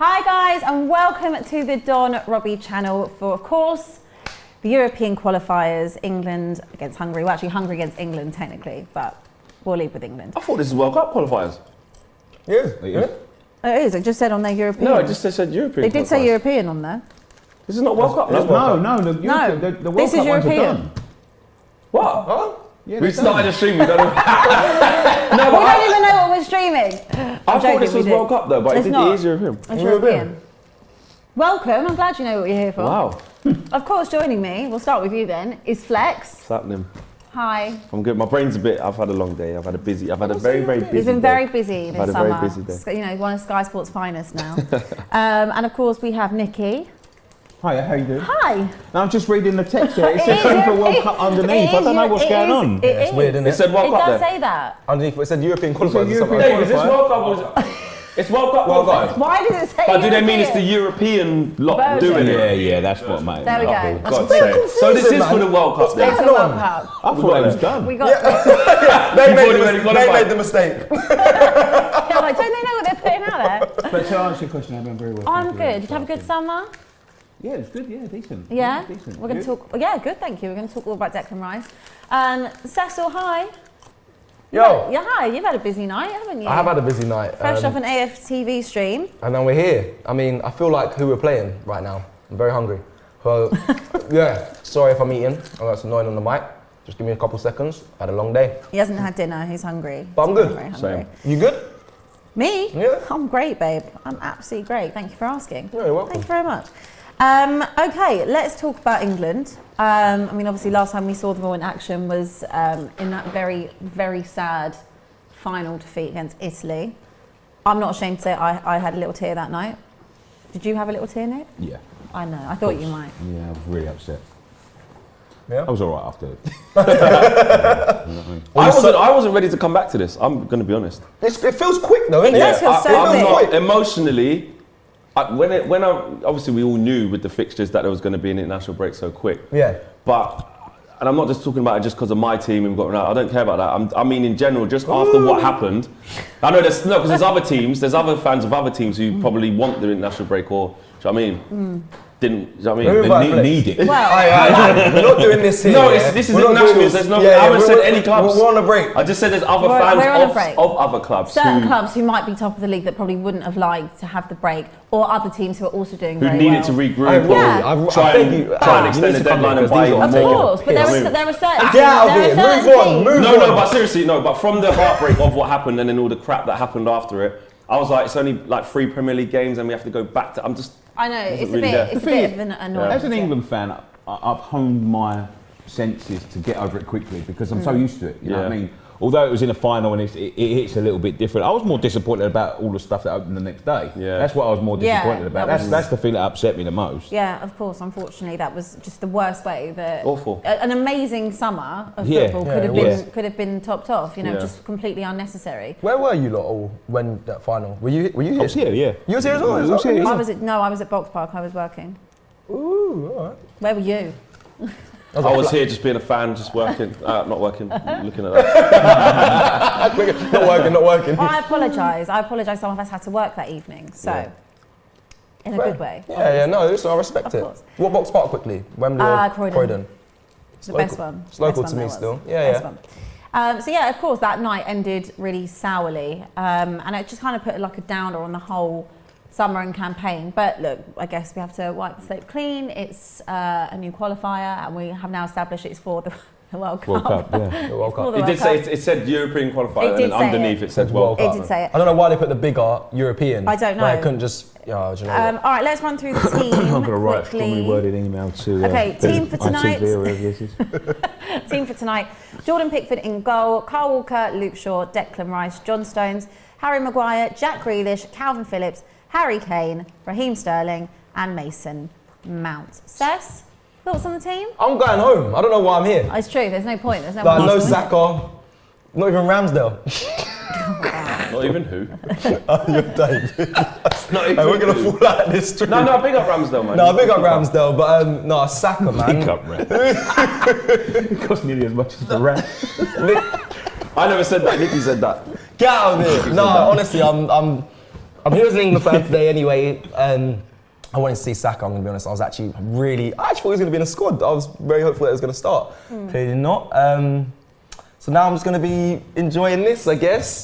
Hi guys, and welcome to the Don Robbie channel for, of course, the European qualifiers, England against Hungary. Well, actually Hungary against England technically, but we'll leave with England. I thought this was World Cup qualifiers. Yeah. Oh, it is, it just said on their European. No, it just said European. They did say European on there. This is not World Cup. No, the World Cup this is ones are European. done. What? Huh? Yeah, We started a stream, we don't know. We don't even know what we're streaming. I thought this was World Cup though, but it is European. It's European. Welcome, I'm glad you know what you're here for. Wow. Of course, joining me, we'll start with you then, is Flex. What's happening? Hi. I'm good. My brain's a bit, I've had a long day. I've had a very, very busy day. He's been very busy this I've had a summer. very busy day. You know, one of Sky Sports' finest now. And of course, we have Nicky. Hi, how you doing? Hi. No, I'm just reading the text here. It says FIFA World Cup underneath. I don't know what's going on. It's weird, isn't it? It said World Cup It does there. say that. Underneath it said European qualifiers. Dave, is this World Cup? It's World Cup qualifiers. Why does it say But do they European? mean it's the European lot Version. doing it? Yeah, that's what, mate. There we go. Oh, God's sake. So this is for the World Cup then? It's the World Cup. I thought it was done. We got They made the mistake. Yeah, like, don't they know what they're putting out there? But to answer your question, I've been very well. I'm good. Did you have a good summer? Yeah, it's good. Yeah, decent. Yeah? Decent. We're going to talk, yeah, good, thank you. We're going to talk all about Declan Rice. Cecil, hi. Yo. Yeah, hi. You've had a busy night, haven't you? I have had a busy night. Fresh off an AFTV stream. And then we're here. I mean, I feel like who we're playing right now. I'm very hungry. So, yeah, sorry if I'm eating. I'm that's annoying on the mic. Just give me a couple seconds. I had a long day. He hasn't had dinner, he's hungry. But I'm good. Very hungry. You good? Me? Yeah. I'm great, babe. I'm absolutely great. Thank you for asking. Yeah, you're welcome. Thank you very much. Okay, let's talk about England. I mean, obviously, last time we saw them all in action was in that very, very sad final defeat against Italy. I'm not ashamed to say I had a little tear that night. Did you have a little tear, Nick? Yeah. I know. I thought you might. Yeah, I was really upset. Yeah. I was all right after it. I wasn't ready to come back to this. I'm going to be honest. It feels quick though, isn't It does feel so I'm quick. not emotionally. When I obviously we all knew with the fixtures that there was going to be an international break so quick. Yeah. But and I'm not just talking about it just because of my team and got. I don't care about that. I mean in general, just after what happened. I know because there's other teams, there's other fans of other teams who probably want the international break or. Do you know what I mean? Didn't. Do you know what I mean? They need it. Well, We're not doing this here. No, yeah? this is We're not international. doing this- There's no. yeah, I haven't we're- said any clubs. We're on a break. I just said there's other We're on fans a break. of other clubs certain who clubs who might be top of the league that probably wouldn't have liked to have the break, or other teams who are also doing very needed well. to regroup. I will. Yeah. Try I beg and you, extend the deadline and buy Of more. course, but there are certain Get out of here. there are Move certain on. teams- Move No, on. but seriously, no. But from the heartbreak of what happened and then all the crap that happened after it, I was like, it's only like 3 Premier League games and we have to go back to. I'm just. I know, it's really there. a bit of an annoyance. As an England fan, I've honed my senses to get over it quickly because I'm so used to it. You know what I mean? Although it was in a final and it hits a little bit different. I was more disappointed about all the stuff that opened the next day. Yeah. That's what I was more disappointed about. That's the thing that upset me the most. Yeah, of course. Unfortunately, that was just the worst way that Awful. An amazing summer of Yeah. football Yeah, could have been topped off. You know, Yeah. just completely unnecessary. Where were you lot all when that final? Were you here? I was here, yeah. You was here as well? I was here, yeah. I was at Box Park. I was working. Ooh, all right. Where were you? I was here just being a fan, just working, not working, looking at that. Not working. I apologise. Some of us had to work that evening, so in a good way. Yeah, no, listen, I respect Of it. course. What box park quickly? Wembley or Croydon. It's The local. best one. It's local Best to one me there still. was. Yeah, Best yeah. one. So yeah, of course, that night ended really sourly, and it just kind of put like a downer on the whole summer and campaign. But look, I guess we have to wipe the slate clean. It's a new qualifier, and we have now established it's for the World Cup. World Cup, yeah. The World For Cup. the It World did say Cup. it said European It qualifier, did and then say underneath it. it said It World It Cup. did say it. I don't know why they put the bigger European. I don't Why know. I couldn't just, do you know what? All right, let's run through the team I'm going to write a strongly quickly. worded email to Okay, team for tonight. ITV or wherever this is. Team for tonight: Jordan Pickford in goal, Carl Walker, Luke Shaw, Declan Rice, John Stones, Harry Maguire, Jack Grealish, Calvin Phillips, Harry Kane, Raheem Sterling, and Mason Mount. Cess, thoughts on the team? I'm going home. I don't know why I'm here. Oh, it's true. There's no point. There's no. Like, no point. Xhaka, not even Ramsdale. Not even who? You're Dave. Not even Hey, we're gonna who? fall out of this stream. No, big up Ramsdale, man. No, big up Ramsdale, but no, Saka, man. Pick up, Ram. It cost nearly as much as the Ram. I never said that. Nicky said that. Get out of here. No, honestly, I'm here as an England fan today anyway. I wanted to see Saka, I'm going to be honest. I thought he was going to be in the squad. I was very hopeful that he was going to start. Clearly not. So now I'm just going to be enjoying this, I guess.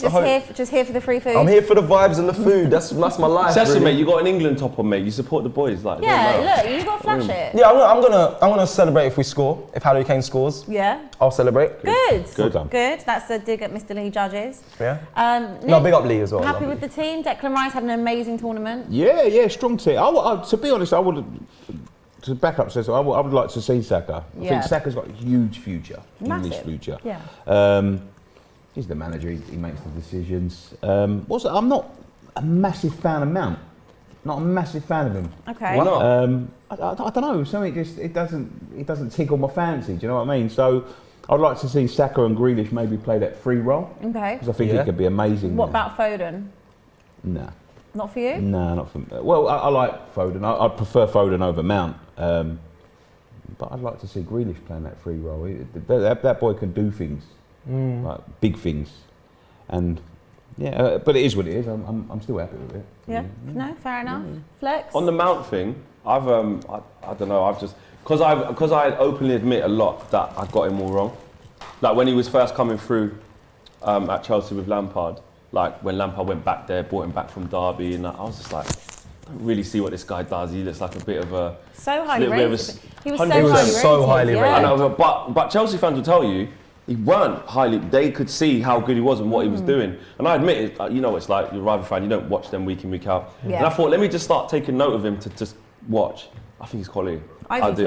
Just here for the free food? I'm here for the vibes and the food. That's my life. Cecil, really. mate, you got an England top on, mate. You support the boys, like. Yeah, look, you got to flash it. Yeah, I'm gonna celebrate if we score. If Harry Kane scores, Yeah. I'll celebrate. Good. Good. Good. That's a dig at Mr. Lee Judges. Yeah. Nick, Big up Lee as well. happy with the team? Declan Rice had an amazing tournament. Yeah, strong team. To be honest, I would. To back up, Cecil, I would like to see Saka. I think Saka's got a huge future, Massive. English future. Yeah. He's the manager. He makes the decisions. I'm not a massive fan of Mount. Not a massive fan of him. Okay. Why not? I don't know. Something it doesn't tickle my fancy. Do you know what I mean? So I'd like to see Saka and Grealish maybe play that free role. Okay. Because I think it could be amazing. What about Foden? Nah. Not for you? Nah, not for me. Well, I like Foden. I'd prefer Foden over Mount. But I'd like to see Grealish playing that free role. That boy can do things, like big things, and but it is what it is. I'm still happy with it. Yeah. No, fair enough. Flex. On the Mount thing, I don't know. I've just because I openly admit a lot that I got him all wrong. Like when he was first coming through at Chelsea with Lampard, like when Lampard went back there, brought him back from Derby, and I was just like, I don't really see what this guy does. He looks like a bit of a so highly rated. He was 100%. so highly rated. I know, but Chelsea fans will tell you he weren't highly. They could see how good he was and what he was doing. And I admit it. You know, it's like you're a rival fan. You don't watch them week in, week out. Yeah. And I thought, let me just start taking note of him to just watch. I think he's quality. I do.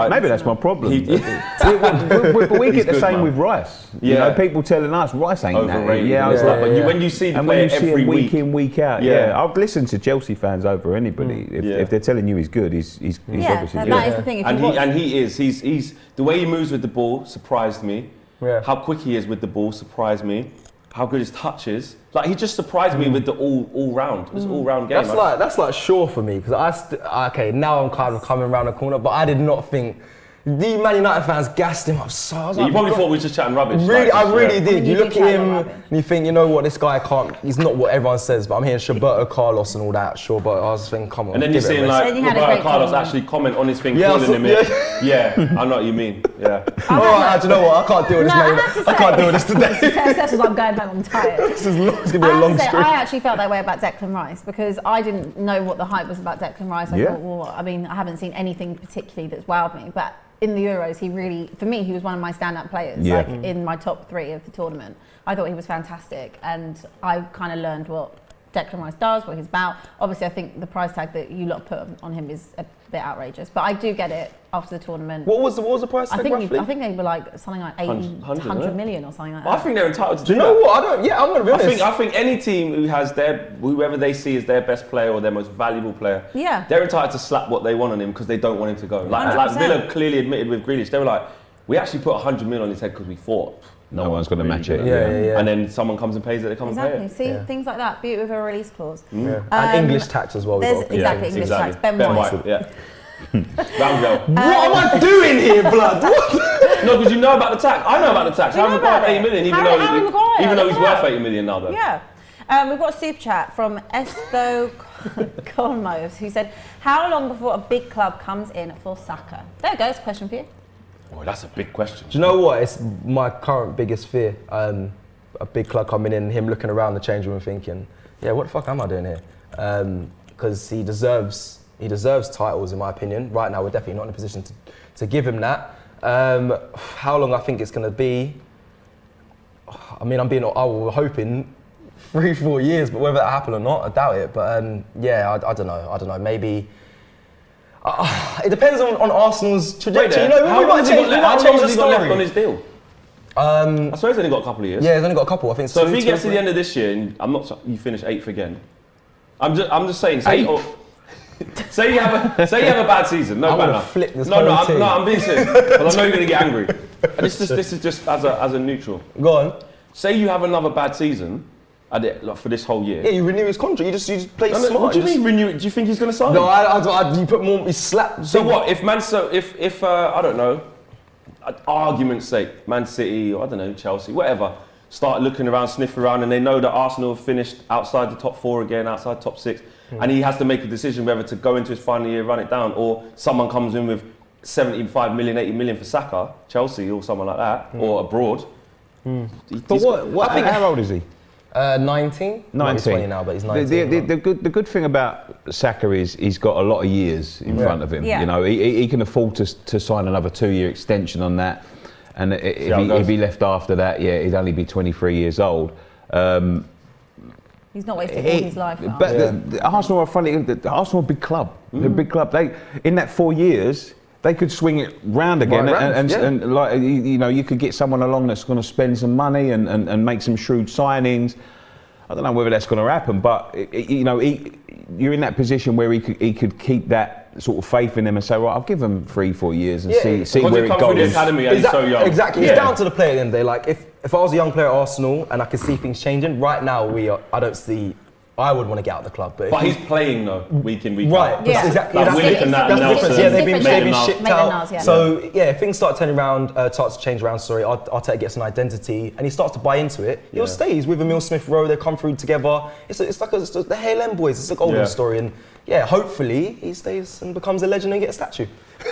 Maybe that's my problem. He- But we get the good, same man. with Rice. You Yeah. know, people telling us Rice ain't Overrated. that. Yeah, I was Yeah, like, but when you see the and when player you see every him week week, in, week out, Yeah. I've listened to Chelsea fans over anybody. If they're telling you he's good, he's Yeah, obviously that good. is the thing. If and you watch, he is. He's the way he moves with the ball surprised me. Yeah. How quick he is with the ball surprised me. How good his touch is. Like he just surprised me with the all round. This all round game. That's like Shaw for me because now I'm kind of coming around the corner, but I did not think the Man United fans gassed him up so. I was like, you probably thought we were just chatting rubbish. Really, I really did. You You did look chat at him about and you think, you know what, this guy can't. He's not what everyone says. But I'm hearing Roberto Carlos and all that. Sure, but I was thinking, come on. And then you're give it a seeing rest. like Then you had a Roberto great Carlos tournament. actually comment on his thing, Yeah, calling so- him it. Yeah, I know what you mean. Yeah. Oh, do you know what? I can't deal with this, No, I mate. have to I can't say- deal with this today. Cecil was like, I'm going home, I'm tired. This is long, it's gonna be I a have long to say, stream. I actually felt that way about Declan Rice because I didn't know what the hype was about Declan Rice. I thought, well, I mean, I haven't seen anything particularly that's wowed me, but in the Euros, he really, for me, he was one of my stand-up players, Yeah. like in my top 3 of the tournament. I thought he was fantastic, and I kind of learned what Declan Rice does, what he's about. Obviously, I think the price tag that you lot put on him is a bit outrageous, but I do get it after the tournament. What was the price tag roughly? I think they were like something like 100 million or something like that. I think they're entitled to Do you know what? I'm gonna be honest. I think any team who has whoever they see as their best player or their most valuable player, Yeah. they're entitled to slap what they want on him because they don't want him to go. Like 100%. Villa clearly admitted with Grealish, they were like, we actually put 100 million on his head because we thought No one's going to match it. Yeah. And then someone comes and pays it, they come Exactly. and pay See, it. things like that. Beauty of a release clause. Yeah. And English tax as well. we've There's got to exactly think. English tax. Ben White. Yeah. Ramsdale. What am I doing here, blood? What? No, because you know about the tax. I know about the tax. You know Harry about Maguire it. 80 million, Harry Maguire, even though look he's at worth that. 80 million now, though. Yeah. We've got a super chat from Esto Colmos who said, how long before a big club comes in for Saka? There we go, it's a question for you. Oh, that's a big question. Do you know what? It's my current biggest fear. A big club coming in, him looking around the change room and thinking, yeah, what the fuck am I doing here? Because he deserves titles, in my opinion. Right now, we're definitely not in a position to give him that. How long I think it's going to be, I mean, we're hoping 3-4 years, but whether that happen or not, I doubt it. But yeah, I don't know. Maybe it depends on Arsenal's trajectory. You know, how long has he got left on his deal? I swear he's only got a couple of years. Yeah, he's only got a couple. I think. So if he gets to the end of this year, and I'm not, you finish 8th again. I'm just saying. Say you have a bad season. No, I'm gonna banner. flip this No, whole team. I'm being serious because I know you're gonna get angry. And this is just as a neutral. Go on. Say you have another bad season, for this whole year. Yeah, you renew his contract. You just play smart. What do you mean renew it? Do you think he's gonna sign? No, you put more. You slap. So what if I don't know, argument's sake, Man City or I don't know Chelsea, whatever, start looking around, sniff around, and they know that Arsenal have finished outside the top 4 again, outside top 6, and he has to make a decision whether to go into his final year, run it down, or someone comes in with 75 million, 80 million for Saka, Chelsea or someone like that, or abroad. But how old is he? 19? 19. He's 20 now, but he's 19. The good thing about Saka is he's got a lot of years in front of him. Yeah. You know, he can afford to sign another 2-year extension on that. And if he left after that, he'd only be 23 years old. He's not wasting all his life now. But the Arsenal are funny. Arsenal are a big club. They're a big club. In that 4 years, they could swing it round again, and like you know, you could get someone along that's going to spend some money and make some shrewd signings. I don't know whether that's going to happen, but you know, you're in that position where he could keep that sort of faith in them and say, right, I'll give him 3-4 years and see where it goes. Through the academy and he's so young. Exactly, it's down to the player at the end of the day. Like if I was a young player at Arsenal and I could see things changing, right now I would want to get out of the club. But he's playing though, week in, week right, out. Yeah, exactly. Like Willock and that, That's the Nelson, difference. Yeah, they've been shipped out. Maitland-Niles, yeah. So if things start turning around, starts to change around. Sorry, Arteta gets an identity and he starts to buy into it. He'll stay. He's with Emile Smith Rowe. They come through together. It's like the Hale End boys. It's a golden story, and hopefully he stays and becomes a legend and gets a statue.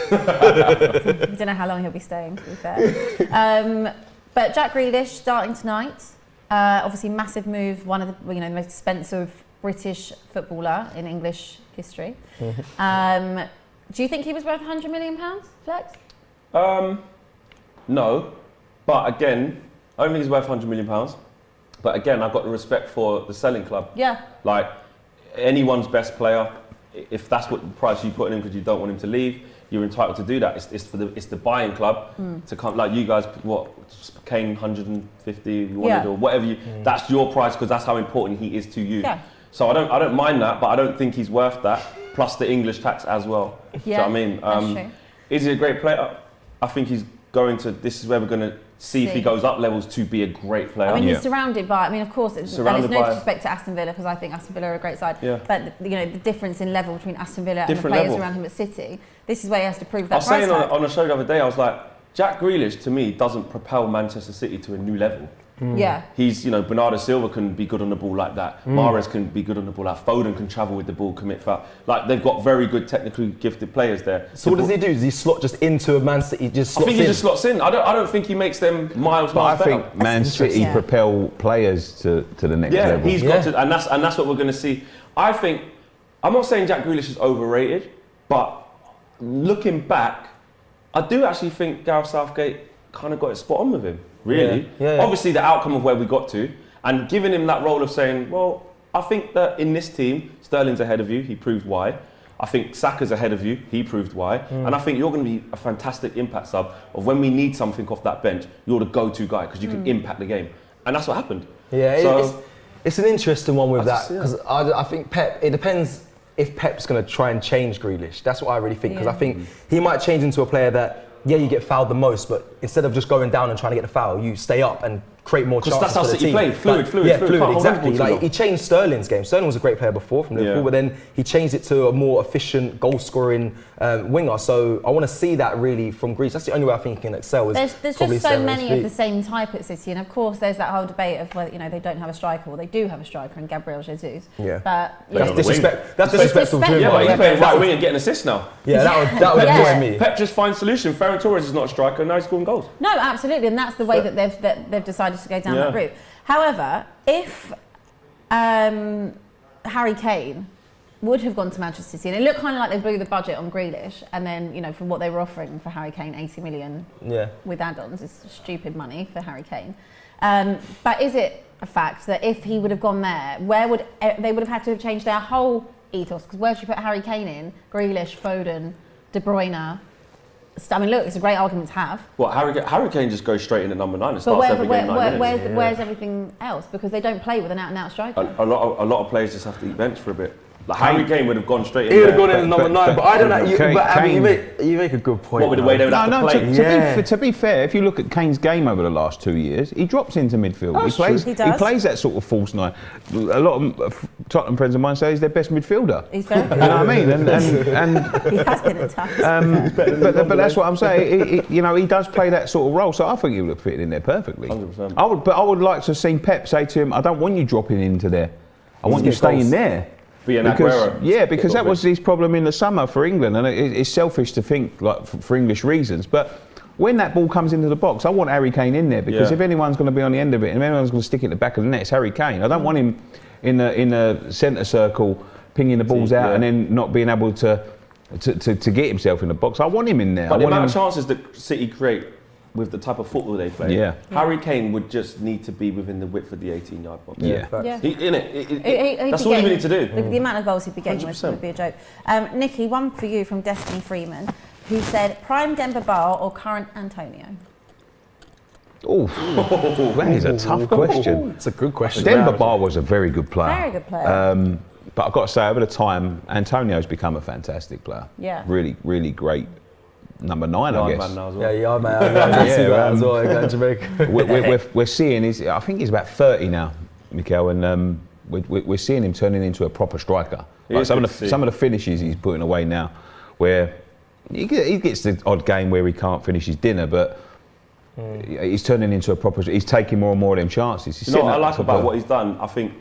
I don't know how long he'll be staying, to be fair. But Jack Grealish starting tonight. Obviously, massive move. One of the the most expensive British footballer in English history. Do you think he was worth £100 million, Flex? No, but again, I don't think he's worth £100 million. But again, I've got the respect for the selling club. Yeah. Like anyone's best player, if that's what the price you put in him because you don't want him to leave, you're entitled to do that. It's the buying club to come. Like you guys, Kane 150 you wanted or whatever. That's your price because that's how important he is to you. Yeah. So I don't mind that, but I don't think he's worth that. Plus the English tax as well. Yeah. So I mean, that's true. is he a great player? I think he's going to. This is where we're going to see if he goes up levels to be a great player. I mean, he's surrounded by. I mean, of course, and it's no disrespect to Aston Villa because I think Aston Villa are a great side. Yeah. But the difference in level between Aston Villa and the Different players level. around him at City. This is where he has to prove that. I was saying on a show the other day, I was like, Jack Grealish to me doesn't propel Manchester City to a new level. Yeah. He's, Bernardo Silva can be good on the ball like that. Mahrez can be good on the ball like Foden can travel with the ball, commit foul. Like they've got very good technically gifted players there. So what does he do? Does he slot just into a Man City? I think he just slots in. I don't think he makes them miles But I better. think Man City propel players to the next level. He's got to, and that's what we're going to see. I'm not saying Jack Grealish is overrated, but looking back, I do actually think Gareth Southgate kind of got it spot on with him. Really. Yeah. Obviously, the outcome of where we got to, and giving him that role of saying, well, I think that in this team, Sterling's ahead of you. He proved why. I think Saka's ahead of you. He proved why. And I think you're going to be a fantastic impact sub of when we need something off that bench, you're the go-to guy because you can impact the game. And that's what happened. Yeah, So, it's an interesting one with I that just- yeah. because I think Pep. It depends if Pep's going to try and change Grealish. That's what I really think because I think he might change into a player that. Yeah, you get fouled the most, but instead of just going down and trying to get the foul, you stay up and create more chances that's how for the City team. play. Fluid. Yeah, Can't fluid, hold on to exactly. the ball too Like he changed Sterling's game. Sterling was a great player before from Liverpool, Yeah. but then he changed it to a more efficient, goal-scoring winger. So I want to see that really from Greece. That's the only way I think he can excel. Is There's probably just so staying on his many of feet. the same type at City, and of course there's that whole debate of whether they don't have a striker or they do have a striker in Gabriel Jesus. Yeah. But That's That's disrespect. That's disrespectful to him. Yeah, but he's Yeah, playing that right would- wing and getting assists now. Yeah, that would Yeah. annoy me. Pep just finds solution. Ferran Torres is not a striker, and now he's scoring goals. no, absolutely, and that's the way that they've decided to go down that route. However, if Harry Kane would have gone to Manchester City, and it looked kind of like they blew the budget on Grealish, and then from what they were offering for Harry Kane, 80 million with add-ons is stupid money for Harry Kane. But is it a fact that if he would have gone there, they would have had to have changed their whole ethos? Because where do you put Harry Kane in? Grealish, Foden, De Bruyne. I mean, look, it's a great argument to have. Well, Harry Kane just goes straight in at number 9 and But starts every game 9 minutes. where's everything else? Because they don't play with an out-and-out striker. A lot of players just have to eat bench for a bit. Like Harry Kane would have gone straight in. He would have there. gone in as number 9, but I don't know. Kane- But Abbi, Kane- you make a good point. What with the way they would have to play? To be fair, if you look at Kane's game over the last 2 years, he drops into midfield. That's true. He does. plays that sort of false 9. A lot of Tottenham friends of mine say he's their best midfielder. He's very good. You know what I mean? And He has been at times. but that's what I'm saying. He does play that sort of role, so I think he would have fitted in there perfectly. 100%. I would like to have seen Pep say to him, "I don't want you dropping into there. I want you get staying goals. there." Be an Because, Aguero. because that was his problem in the summer for England, and it's selfish to think like for English reasons. But when that ball comes into the box, I want Harry Kane in there because if anyone's going to be on the end of it, and if anyone's going to stick it at the back of the net, it's Harry Kane. I don't want him in the centre circle pinging the balls out and then not being able to get himself in the box. I want him in there. But the amount of chances that City create with the type of football they play, Harry Kane would just need to be within the width of the 18-yard box. Yeah. That's all you need to do. The amount of goals he'd be getting would be a joke. Nicky, one for you from Destiny Freeman, who said, prime Demba Ba or current Antonio? Oh, that is a tough question. It's a good question. Demba Ba was a very good player. Very good player. But I've got to say, over the time, Antonio's become a fantastic player. Yeah. Really, really great number 9, I guess. Man now as well. Yeah, man. I see that as well. Going to Jamaica. We're seeing, I think he's about 30 now, Mikel, and we're seeing him turning into a proper striker. Like some of the finishes he's putting away now, where he gets the odd game where he can't finish his dinner, but he's turning into a proper. He's taking more and more of them chances. You know what I like about what he's done? I think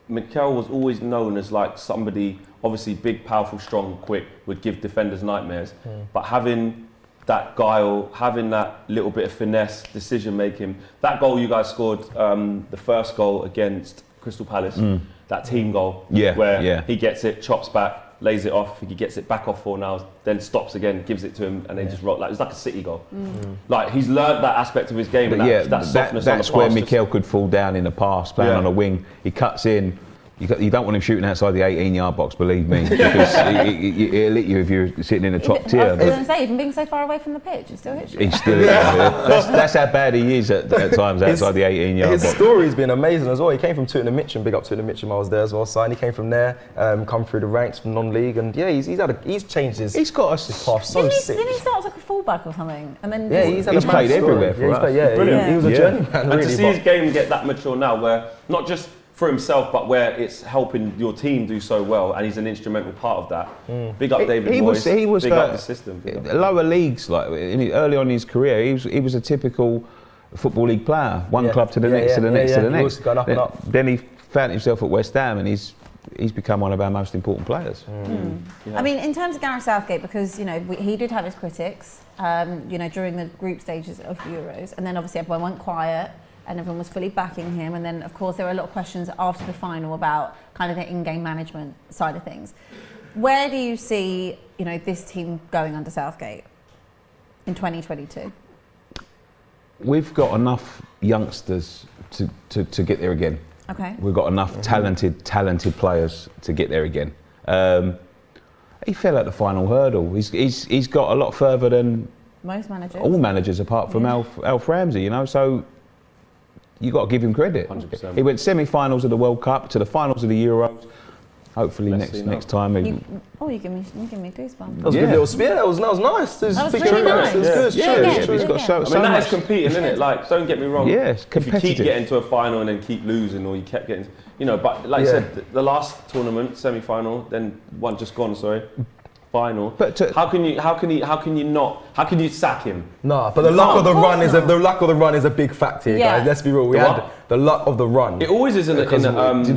Mikel was always known as like somebody, obviously big, powerful, strong, quick, would give defenders nightmares. But having that guile, having that little bit of finesse, decision making, that goal you guys scored, the first goal against Crystal Palace, that team goal, where he gets it, chops back, lays it off. He gets it back off for now, then stops again, gives it to him, and they just roll. Like it's like a City goal. Like he's learned that aspect of his game, and that softness on the pass. That's where Mikel could fall down in the pass, playing on a wing. He cuts in. You don't want him shooting outside the 18-yard box, believe me, because he'll hit you if you're sitting in the top tier. I was going to say, even being so far away from the pitch, it still hits you. He's still that's how bad he is at times outside the 18-yard box. His story's been amazing as well. He came from Tooting and Mitcham, big up Tooting and Mitcham, I was there as well. So he came from there, come through the ranks from non-league, and he's changed his He's got path so sick. Didn't he start as like a fullback or something? And then he's played everywhere for us. Brilliant. He was a journeyman, And really. to see his game get that mature now, where not just for himself, but where it's helping your team do so well, and he's an instrumental part of that. Big up David Moyes. He was big up the system. Lower leagues, like early on in his career, he was a typical Football League player. One club to the next, to the next, to the next. Going up and up. Then he found himself at West Ham, and he's become one of our most important players. I mean, in terms of Gareth Southgate, because he did have his critics, during the group stages of the Euros, and then obviously everyone went quiet. And everyone was fully backing him. And then, of course, there were a lot of questions after the final about kind of the in-game management side of things. Where do you see, this team going under Southgate in 2022? We've got enough youngsters to get there again. Okay. We've got enough talented players to get there again. He fell at the final hurdle. He's got a lot further than most managers. All managers apart from Alf Ramsey, so you got to give him credit. 100%. He went semi-finals of the World Cup to the finals of the Euros. Hopefully next time. You give me goosebumps. That was a good little spear. That was nice. That was really nice. It was good. He's got so that much. is competing, isn't it? Like, don't get me wrong. Yeah, it's if competitive. you keep getting to a final and then keep losing, or you kept getting, but like you said, the last tournament, semi-final, then one just gone. Final. But how can you sack him? No, but the luck of the run is a big factor here, guys. Let's be real. We had the luck of the run. It always is in the tournament. You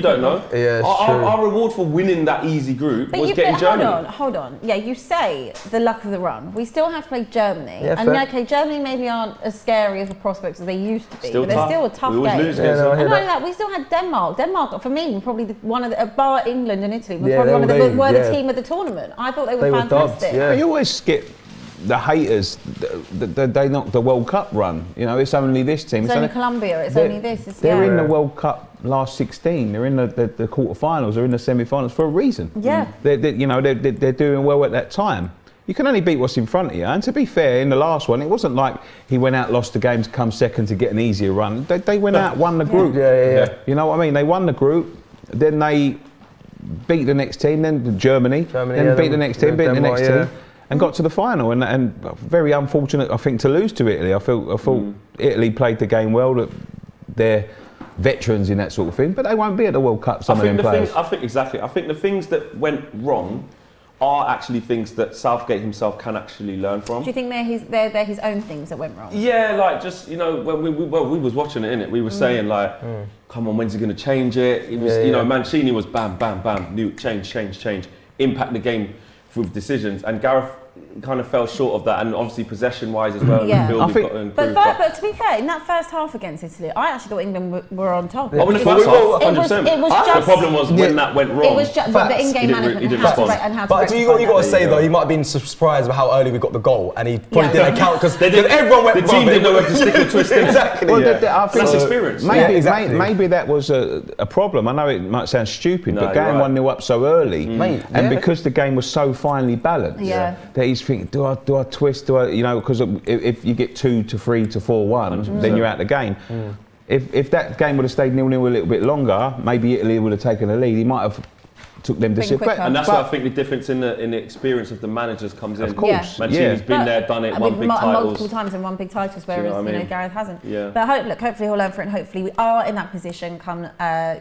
don't know. Yeah, our reward for winning that easy group was getting Germany. Hold on. Yeah, you say the luck of the run. We still have to play Germany. Yeah, and Germany maybe aren't as scary of a prospect as they used to be. Still but they're still a tough we always game. lose against them. And not only that, we still had Denmark. Denmark, for me, probably one of the, bar England and Italy, were probably one of the team of the tournament. I thought they were fantastic. You always get the haters. They knocked the World Cup run. It's only this team. It's only Colombia. It's only this. They're in the World Cup last 16. They're in the quarterfinals. They're in the semi-finals for a reason. Yeah. They're doing well at that time. You can only beat what's in front of you. And to be fair, in the last one, it wasn't like he went out, lost the game to come second to get an easier run. They went out, won the group. Yeah. You know what I mean? They won the group. Then they beat the next team, then Germany, then beat the next team, beat the next team, and got to the final. And very unfortunate, I think, to lose to Italy. I thought Italy played the game well. That they're veterans in that sort of thing, but they won't be at the World Cup. Some of them players. I think exactly. I think the things that went wrong are actually things that Southgate himself can actually learn from. Do you think they're his own things that went wrong? Yeah, like just, you know, when we was watching it, innit? We were saying like, come on, when's he going to change it? It was, you know, Mancini was bam, bam, bam, new change, impact the game with decisions, and Gareth kind of fell short of that, and obviously possession-wise as well. Yeah. I think, but to be fair, in that first half against Italy, I actually thought England were on top. Oh, in the first half, 100%. It was just, the problem was when that went wrong. It was just the in-game management and how to But you got to say though, he might have been surprised about how early we got the goal, and he probably didn't account because everyone went. The team didn't know where to stick the twist. Exactly. Well, I think that's experience. Maybe that was a problem. I know it might sound stupid, but going 1-0 up so early, and because the game was so finely balanced, that he's thinking, do I twist? Do I, you know, because if you get 2 to 3 to 4-1, then you're out the game. If that game would have stayed 0-0 a little bit longer, maybe Italy would have taken the lead. He might have took them decisions. And that's why I think the difference in the experience of the managers comes in. Of course, Mancini's been there, done it, won big titles multiple times and won big titles, whereas Gareth hasn't. Yeah. But hopefully he'll learn from it, and hopefully we are in that position come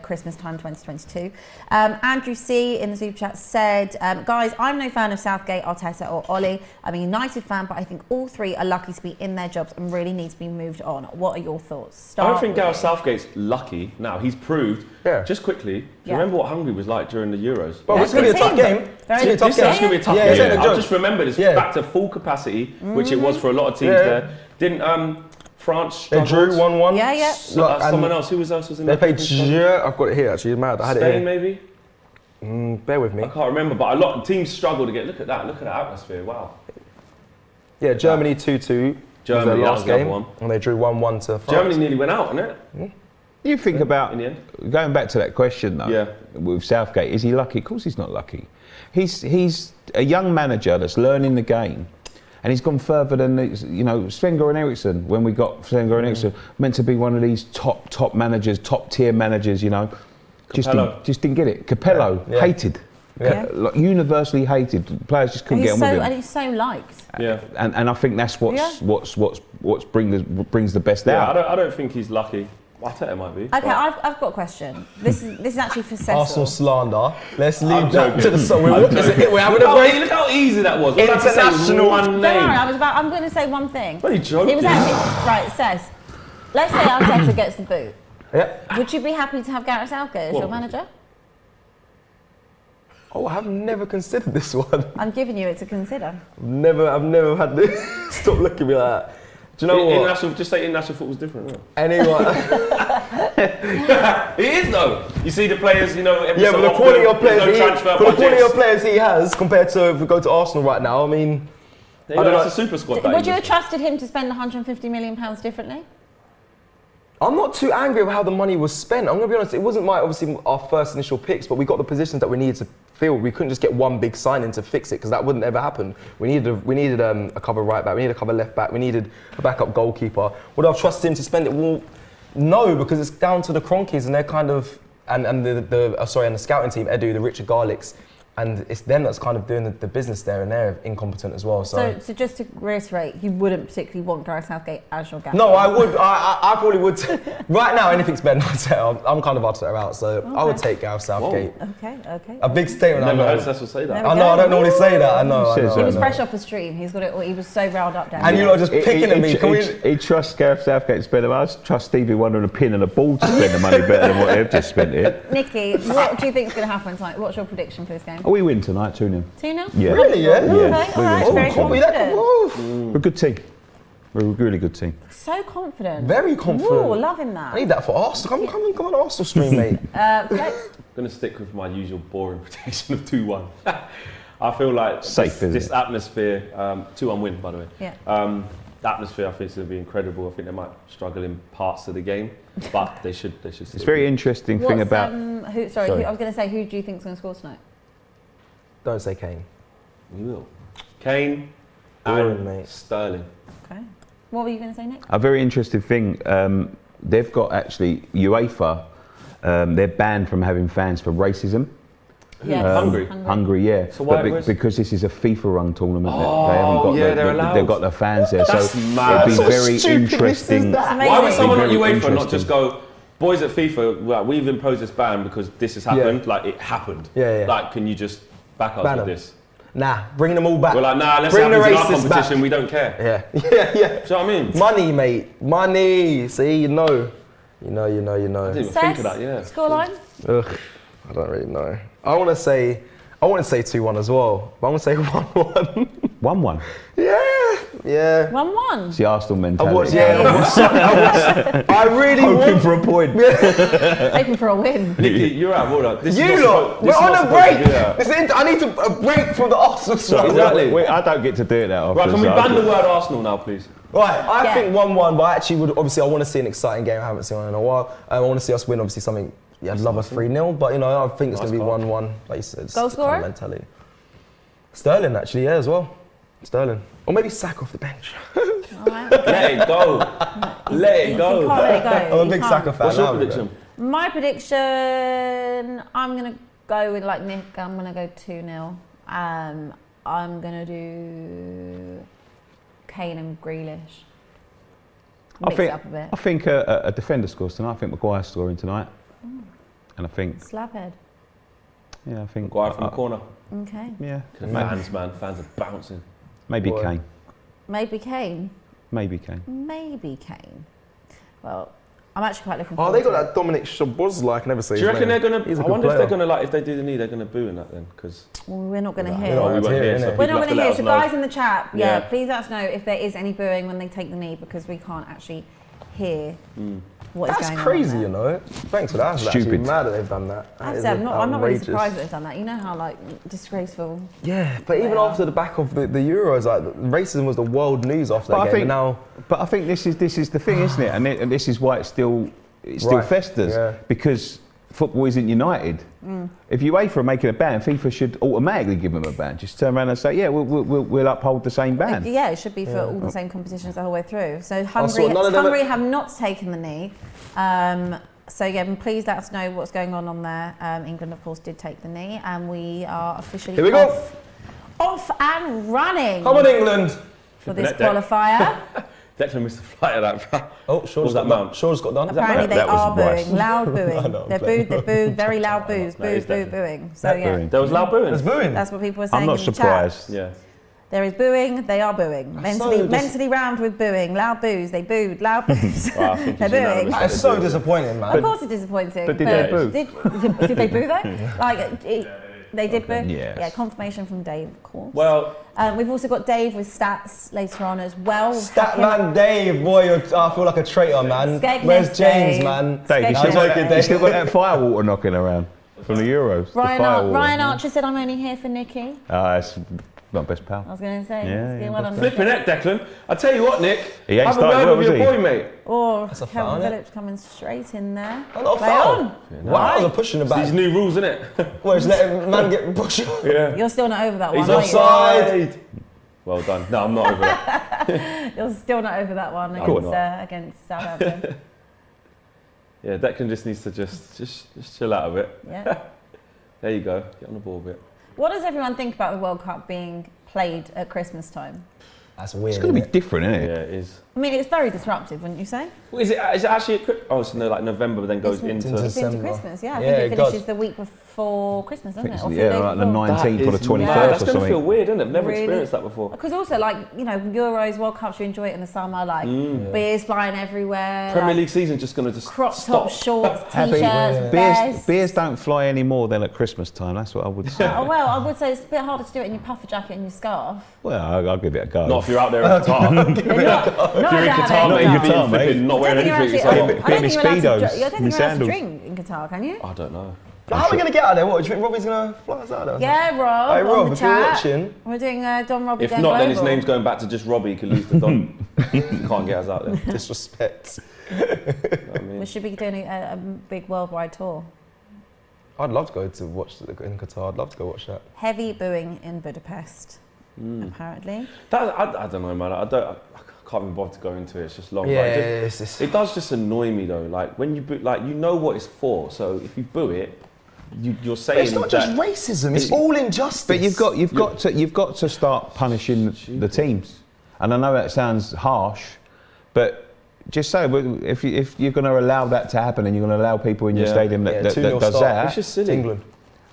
Christmas time 2022. Andrew C in the Super Chat said, guys, I'm no fan of Southgate, Arteta or Ollie. I'm a United fan, but I think all three are lucky to be in their jobs and really need to be moved on. What are your thoughts? I don't think Gareth Southgate's lucky now. He's proved, just quickly, do you remember what Hungary was like during the Euros? But it's going to be a tough game. It's going to be a tough game. I just remember this back to full capacity, which it was for a lot of teams there. Didn't France They drew 1-1. Yeah. Someone else, who else was in there? They that? played, I've got it here actually, mad. I had Spain, it here. maybe? Bear with me. I can't remember, but a lot of teams struggle to get, look at that atmosphere, wow. Yeah, Germany 2-2. Germany, was that their last was the game. other one. And they drew 1-1 to France. Germany nearly went out, innit? You think about, in the end. going back to that question though, with Southgate, is he lucky? Of course he's not lucky. He's a young manager that's learning the game, and he's gone further than, you know, Sven-Göran Eriksson. When we got Sven-Göran Eriksson, meant to be one of these top managers, top tier managers, you know, just didn't get it. Capello, hated. Like universally hated. Players just couldn't get on with him. And he's so liked. Yeah. And I think that's what brings the best out. I don't think he's lucky. I think it might be. Okay, I've got a question. This is actually for Cecil. Arsenal slander. Let's leave joking. that to the side. We're having a break. Look how easy that was. International. One name. Don't worry, I'm going to say one thing. What are you joking? It was actually, right, Cez, let's say Arteta gets the boot. Yeah. Would you be happy to have Gareth Southgate as your manager? Oh, I've never considered this one. I'm giving you it to consider. I've never had this. Stop looking at me like that. Do you know what? Just say international football's different. No? Anyway. It is though. You see the players, you know, but the quality of players he has compared to if we go to Arsenal right now, I mean, I don't know. It's a super squad. Would you have trusted him to spend £150 million differently? I'm not too angry with how the money was spent. I'm going to be honest, it wasn't obviously our first initial picks, but we got the positions that we needed to fill. We couldn't just get one big signing to fix it because that wouldn't ever happen. We needed a cover right back, we needed a cover left back, we needed a backup goalkeeper. Would I have trusted him to spend it? Well, no, because it's down to the Cronkies and they're kind of, and the scouting team, Edu, the Richard Garlicks, and it's them that's kind of doing the business there, and they're incompetent as well. So just to reiterate, you wouldn't particularly want Gareth Southgate as your gaffer? No, I would. I probably would. Right now, anything's better than Arteta. I'm kind of Arteta out, so I would take Gareth Southgate. Okay. A big statement. Never heard Cecil say that. I know. I don't normally say that. I know. He was fresh off the stream. He's got it. He was so riled up down and you're just picking at me. He trusts Gareth Southgate to spend the money. I trust Stevie Wonder and a pin and a ball to spend the money better than what they've just spent it. Nicky, what do you think is going to happen tonight? What's your prediction for this game? Oh, we win tonight, 2-0. 2-0? Yeah. Really? Yeah. Okay. All right. Very confident. We're a good team. We're a really good team. So confident. Very confident. Ooh, loving that. I need that for Arsenal. Come on, Arsenal stream, mate. Flex? I'm going to stick with my usual boring prediction of 2-1. I feel like this atmosphere, 2-1 win, by the way. Yeah. The atmosphere, I think, is going to be incredible. I think they might struggle in parts of the game, but they should. It's very interesting thing about. I was going to say, who do you think is going to score tonight? Don't say Kane. We will. Kane and Sterling. Okay. What were you going to say, Nick? A very interesting thing. They've got actually UEFA. They're banned from having fans for racism. Yes. Hungary? Hungary, yeah. So why But was- because this is a FIFA-run tournament, Oh, they haven't got yeah, they're allowed. they've got the fans there, That's so mad. it'd be That's very stupid. This is interesting. that. Amazing. Why would someone at Very UEFA not interesting. just go, boys at FIFA, well, we've imposed this ban because this has happened. Yeah. Like, it happened. Yeah. Like, can you just back us Ban with them. this? Nah, bring them all back. We're like, nah, let's Bring have the this in our racists competition. back. We don't care. Yeah. Do you know what I mean? Money, mate. Money. See, you know. You know. I didn't even think of that, yeah. Scoreline? Ugh, I don't really know. I want to say 2-1 as well, but I'm going to say 1-1. 1-1. Yeah. 1-1. It's the Arsenal mentality. I really Hoping want. for a point. Hoping for a win. Nicky, you're out of order. This is You not lot, supposed- we're this is on not a supposed to break. be that. I need a break from the Arsenal side. Exactly. I don't get to do it that often. Right, can we so ban I'll the word Arsenal now, please? Right, I Yeah. think 1-1, but I actually would, obviously, I want to see an exciting game. I haven't seen one in a while. I want to see us win, obviously, something. Yeah, I'd love a 3-0, but you know, I think it's Nice going to be goal. 1-1, like you said. Goal scorer? Mentality. Sterling, actually, yeah, as well. Sterling. Or maybe Saka off the bench. All right. Let it go. Let it You go. can't let it go. I'm a You big can't. Saka fan. What's your now, prediction? My prediction, I'm going to go with like Nick, I'm going to go 2-0. I'm going to do Kane and Grealish. Mix it up a bit. I think a defender scores tonight. I think Maguire's scoring tonight. And I think, Slabhead. yeah, I think. Go out from the corner. Okay. Yeah, The fans, man. Fans are bouncing. maybe Boy. Kane. Maybe Kane. Maybe Kane. Maybe Kane. Well, I'm actually quite looking Oh, forward they got to that Dominic Szoboszlai, I can never say Do you his reckon name. they're gonna? He's a I good wonder if player. they're gonna if they do the knee, they're gonna boo in that then, because Well, we're not going to We're hear. not we won't hear hear. it, So innit? We're people not have going to to let hear. us So know. guys in the chat, yeah, Yeah. please let us know if there is any booing when they take the knee, because we can't actually hear what is That's going crazy, on. you know. Thanks for that. That's actually Stupid. mad that they've done that. I have That to is say, I'm not really outrageous. surprised that they've done that. You know how like disgraceful. Yeah, but even are. after the back of the Euros, like racism was the world news after that But I game. think, and now, but I think this is the thing, isn't it? And this is why it still Right, festers, yeah. because football isn't united. If UEFA are making a ban, FIFA should automatically give them a ban. Just turn around and say, yeah, we'll uphold the same ban. Yeah, it should be for all the same competitions the whole way through. So saw Hungary, none of them Hungary have not taken the knee. So yeah, please let us know what's going on there. England, of course, did take the knee, and we are officially Here we go. off and running come on, England. for this Net deck. qualifier. Declan missed the flight of that. Oh, was Shaw's that got Mount? done. Shaw's got done. Apparently they That was are Rice. booing, loud I booing. know, I'm They're playing. booed, very loud boos, That is boo, definitely- booing. So That yeah, booing. There was loud booing. It's booing. that's what people are saying I'm not in the chat. surprised. Yeah. There is booing, they are booing. so Mentally round with booing, loud boos, they booed, loud boos. Well, I think They're it's booing. unanimous That is so disappointing, man. Of course it's disappointing. But did they boo? Did they boo though? They did boo? Yes. Yeah, confirmation from Dave, of course. Well, We've also got Dave with stats later on as well. Statman Dave, boy, I feel like a traitor, man. Skegness Where's James, Dave. man? Dave, you Skegness still, got, Dave. you still got that firewater knocking around from the Euros. the firewater. Ryan Archer said, I'm only here for Nicky. That's not best I pal. was going to say, Yeah, let's get yeah, one on flipping Nicky. it, Declan. I tell you what, Nick. He ain't Have a started word well, with was your he? boy, mate. Or a foul, Calvin innit? Phillips coming straight in there. Oh, not a Play foul. on. Wow, that was a push in the It's these back. new rules, innit? Well, just letting man get pushed. Yeah. You're still not over that one, He's are you? offside. Well done. No, I'm not over that. You're still not over that one Cool. against Southampton. Yeah, Declan just needs to just chill out a bit. Yeah. There you go. Get on the ball a bit. What does everyone think about the World Cup being played at Christmas time? That's weird. It's going to be innit? different, isn't Yeah, it? it is. I mean, it's very disruptive, wouldn't you say? Well, is it actually? Oh, so no, like November, but then goes It's into. It's into December. Christmas, yeah. I Yeah, think it it does. finishes the week before Christmas, doesn't it? Or a few Yeah, days like the before. 19th or the That is 21st mad. That's or going to feel something. weird, isn't it? I've never Really? experienced that before. Because also, like, you know, Euros, World Cups, you enjoy it in the summer, like beers flying everywhere, Premier like, League season just going to just crop stop. top shorts, Abbi, t-shirts, beers, vests. beers don't fly any more than at Christmas time. That's what I would say. Oh, well, I would say it's a bit harder to do it in your puffer jacket and your scarf. Well, I'll give it a go. Not if you're out there in Qatar. If you're You're in Qatar, mate. You'd be Qatar, mate. flipping not wearing anything. I So, don't Bit think of you're allowed to Speedos, dr- I don't think me you're allowed to sandals. drink in Qatar, can you? I don't know. How are we going to get out there? What, do you think Robbie's going to fly us out there? Yeah, Rob. Hey, on Rob, the if you're chat. watching. We're doing Don Robbie If Gang not, then his Global. name's going back to just Robbie. He could lose the Don. Can't get us out there. Disrespect. You know what I mean? We should be doing a big worldwide tour. I'd love to go to watch in Qatar. I'd love to go watch that. Heavy booing in Budapest, apparently. I don't know, man. I can't even bother to go into it. It's just long. Yeah, Like, it's it does just annoy me though. Like when you boo, like you know what it's for. So if you boo it, you're But saying it's not just that racism. It's all injustice. But you've got to start punishing the teams. And I know that sounds harsh, but just say if you're going to allow that to happen and you're going to allow people in your stadium that does that, it's just silly. England.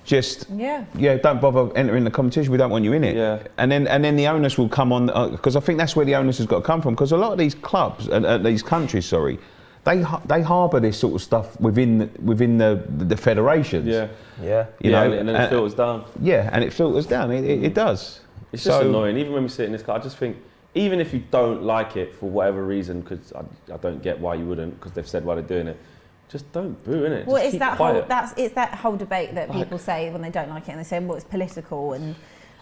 Just don't bother entering the competition. We don't want you in it. Yeah. And then the onus will come on, because I think that's where the onus has got to come from. Because a lot of these clubs and these countries, they harbour this sort of stuff within the federations. Yeah. You know, and then it filters down. Yeah, and it filters down. It does. It's just annoying. Even when we sit in this car, I just think, even if you don't like it for whatever reason, because I don't get why you wouldn't, because they've said why they're doing it. Just don't boo, innit? Well, just it's that whole debate that people say when they don't like it, and they say, well, it's political, and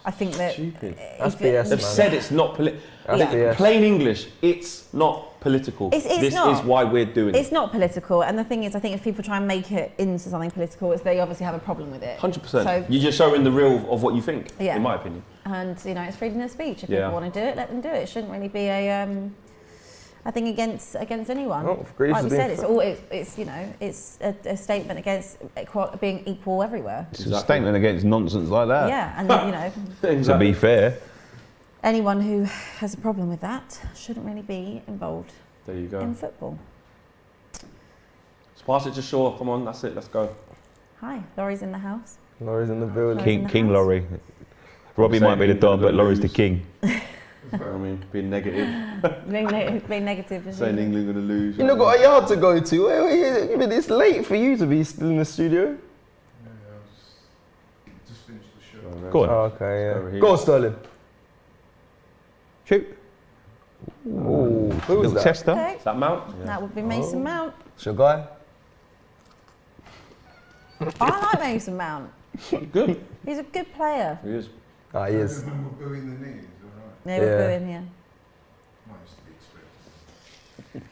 I think that stupid. That's BS, They've said it's not political. Plain English, it's not political. It's this not. is why we're doing it. It's not political, and the thing is, I think if people try and make it into something political, they obviously have a problem with it. 100%. So, You're just showing the real of what you think, in my opinion. And it's freedom of speech. If people want to do it, let them do it. It shouldn't really be a thing against anyone. Well, like we said, it's a statement against being equal everywhere. It's a statement against nonsense like that. Yeah, and To be fair. Anyone who has a problem with that shouldn't really be involved There you go. in football. Let's pass it to Shaw. Come on, that's it. Let's go. Hi, Laurie's in the house. Laurie's in the building. King Laurie. Robbie might be the dog, but Laurie's the king. I mean, being negative. being negative. Saying England going to lose. You not got a yard to go to. It's late for you to be still in the studio. Just finished the show. Go on. Oh, okay, yeah. Go on, Sterling. Shoot. Ooh, who was that? Chester. Okay. Is that Mount? Yeah. That would be Mason Mount. It's your guy. I like Mason Mount. Good. He's a good player. He is. Ah, he is. We're booing the knees, alright. Yeah, we're booing, yeah. Nice to be expected.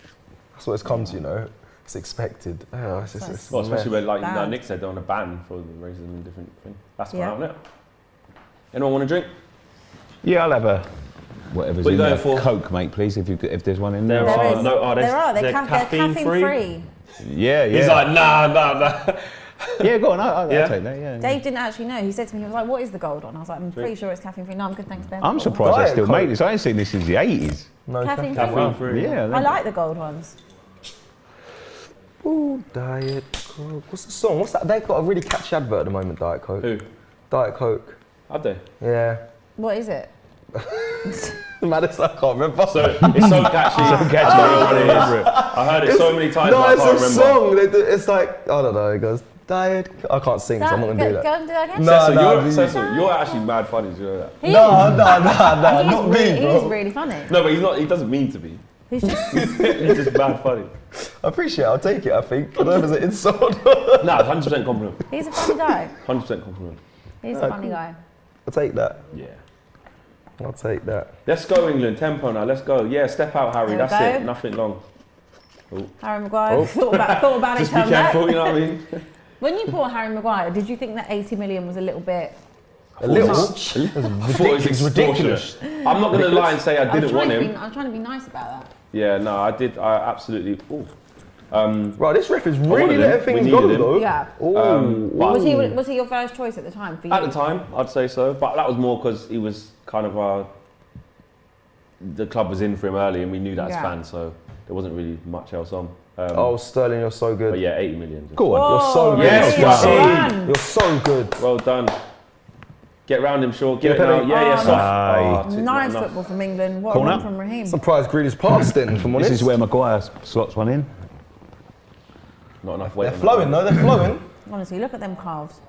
That's what it's come to, you know. It's expected. Oh, it's just, Well, especially when, like Banned. Nick said, they're on a ban for the racism and different thing. That's Yeah. fine, isn't it? Anyone want a drink? Yeah, I'll have a whatever's What are in you there. going for? Coke, mate, please, if there's one in there. There There are. is. No, oh, There are. they're They're caffeine free. Yeah. He's like, nah. Yeah, go on, I'll Yeah? take that, yeah. Dave didn't actually know. He said to me, he was like, what is the gold on? I was like, I'm pretty sure it's caffeine free. No, I'm good, thanks, Ben. I'm surprised they Diet still Coke. make this. I ain't seen this since the 80s. no Caffeine Caffeine free. Yeah, I like the gold ones. Ooh, Diet Coke. What's the song? What's that? They've got a really catchy advert at the moment, Diet Coke. Who? Diet Coke. Have they? Yeah. What is it? Maddest, I can't remember. So it's so catchy. I heard it so many times, No, but I it's can't a remember. song. It's like, I don't know, it goes, Diet Coke. I can't sing, so I'm not going to do Go that. and do that again? No. Cecil, you're actually mad funny, do you know that? He No, is. not me, He's bro. really funny. No, but he's not. He doesn't mean to be. He's just, He's just mad funny. I appreciate it, I'll take it, I think. I don't know if it's an insult. Nah, 100% compliment. he's a funny guy. 100% compliment. He's a funny guy. I'll take that. Yeah. I'll take that. Let's go, England. Tempo now. Let's go. Yeah, step out, Harry. There we That's go. it. Nothing long. Harry Maguire. Oh. Thought about it. Just be come careful. back. You know what I mean? When you bought Harry Maguire, did you think that 80 million was a little bit? A little. much? I thought it was It's ridiculous. extortionate. I'm not going to lie and say I didn't want him. I'm trying to be nice about that. Yeah, no, I did. I absolutely. Ooh. Right, this ref is wanted really him. letting We things go, needed him. though. Yeah. Ooh. But Was he your first choice at the time for you? at the time, I'd say so. But that was more because he was kind of the club was in for him early, and we knew that as Yeah. fans, so there wasn't really much else on. Oh, Sterling, you're so good. But yeah, 80 million. Go on. You're so good. Yes, Yes, wow. man. You're so good. Well done. Get round him, Shaw. Get it Yeah, now. penalty. Yeah, Oh, soft. Aye. Oh, Nice not football from England. What Corner. a run from Raheem. Surprised Grealish passed then, if I'm honest. This is where Maguire slots one in. Not enough weight. They're on flowing, that. though, they're flowing. Honestly, look at them calves.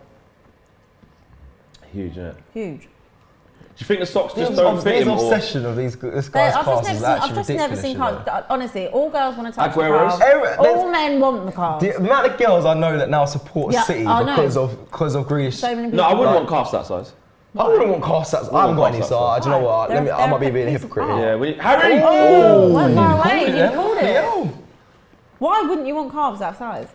Huge, isn't it? Huge. Do you think the socks just don't fit His him? Or obsession of this guy's calves is I've actually just never ridiculous. seen you know. calves. Honestly, all girls want to touch Aguero's? the calves. There's- All men want the calves. The amount of girls I know that now support Yeah, City I know. because of Grealish. So many people. No, I wouldn't Like- want calves that size. I wouldn't want calves that. I haven't got any, calves so that do you know what? They're- I might be they're being a a piece of hypocrite art. here. Yeah, Harry! Oh, went far away. You Yeah. called it. Yeah. Why wouldn't you want calves that size?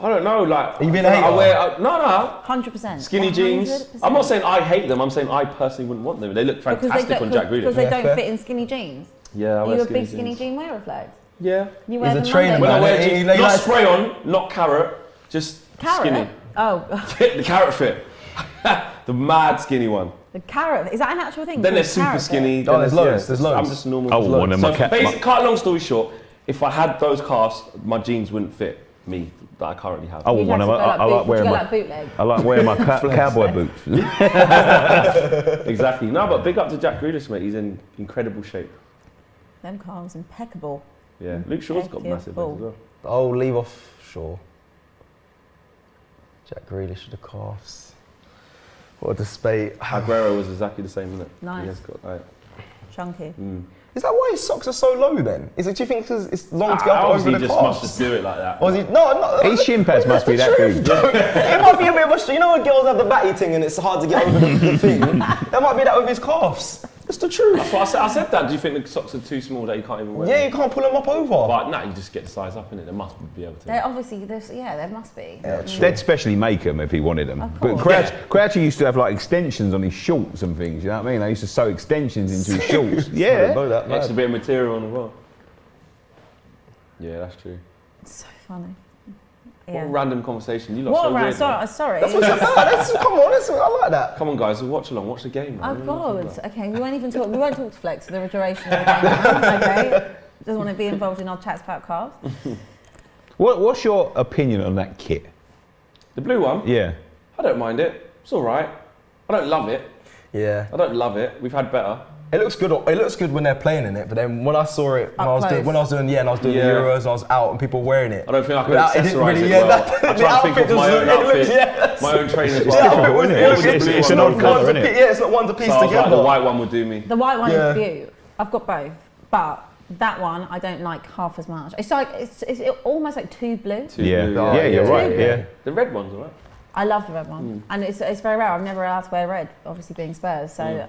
I don't know, like. Are you being a I hater? wear, no. 100%. Skinny jeans. 100%. I'm not saying I hate them. I'm saying I personally wouldn't want them. They look fantastic on Jack Because Grealish. they Yeah, don't fair. fit in skinny jeans. Yeah, I Are wear you a skinny big skinny jeans. jean wearer, Flex? Yeah. You wear He's a them trainer, Monday. When I man. wear He jeans, likes- not spray on, not carrot, just Carrot? skinny. Oh, The carrot fit. The mad skinny one. the carrot. Is that an actual thing? Then called there's super carrot fit? skinny. Oh, then there's loads, there's loads. I'm just normal. I want one of my cat- basically, cut long story short, if I had those calves, my jeans wouldn't fit me that I currently have. I want You'd one have of to my. go I like would you wearing go my. like bootleg? I like wearing my cowboy boots. Exactly. No, but big up to Jack Grealish, mate. He's in incredible shape. Them calves impeccable. Yeah. Luke Shaw's got massive legs as well. Oh, leave off Shaw. Jack Grealish with the calves. What a debate. Aguero was exactly the same, isn't it? Nice. He has got, like, Chunky. Is that why his socks are so low then? Is it? Do you think because it's long to get up over obviously the he just calves? must just do it like that. Or is he, no. His shin pads must be that big. It might be a bit of a. You know when girls have the batty thing and it's hard to get over the thing? That might be that with his calves. It's the truth. That's what I said that. Do you think the socks are too small that you can't even wear Yeah, them? you can't pull them up over. But nah, you just get the size up in it. They must be able to. There obviously, there must be. They'd specially make them if he wanted them. Of But course. Crouchy used to have like extensions on his shorts and things. You know what I mean? They used to sew extensions into his shorts. I don't Yeah. know that, man. Extra bit of material on as well. Yeah, that's true. It's so funny. What Yeah. a random conversation. You lot What so around? weird, man. Sorry. That's what's about. Come on, I like that. Come on, guys, watch along. Watch the game. Man. Oh God. Okay, we won't even talk. We won't talk to Flex for the duration of the game. Now, okay. Doesn't want to be involved in our chats about cars. What's your opinion on that kit? The blue one. Yeah. I don't mind it. It's all right. I don't love it. Yeah. I don't love it. We've had better. It looks good. It looks good when they're playing in it, but then when I saw it, when I was close. doing the Euros, and I was out and people were wearing it. I don't think I could Without- accessorise didn't it really- well. that- I the try and think outfit of my just own looked- it outfit, looked- yes. my own trainers. It's but I difficult, thought isn't it it? was the It's blue an one. odd Not colour, one to isn't it? piece- Yeah, it's not one to piece So I was together. like, the white one would do me. The white one Yeah. is beaut. I've got both, but that one I don't like half as much. It's like it's almost like too blue. Too Yeah. blue, Yeah, you're yeah, right. yeah. Yeah. The red one's alright. I love the red one, and it's very rare. I'm never allowed to wear red, obviously being Spurs. So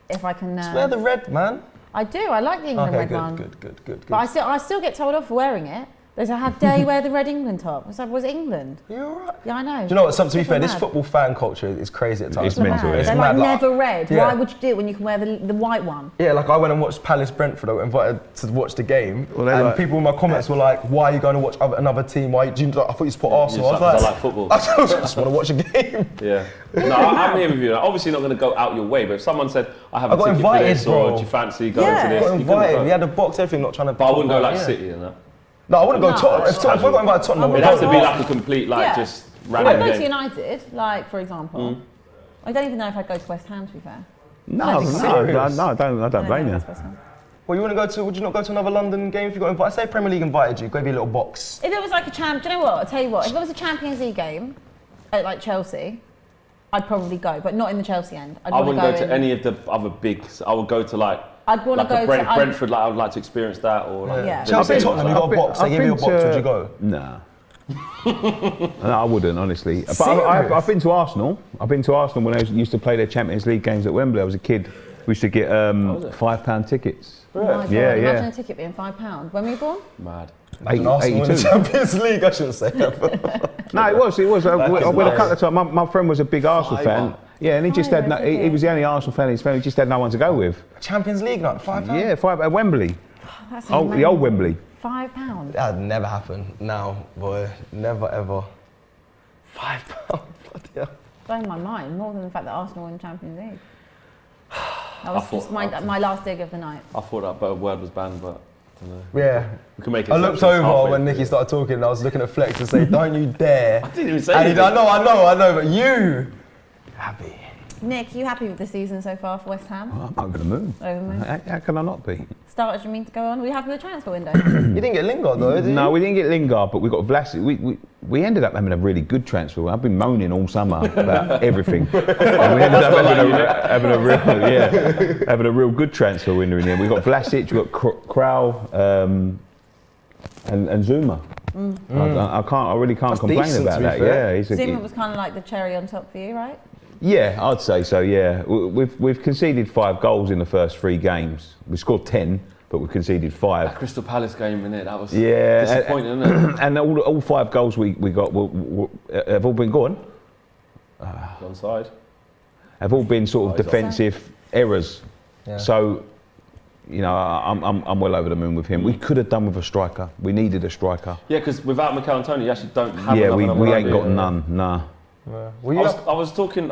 if I can, Wear the red, man. I do. I like the England Okay, red good, one. good. But I still get told off for wearing it. They say, how dare you wear the red England top? It's like, was it England? You're right. Yeah, I know. Do you know what? To be fair, this mad. football fan culture is crazy at times. It's mental, Mad. yeah. They're mad, like, never red. yeah. Why would you do it when you can wear the white one? Yeah, like I went and watched Palace Brentford. I got invited to watch the game, Well, they're and like- people in my comments were like, "Why are you going to watch another team? Why? I thought you support Arsenal." I was I like, like football. I just want to watch a game. Yeah. No, I'm here with you. Obviously not going to go out your way, but if someone said, I have a I got ticket for invited, this, or bro. do you fancy going Yeah. to I this? got You couldn't invited. go. We had a box, everything. Not trying to. But I wouldn't go like Yeah. City and that. No, I wouldn't go No. Tottenham. If we got invited to Tottenham, I It would has to be Oh. like a complete, like, Yeah. just I'd random go to game. United, like for example. I don't even know if I'd go to West Ham. To be fair. No, Serious? I don't blame you. West Ham. Well, you want to go to? Would you not go to another London game if you got invited? Say Premier League invited you. Go be a little box. If it was like a do you know what? I'll tell you what. If it was a Champions League game, at like Chelsea, I'd probably go, but not in the Chelsea end. I wouldn't go to any of the other bigs. I would go to like I'd want to a go to. Brentford. Like I would like to experience that, or like Yeah. Chelsea, Villa. Tottenham, you got a box. They I've give you a been box. to- Would you go? Nah. No, I wouldn't, honestly. But Serious? I've been to Arsenal. I've been to Arsenal when I used to play their Champions League games at Wembley. I was a kid. We used to get £5 tickets. Oh my God, Yeah, yeah. imagine a ticket being £5. When were you born? Mad. And Arsenal in the 82. Champions League. I shouldn't say that. No, it was. I went a nice. couple of times. My friend was a big Arsenal fan. £5. Yeah, and he just had no, he was the only Arsenal fan in his family. He just had no one to go with. Champions League night, £5. Yeah, £5 at Wembley. That's The old amazing. Wembley. £5. That'd never happen now, boy. Never ever. £5. Bloody hell. Blowing my mind more than the fact that Arsenal won the Champions League. That was thought- just my last dig of the night. I thought that word was banned, but I don't know. Yeah. We can make it. I looked over when Nicky started talking and I was looking at Flex and say, don't you dare. I didn't even say And he, anything. I know, but you. Abbi. Nick, you happy with the season so far for West Ham? I'm not going to move. Over the moon. How can I not be? Starters you mean to go on? Were you happy with the transfer window? You didn't get Lingard though, did you? No, we didn't get Lingard, but we got Vlasic. We ended up having a really good transfer. I've been moaning all summer about everything. And we ended up having a real good transfer window in the end. We got Vlasic, we got Krau, and Zuma. I really can't That's complain decent, about to be that. fair. Yeah, he's a, Zuma was kind of like the cherry on top for you, right? yeah, I'd say so. Yeah, we've conceded 5 goals in the first 3 games. We scored 10, but we conceded 5. Crystal Palace game, innit? That was Yeah, disappointing, isn't it? And all 5 goals we got have all been gone. Onside. Have all been sort of Oh, he's defensive errors. Yeah. So you know, I'm well over the moon with him. We could have done with a striker. We needed a striker. Yeah, because without Mikel and Tony, you actually don't have. Yeah, another we number ain't nine, got do you? none. Nah. I was doing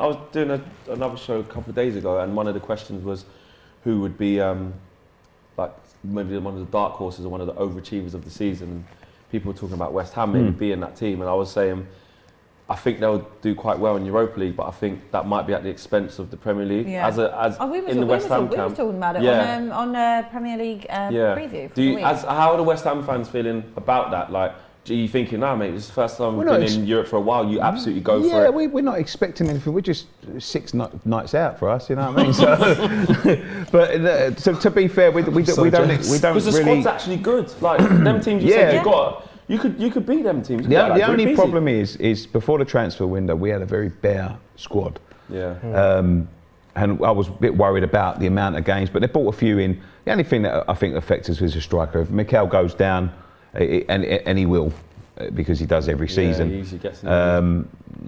another show a couple of days ago, and one of the questions was, who would be like maybe one of the dark horses or one of the overachievers of the season? And people were talking about West Ham maybe being that team, and I was saying, I think they'll do quite well in Europa League, but I think that might be at the expense of the Premier League. Yeah. In the West Ham we were camp. talking about it Yeah. on Premier League preview for the week. How are the West Ham fans feeling about that? Like, are you thinking, nah, mate, this is the first time we've We're been not in Europe for a while, you absolutely go for Yeah, it? we're not expecting anything. We're just 6 nights out for us, you know what I mean? So, but to be fair, we don't Because the really. squad's actually good. Like, them teams you said Yeah. you got, you could beat them teams. The only problem is before the transfer window, we had a very bare squad. Yeah. And I was a bit worried about the amount of games, but they brought a few in. The only thing that I think affects us is a striker. If Mikel goes down, and he will, because he does every season. He usually gets you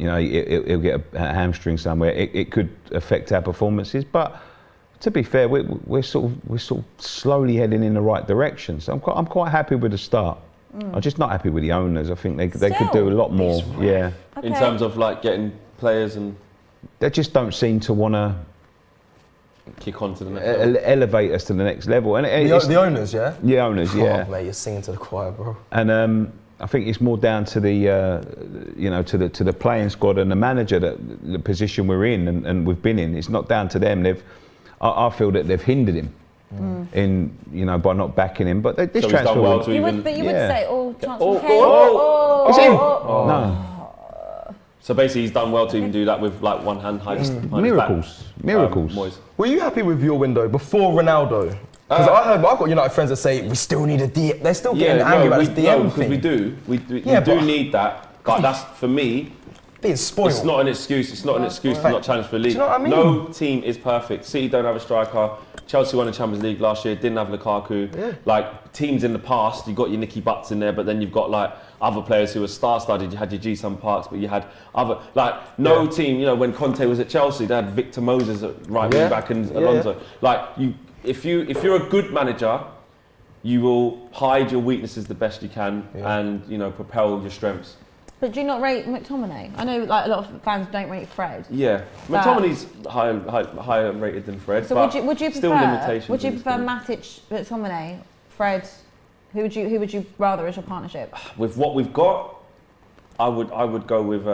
know, he'll get a hamstring somewhere. It could affect our performances, but to be fair, we're sort of slowly heading in the right direction. So I'm quite happy with the start. I'm just not happy with the owners. I think they could do a lot more. Yeah. Okay. In terms of like getting players and They just don't seem to want to kick on to the next level. elevate us to the next level. And The owners, yeah? the owners, yeah. Oh, mate, you're singing to the choir, bro. And I think it's more down to the, you know, to the playing squad and the manager, that the position we're in and we've been in. It's not down to them. I feel that they've hindered him in, you know, by not backing him. But this So he's transfer done well window- to even. But you would Yeah. say all chance Oh, of Kane. oh, Is he? oh. No. So basically, he's done well to even do that with like one hand behind his back. Miracles. Moyes. Were you happy with your window before Ronaldo? Because I've got United friends that say we still need a DM. They're still getting angry about this DM because thing. we do. We Yeah, do but- need that. But that's, for me, Being spoiled. it's not an excuse. It's not an excuse to not challenge for the league. Do you know what I mean? No team is perfect. City don't have a striker. Chelsea won the Champions League last year, didn't have Lukaku. Yeah. Like, teams in the past, you've got your Nicky Butts in there, but then you've got like other players who were star-studded. You had your G-Sun Parks, but you had other, like, no team, you know, when Conte was at Chelsea, they had Victor Moses at right wing back and Alonso. Like, if you're a good manager, you will hide your weaknesses the best you can and, you know, propel your strengths. But do you not rate McTominay? I know like a lot of fans don't rate Fred. Yeah, McTominay's higher rated than Fred. So but would you still prefer? limitations Would you in his prefer game. Matic, McTominay, Fred? Who would you rather as your partnership? With what we've got, I would go with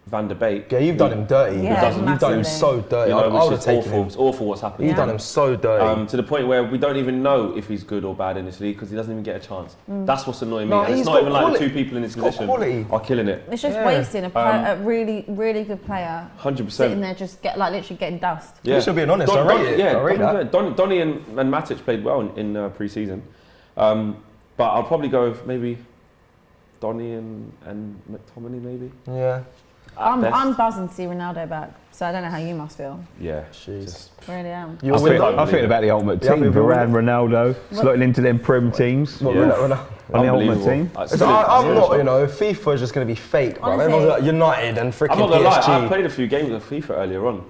Van der Beek. Yeah, you've done him dirty. Yeah, You've done him massively. so dirty. You know, I would have which is taken awful. him. It's awful what's happened. You've done him so dirty. To the point where we don't even know if he's good or bad in this league because he doesn't even get a chance. That's what's annoying me. No, And it's he's not got even like the quality. two people in his He's got position quality. are killing it. It's just Yeah. wasting a really, really good player 100%. sitting there just literally getting dust. Yeah. You should be honest, I rate it. I rate that. Donny and Matic played well in pre-season. But I'll probably go with maybe Donny and McTominay maybe. Yeah. I'm buzzing to see Ronaldo back, so I don't know how you must feel. Yeah. Jeez. Really am. Your I window. think about the ultimate Yeah, team. I mean, Varane, Ronaldo, slotting into them Prem teams. What, Yeah. Ronaldo? On the ultimate Unbelievable. team. I'm not, you know, FIFA is just going to be fake, bro. Honestly. Everyone's like United and freaking I'm not gonna lie, I PSG. played a few games of FIFA earlier on.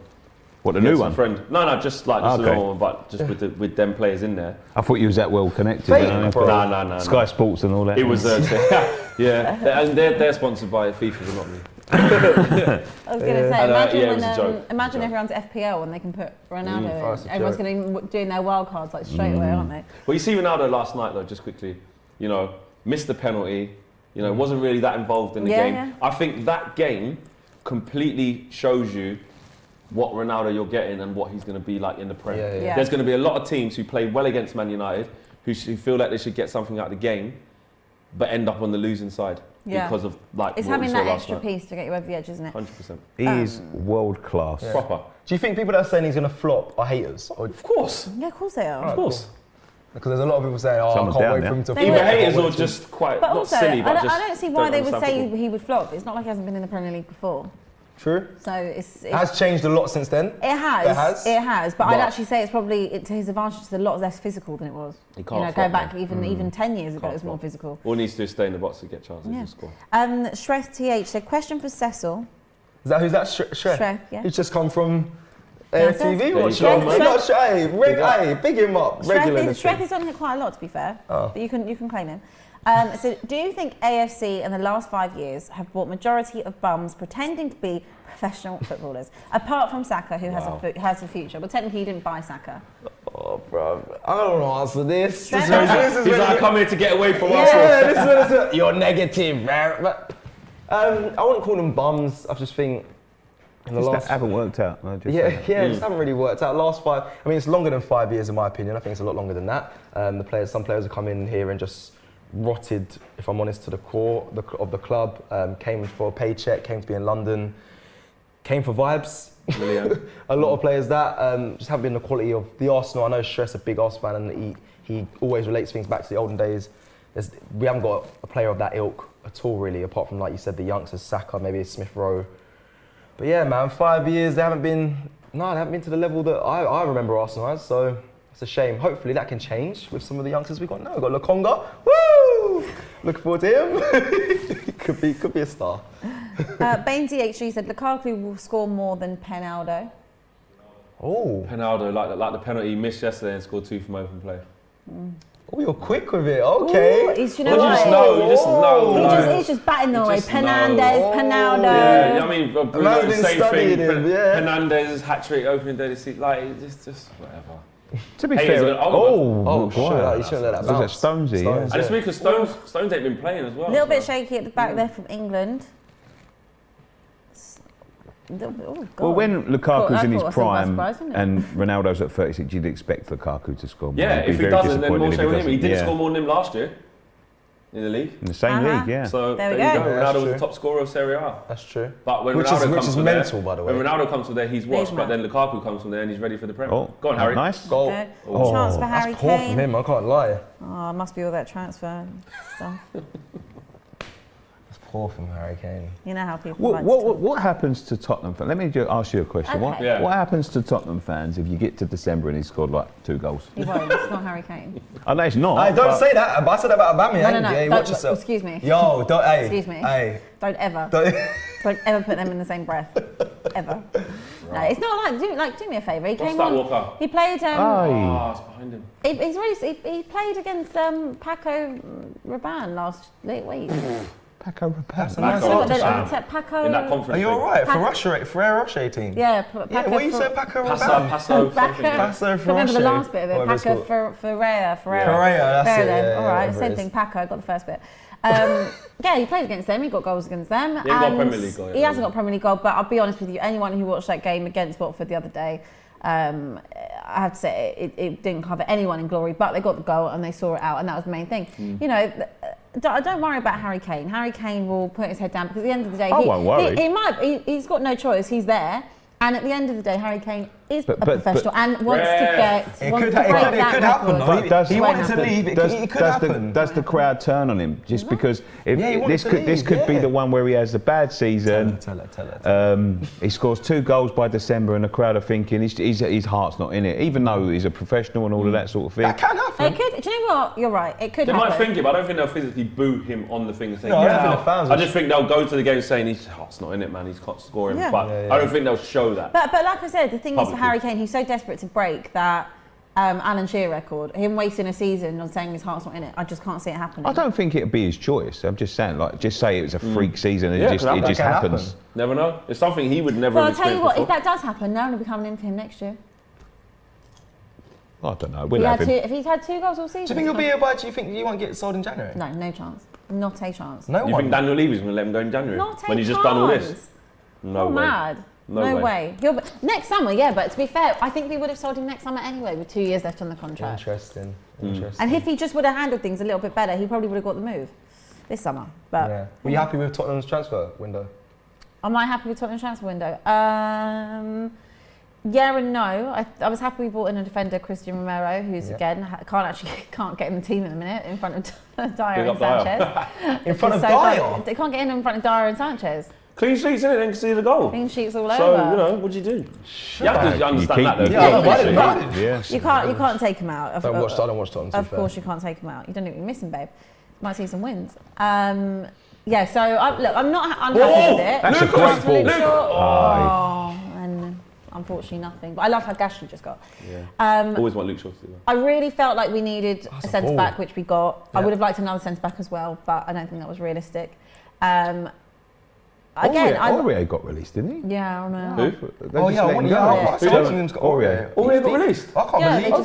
What, the Against new a one? friend. No, just like just a Okay. normal one, but just with them players in there. I thought you was that well connected. Fake, you know, bro. No. Sky Sports and all that. It was, yeah, and they're sponsored by FIFA, but not me. I was going to say, And, imagine yeah, it was a joke. imagine It was a everyone's FPL when they can put Ronaldo that's in. a Everyone's joke. going to be doing their wild cards like straight away, aren't they? Well, you see Ronaldo last night though, just quickly, you know, missed the penalty, you know, wasn't really that involved in the Yeah, game. yeah. I think that game completely shows you what Ronaldo you're getting and what he's going to be like in the Prem. Yeah. There's going to be a lot of teams who play well against Man United who feel like they should get something out of the game, but end up on the losing side Yeah. because of like It's what we having saw that last extra night. piece to get you over the edge, isn't it? 100%. He is world class. Proper. Do you think people that are saying he's going to flop are haters? Or, Of course. Yeah, of course they are. Of course. because there's a lot of people saying, oh, Someone's I can't down wait there. for him to They flop. were- Either haters I or can't wait just quite, But not also, silly, but I don't see why they would understand say football. he would flop. It's not like he hasn't been in the Premier League before. True. So it's It has changed a lot since then. It has. It has? It has. But I'd But- actually say it's probably to his advantage. It's a lot less physical than it was. He can't you know, flop, going back man. even 10 years ago, Can't it was more flop. physical. All he needs to do is stay in the box to get chances Yeah. and score. Shref TH, so question for Cecil. Is that who's that? Shref? Shref, yeah. He's just come from AFTV watch Shrek- him. Big him up. Regular. Shrek is on here quite a lot, to be fair. Oh. But you can claim him. So, do you think AFC in the last 5 years have brought majority of bums pretending to be professional footballers, apart from Saka, who has a future? Well, technically, he didn't buy Saka. Oh, bro. I don't want to answer this. He's He's like, I come here to get away from us. Yeah, this is you're negative, man. But, I wouldn't call them bums. I just think in the Just last that haven't worked out. it just haven't really worked out. Last 5, I mean, it's longer than 5 years in my opinion. I think it's a lot longer than that. Some players have come in here and just rotted, if I'm honest, to the core of the club. Came for a paycheck, came to be in London, came for vibes. A lot of players that just haven't been the quality of the Arsenal. I know Stress a big Arsenal fan, and he always relates things back to the olden days. We haven't got a player of that ilk at all, really, apart from, like you said, the youngsters, Saka, maybe Smith Rowe. But yeah, man, 5 years, they haven't been to the level that I remember Arsenal as, so it's a shame. Hopefully that can change with some of the youngsters we've got now. We've got Lokonga, woo! Looking forward to him. could be a star. Bainesy HG said Lukaku will score more than Penaldo. Oh, Penaldo, like the penalty he missed yesterday and scored 2 from open play. oh, you're quick with it. Okay. Ooh, you Well, you just know. He's just batting their way. just Penandes, know. Penaldo. Yeah, I mean, man's Bruno, been same studying thing. him, yeah. Hernandez's hat-trick opening day to see, like, it's just whatever. To be Hey, fair, he's got- Oh, sure, you shouldn't let that Was bounce. it Stonesy? Yeah. And it's because Stones ain't been playing as well. A little bit so. shaky at the back there from England. Oh, God. Well, when Lukaku's in his That's prime surprising, isn't it? and Ronaldo's at 36, you'd expect Lukaku to score more. Yeah, I'd be if he very doesn't, then more disappointed if shame on him. He didn't Yeah. score more than him last year in the league. In the same Uh-huh. league, yeah. So There there, we you go. go. Yeah, that's Ronaldo was true. the top scorer of Serie A. That's true. But when Which Ronaldo is comes from mental, there, by the way. When Ronaldo comes from there, he's washed. Big But man. then Lukaku comes from there and he's ready for the Premier. Oh, Go on, Harry. Nice. Goal. Good. Oh, Chance for Harry That's poor from Kane. him, I can't lie. Oh, must be all that transfer stuff. That's poor from Harry Kane. You know how people like to What happens to Tottenham fans? Let me ask you a question. Okay. Yeah. What happens to Tottenham fans if you get to December and he's scored like 2 goals? He won't. It's not Harry Kane. I know it's not. Hey, don't but- say that. I said that about Aubameyang. No. Yeah, Don't, watch yourself. excuse me. Yo, don't. Hey. Excuse me. Hey. Don't ever. Don't. Don't ever put them in the same breath. Ever. No, it's not do me a favour. He came that, on. Walker? He played. Ah, it's behind him. He played against Paco Rabanne last week. Paco Rabanne. That's a Back nice on. answer. Paco. In that conference. Are you thing. alright? Ferrero Rocher team? Yeah, Yeah, what you said, Paco Passo, Rabanne? Passo, something. Passo I remember the Ferrero. last bit of it. Whatever it's Paco called. Ferreira. Ferreira, that's it, yeah, All right, whatever same it thing. is. Paco got the first bit. Yeah, he played against them. He got goals against them. He ain't got a and Premier League goal yet, He hasn't has got a Premier League goal, but I'll be honest with you. Anyone who watched that game against Watford the other day, I have to say it didn't cover anyone in glory, but they got the goal and they saw it out, and that was the main thing. You know, don't worry about Harry Kane. Harry Kane will put his head down because at the end of the day, I won't worry. he's got no choice. He's there. And at the end of the day, Harry Kane is But- a professional and wants to Ref. get. It wants could to break that happen, record. though. He won't wanted to happen. leave. It could happen. Does the crowd turn on him just because Yeah, he wanted this to could leave, be yeah. the one where he has a bad season? Tell her. He scores 2 goals by December, and the crowd are thinking his heart's not in it, even though he's a professional and all of that sort of thing. That can happen. It could. Do you know what? You're right. It could They happen. might think it, but I don't think they'll physically boo him on the thing. Saying, No, I don't "Get think out." the fans I will- just think they'll go to the game saying his heart's not in it, man. He's not scoring. Yeah. But Yeah. I don't think they'll show that. But like I said, the thing is for Publicly. Harry Kane, he's so desperate to break that Alan Shearer record. Him wasting a season on saying his heart's not in it. I just can't see it happening. I don't think it'd be his choice. I'm just saying, just say it was a freak season and Yeah, it just that can happens. happen. Never know. It's something he would never Well, have I'll tell you experienced what. If before. that does happen, no one will be coming in for him next year. I don't know. If, We'll have him. if he's had 2 goals all season. Do you think he'll be here by? Do you think he won't get sold in January? No, no chance. Not a chance. No You one. think Daniel Levy's going to let him go in January? Not a when he's chance. just done all this? No You're way. mad. No way. He'll be, next summer, yeah, but to be fair, I think we would have sold him next summer anyway with 2 years left on the contract. Interesting. And if he just would have handled things a little bit better, he probably would have got the move this summer. But Yeah. Were you happy with Tottenham's transfer window? am I happy with Tottenham's transfer window? Yeah and no. I was happy we bought in a defender, Christian Romero, who's Yeah. again can't get in the team at the minute in front of Dyer Big and up Dyer. Sanchez. In front of So Dyer? bad. They can't get in front of Dyer and Sanchez. Clean sheets, innit? Then can see the goal. Clean sheets all So, over. you know, what do you do? You have to understand that, though. Yeah, Yeah, I you didn't. Yeah. You can't take him out. I don't watch Tottenham. Of course you can't take him out. You don't know what you're missing, babe. Might see some wins. Yeah, so I'm not unhappy with it. That's a Lucas, great ball. really short. Oh, and unfortunately nothing. But I love how gash he just got. Yeah. Always want Luke Shaw to do that. I really felt like we needed a centre back, which we got. I Yeah. would have liked another centre back as well, but I don't think that was realistic. Aurier got released, didn't he? Yeah, I know. Who? They Oh just yeah, let I him want go. Southampton's got Aurier. Aurier got released? I can't Yeah, they believe just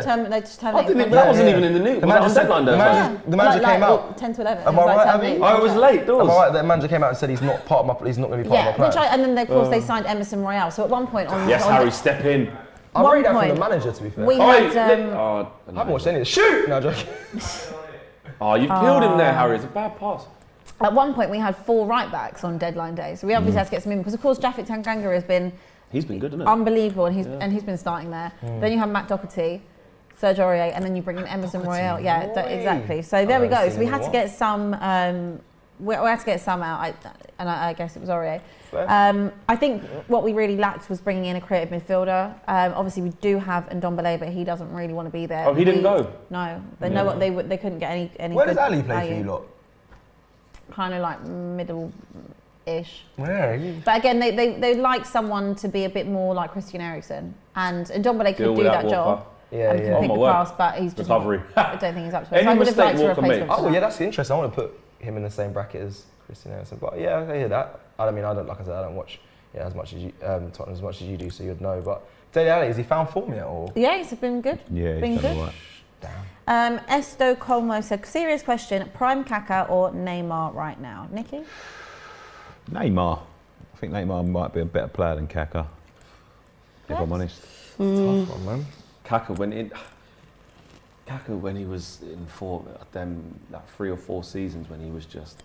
that. they just I terminated. didn't even, him. that wasn't even in the news. The Was that manager on said- deadline the day? manager- the manager came out. 10 to 11. 'Am It was I like right, 10 Abbi? minutes. Oh, it was late, doors. Am I right? The manager came out and said he's not part of my. He's not going to be part Yeah, of my which plan. and then of course they signed Emerson Royale. So at one point on Yes, on Harry, step in. I one read that from point, the manager, to be fair. we Oh, had I I haven't watched any of this. Shoot! No, I'm joking. Oh, you killed him there, Harry. It's a bad pass. at one point we had 4 right backs on deadline day. So we obviously had to get some in because of course Jafet Tanganga has been He's been good, hasn't he? unbelievable and he's been starting there. Then you have Matt Doherty, Serge Aurier, and then you bring in Emerson Royale. Yeah, exactly. So there we go. So we had to get some. We had to get some out, I guess it was Aurier. I think what we really lacked was bringing in a creative midfielder. Obviously, we do have Ndombele, but he doesn't really want to be there. Oh, he didn't go? No, they know what they couldn't get any. Where good does Ali play value. for you lot? Kind of like middle-ish. Where? But again, they like someone to be a bit more like Christian Eriksen, and Ndombele Deal could do with that Walker. job. Yeah, and yeah. can Oh pick my the word. pass, but he's just Recovery. I don't think he's up to it. Any So I would have mistake liked a Walker replacement. makes. for Oh that. yeah, that's interesting. I want to put him in the same bracket as Christian Eriksen. But yeah, I hear that. I mean, I don't like I said, I don't watch as much as you Tottenham as much as you do, so you'd know. But Dele Alli, has he found form yet or? Yeah, he's been good. Yeah, been he's done good. all right. Esto Colmo said, serious question, prime Kaka or Neymar right now? Nicky? Neymar. I think Neymar might be a better player than Kaka, if I'm honest. Tough one, man. Kaka when he was in them like 3 or 4 seasons when he was just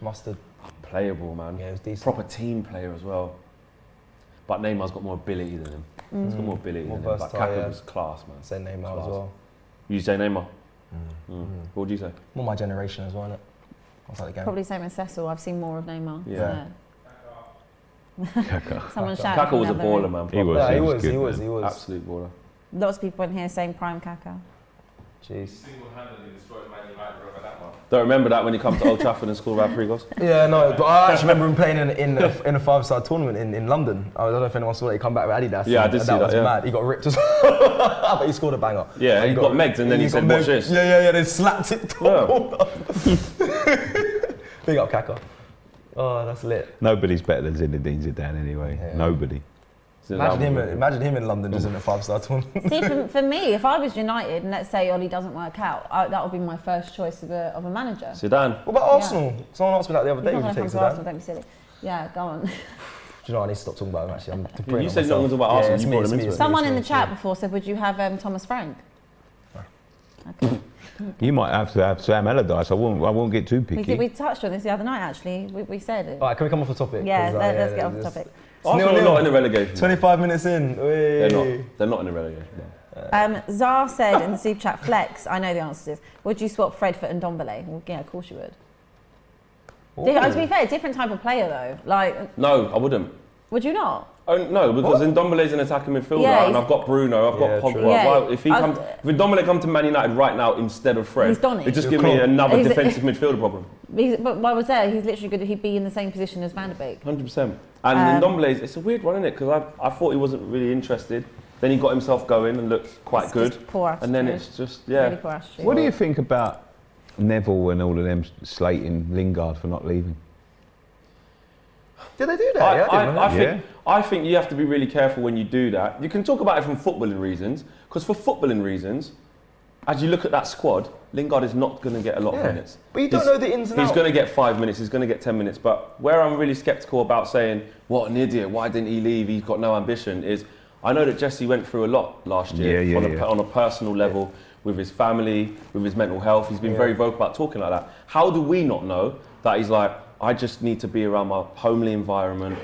Mustard. playable, man. Yeah, he was decent. Proper team player as well. But Neymar's got more ability than him. He's got more ability More than him. But versatile, Kaka yeah. was class, man. Say Neymar as Class. well. You say Neymar? What would you say? More my generation as well, innit? What's that again? Probably same as Cecil. I've seen more of Neymar. Yeah. Kaka. Someone shout. Kaka was a baller, man. He was. Yeah, he good, was. man. Absolute baller. Lots of people in here saying prime Kaka. Jeez. Single-handedly destroyed Man United over that one. Don't remember that when he comes to Old Trafford and scored about 3 goals? Yeah, no, but I actually remember him playing in a 5-star tournament in London. I don't know if anyone saw that. He come back with Adidas. Yeah, I and did see that. that, Was yeah. mad. He got ripped as well. But he scored a banger. Yeah, he got megged and then he said, got watch this. Yeah, they slapped it. Yeah. Big up Kaka. Oh, that's lit. Nobody's better than Zinedine Zidane anyway. Yeah. Nobody. Imagine him in London just in a 5-star tournament. See, for me, if I was United and let's say Ollie doesn't work out, that would be my first choice of a manager. Zidane. What about Arsenal? Someone asked me that the other He's day. not Would going you to take come to Arsenal, Zidane? don't be silly. Yeah, go on. Do you know, I need to stop talking about him actually. I'm putting You it said on not myself. to about Arsenal, it's you me, brought it's him me, into it's it. me, Someone it's in me, the it's chat me. before said, would you have Thomas Frank? You might have to have Sam Allardyce. I won't get too picky. We touched on this the other night, actually. We said it. All right, can we come off the topic? Yeah, 'Cause, let's get off the topic. Arsenal are 0-0. not in the relegation. 25 minutes in. They're not in the relegation. Zar said in the super chat, flex, I know the answer to this. Would you swap Fred for Ndombele? Well, yeah, of course you would. To be fair, different type of player though. Like, No, I wouldn't. would you not? Oh, no, because Ndombele's an attacking midfielder, Yeah, and I've got Bruno, I've got Yeah, Pogba. true. Yeah. Why, if I- Ndombele come to Man United right now instead of Fred, He's Donny. it just You're give me cool. another He's- defensive midfielder problem. But why was there? He's literally good. He'd be in the same position as Van der Beek. 100%. And Ndombele's, it's a weird one, isn't it? Because I thought he wasn't really interested. Then he got himself going and looked quite It's good. just poor attitude. And then it's just, Really poor attitude. What do you think about Neville and all of them slating Lingard for not leaving? Did they do that? Yeah, I didn't know. I think you have to be really careful when you do that. You can talk about it from footballing reasons, because for footballing reasons, as you look at that squad, Lingard is not going to get a lot of Yeah. minutes. But you don't know the ins and He's outs. going to get 5 minutes, he's going to get 10 minutes. But where I'm really sceptical about saying, what an idiot, why didn't he leave, he's got no ambition, is I know that Jesse went through a lot last year on a personal level, with his family, with his mental health. He's been very vocal about talking like that. How do we not know that he's like, I just need to be around my homely environment,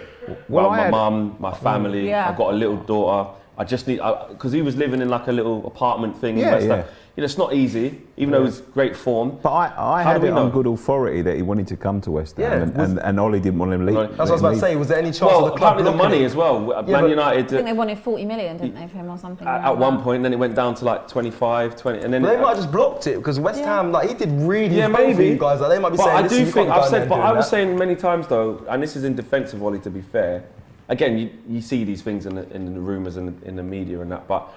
Well, my mum, my family, Yeah. I've got a little daughter. I just need, because he was living in like a little apartment thing in Yeah, West yeah. Ham. You know, it's not easy, even though it's great form. But I How had do we it on know? good authority that he wanted to come to West Ham, Yeah, and Ollie didn't want him to leave. No, That's what I was about to say. Was there any chance of Well, the club apparently the blocking money it? as well. Yeah, Man but- United, I think they wanted 40 million, didn't they, for him or something? at around one that. point, then it went down to like 25, 20, and then... But they might have just blocked it because West Yeah. Ham, like he did really Yeah, well for maybe. you guys. Like, they might be But saying, I "Listen, do you think, can't go I've in there said, and but do I was that." saying many times though, and this is in defence of Ollie to be fair, again, you see these things in the rumours and in the media and that, but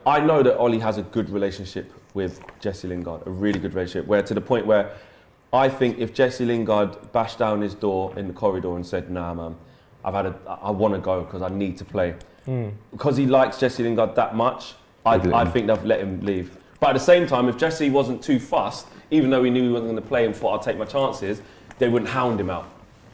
I know that Ollie has a good relationship with Jesse Lingard, a really good relationship, where to the point where I think if Jesse Lingard bashed down his door in the corridor and said, nah man, I want to go because I need to play. Because he likes Jesse Lingard that much, I think they'll let him leave. But at the same time, if Jesse wasn't too fussed, even though he knew he wasn't going to play and thought I'd take my chances, they wouldn't hound him out.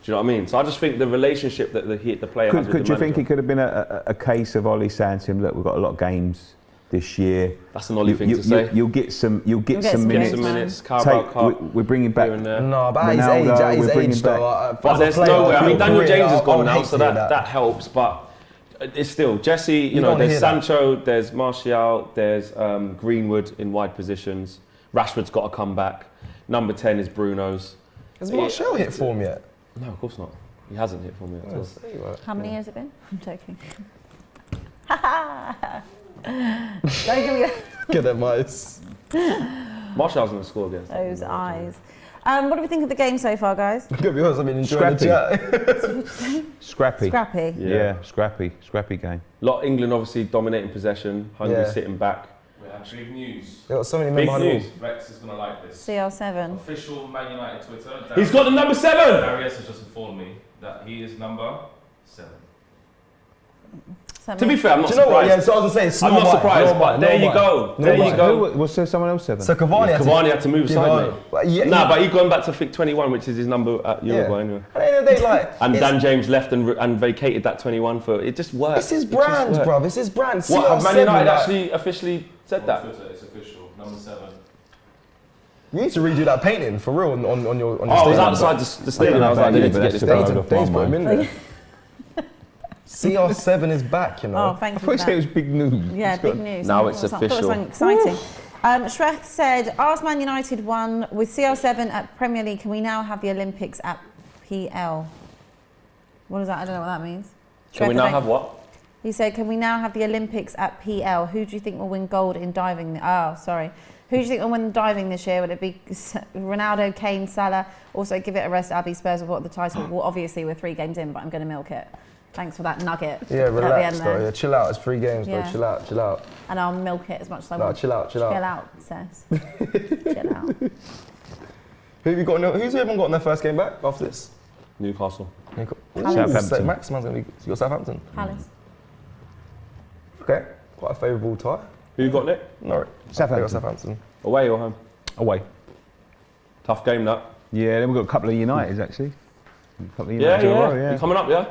Do you know what I mean? So I just think the relationship that the player has with the Could you think manager, it could have been a case of Ollie saying to him, look, we've got a lot of games this year. that's an Ollie thing to say. You'll get some get some some minutes. games. minutes, Carabao Cup, We're bringing back. here and there. No, but Ronaldo, at we're his bringing age back- though. But there's no way. I mean, Daniel James has gone now, so that. that helps. But it's still Jesse. You know, don't there's hear that. Sancho, there's Martial, there's Greenwood in wide positions. Rashford's got to come back. Number 10 is Bruno's. Has Martial hit form yet? No, of course not. He hasn't hit for me at all. How many years has it been? I'm joking. Don't give me Get at mice. Martial's going to score against those eyes. What do we think of the game so far, guys? To be honest, I've been enjoying the chat. Scrappy. Scrappy. Yeah, scrappy game. Lot England obviously dominating possession. Hungary Yeah. sitting back. We have big news. There got so many Big men behind the news. wall. Vex is going to like this. CR7. Official Man United Twitter. He's got the number 7. Darius has just informed me that he is number 7. To be fair, I'm not Do you know what? surprised. Yeah, so I was going to say, I'm not surprised, but there you go. There you go. Was there someone else 7? So Cavani had to Cavani had to move aside, mate. But yeah, Nah, but he's gone back to 21, which is his number at Uruguay anyway. At the end of the day, like, And it's- Dan James left and vacated that 21 for it. Just works. It's his It just brand, works. bruv. It's his brand. What have Man CR7, United like, actually officially said On that? Twitter, it's official. Number 7. You need to redo that painting for real on your Oh, I was stadium, outside the stadium. I was like, they need to get this But done. that's Days Fine, put him in man. there. CR7 is back, you know. Oh, thank I you thought for you said it that. was big news. Yeah, big news. Now I it's thought it was official. something exciting. Shrek said, ask Man United won with CR7 at Premier League. Can we now have the Olympics at PL? What is that? I don't know what that means. Can we Shrek, now I have don't- what? He said, can we now have the Olympics at PL? Who do you think will win gold in diving? Who do you think will win diving this year? Would it be Ronaldo, Kane, Salah? Also, give it a rest. Abbi Spurs will want the title. Well, obviously, we're 3 games in, but I'm going to milk it. Thanks for that nugget. Yeah, at the relax, end though. there. Yeah, chill out. It's 3 games, Yeah. bro. Chill out, chill out. And I'll milk it as much as I No, want. chill out, chill Chill out. out, Cess. Chill out. Who have you got? Who's everyone got in their first game back after this? Newcastle. Southampton. Max man's gonna be. You got Southampton. Palace. Okay, quite a favourable tie. Who you got, Nick? Norwich. Southampton. They got Southampton. Away or home? Away. Tough game, that. Yeah, then we've got a couple of Uniteds actually. A couple of Yeah, Uniteds in a row, yeah. You coming up, yeah?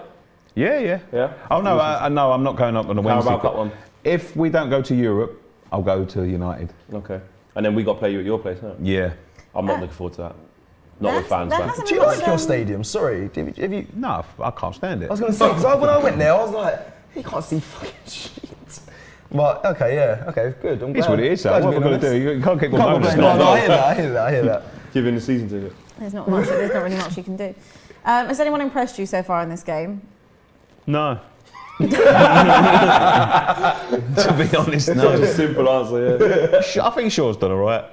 Yeah. Yeah. Oh no, no, I'm not going up on a Wednesday. Carabao Cup one. If we don't go to Europe, I'll go to United. Okay. And then we got to play you at your place, huh? Yeah. I'm not looking forward to that. Not with fans that back. hasn't Do you been like much, your stadium? Sorry, have you? No, I can't stand it. I was gonna say because when I went there, I was like, you can't see fucking shit. But okay, yeah, okay, good. I'm It's glad. what it is. Glad What you're we're going being to do? honest. You can't keep on Can't bonus. complain. No, I hear that. I hear that. I hear that. Give him the season ticket. There's not really much you can do. Has anyone impressed you so far in this game? No. To be honest, Such no. a simple answer, yeah. I think Shaw's done all right.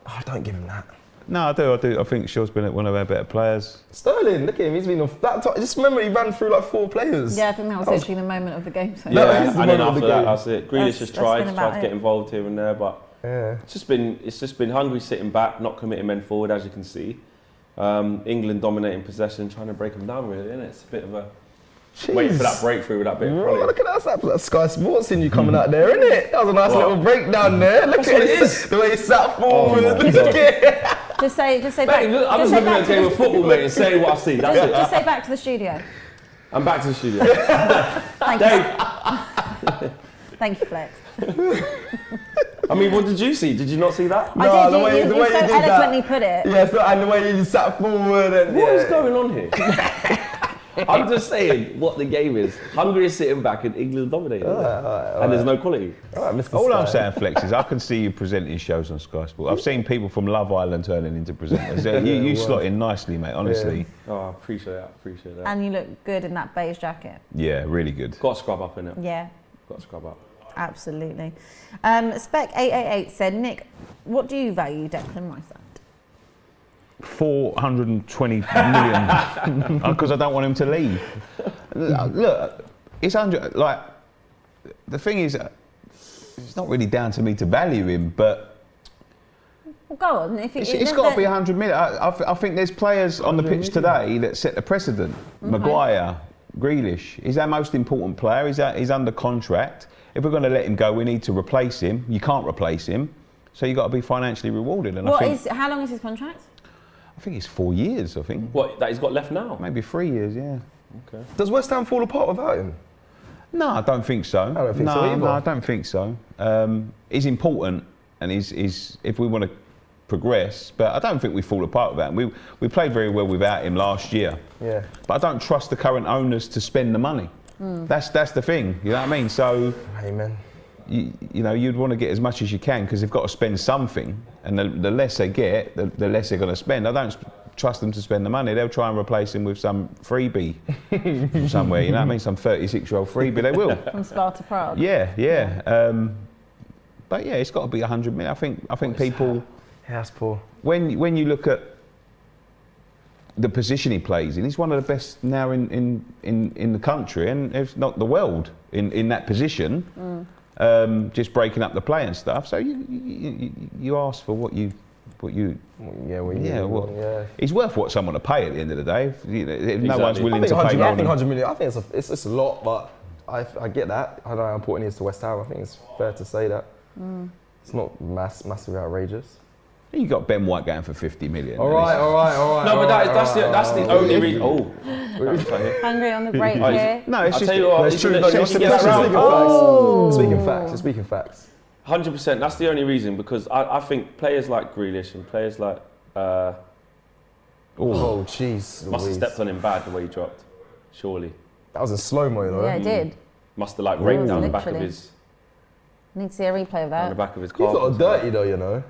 Oh, don't give him that. No, I do. I think Shaw's been one of our better players. Sterling, look at him. He's been off that time. Just remember, he ran through like 4 players. Yeah, I think that was literally the moment of the game. So. No, it is the and then moment of after the that, game. that's it. Grealish has That's tried been about to get it. involved here and there, but Yeah. it's just been Hungary sitting back, not committing men forward, as you can see. England dominating possession, trying to break them down, really, isn't it? It's a bit of a waiting for that breakthrough with that bit of Oh, quality. look at that Sky Sports in you coming out there, isn't it? That was a nice little breakdown there. Look That's at what it. it is. The way he sat forward. my Look God. at it. Just say back. Mate, look, I'm just just say looking at a back game of football, mate, and saying what I see. That's it. just say back to the studio. I'm back to the studio. Thank you. Thank you, Flex. I mean, what did you see? Did you not see that? No, I the did. way- You the way so you did that. eloquently put it. Yes, and the way he sat forward and What is yeah. going on here? I'm just saying what the game is. Hungary is sitting back and England dominating. And there's no quality. All right, Mr. All I'm Sky. saying, Flex, is I can see you presenting shows on Sky Sport. I've seen people from Love Island turning into presenters. You slot in nicely, mate, honestly. Oh, I appreciate that. And you look good in that beige jacket. Yeah, really good. Got to scrub up in it. Yeah, Got to scrub up. absolutely. Spec888 said, Nick, what do you value Declan Rice at? 420 million because I don't want him to leave. Look, it's 100. Like, the thing is, it's not really down to me to value him, but Well, go on. If it's got to be 100 million. I think there's players on the pitch today that set the precedent. Maguire, Grealish, he's our most important player. He's under contract. If we're going to let him go, we need to replace him. You can't replace him, so you've got to be financially rewarded. And how long is his contract? I think it's 4 years. I think. What that he's got left now? Maybe 3 years. Yeah. Okay. Does West Ham fall apart without him? No, I don't think so. I don't think so either. No, I don't think so. He's important, and he's if we want to progress, but I don't think we fall apart without him. We played very well without him last year. Yeah. But I don't trust the current owners to spend the money. That's the thing. You know what I mean? So. Amen. You know, you'd want to get as much as you can because they've got to spend something, and the less they get, the less they're going to spend. I don't trust them to spend the money. They'll try and replace him with some freebie from somewhere. You know what I mean? Some 36-year-old freebie. They will. From Sparta Prague. Yeah. But yeah, it's got to be 100 million. I think people. Yeah, that's poor. When you look at the position he plays in, he's one of the best now in the country, and if not the world, in that position. Just breaking up the play and stuff. So you ask for what you. He's worth what someone to pay at the end of the day. If no one's willing to pay. I think 100 million. I think it's a lot, but I get that. I know how important it is to West Ham. I think it's fair to say that. It's not massively outrageous. You got Ben White going for 50 million. All right. No, but that's the only reason. Oh, Hungry on the break here. No, it's I'll just. tell you what. It's true. Speaking facts. 100%. That's the only reason, because I think players like Grealish and players like Oh, jeez. must have stepped on him bad the way he dropped. Surely That was in slow-mo, though. Yeah, it did. must have like raked down the back of Literally. his Need to see a replay of down the that. back of his He's calf. got a dirty, though, you know.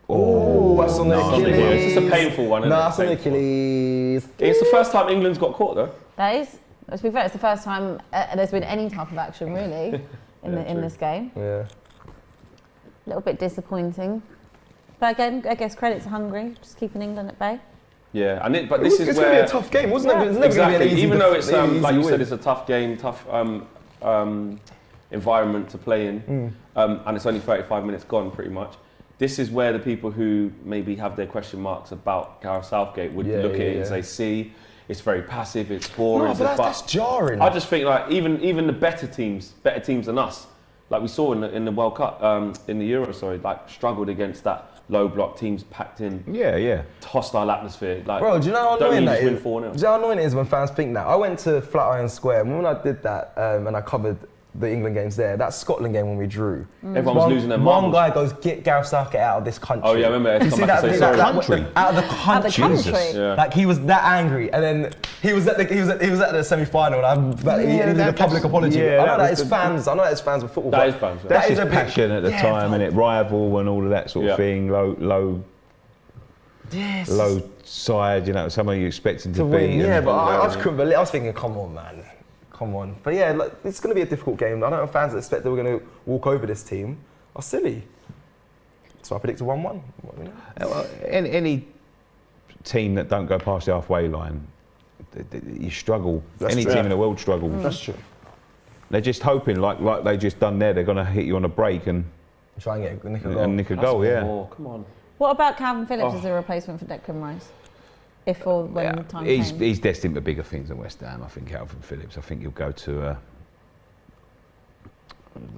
Oh, that's on the Achilles. It's just a painful one, isn't it? Nah, that's on the Achilles. It's the first time England's got caught though. That is, to be fair, it's the first time there's been any type of action really in this game. Yeah. A little bit disappointing. But again, I guess credit to Hungary, just keeping England at bay. Yeah, but this is it's where going to be a tough game, wasn't it? It's never exactly. going to be an easy Even though it's easy like you win. said, it's a tough game, tough environment to play in, and it's only 35 minutes gone pretty much. This is where the people who maybe have their question marks about Gareth Southgate would look at it and say, "See, it's very passive, it's boring." No, but that's jarring. I just think like even the better teams than us, like we saw in the World Cup, in the Euro, like struggled against that low block teams packed in. Yeah. Hostile atmosphere. Like, Bro, do you know how don't annoying you that just is? win 4-0? Do you know how annoying it is when fans think that? I went to Flatiron Square, and when I did that, and I covered the England games there, that Scotland game when we drew. Everyone was losing their One marbles. guy goes, "Get Gareth Southgate out of this country." Oh yeah, I remember. You Come see back that? and say that- sorry. Country? Out of the country. country? Yeah. Like he was that angry, and then he was at the semi-final, and he did a public apology. yeah, I know that that was is fans. I know that is fans with football. That but is fans, yeah. That's that is just a bit- passion at the yeah, time, bro. and it rival and all of that sort of thing. Low side, you know, someone you expecting to to win. beat. Yeah, and- but I just couldn't believe. I was thinking, come on, man, come on. But yeah, like, it's going to be a difficult game. I don't know fans that expect that we're going to walk over this team are silly. So I predicted 1-1. Well, any team that don't go past the halfway line, you struggle. That's Any true. team in the world struggles. That's true. They're just hoping, like they just done there, they're going to hit you on a break and Try and get nick a goal. nick a goal. Yeah. Oh, come on. What about Calvin Phillips as a replacement for Declan Rice? If or when the time came. He's destined for bigger things than West Ham. I think Calvin Phillips. I think he'll go to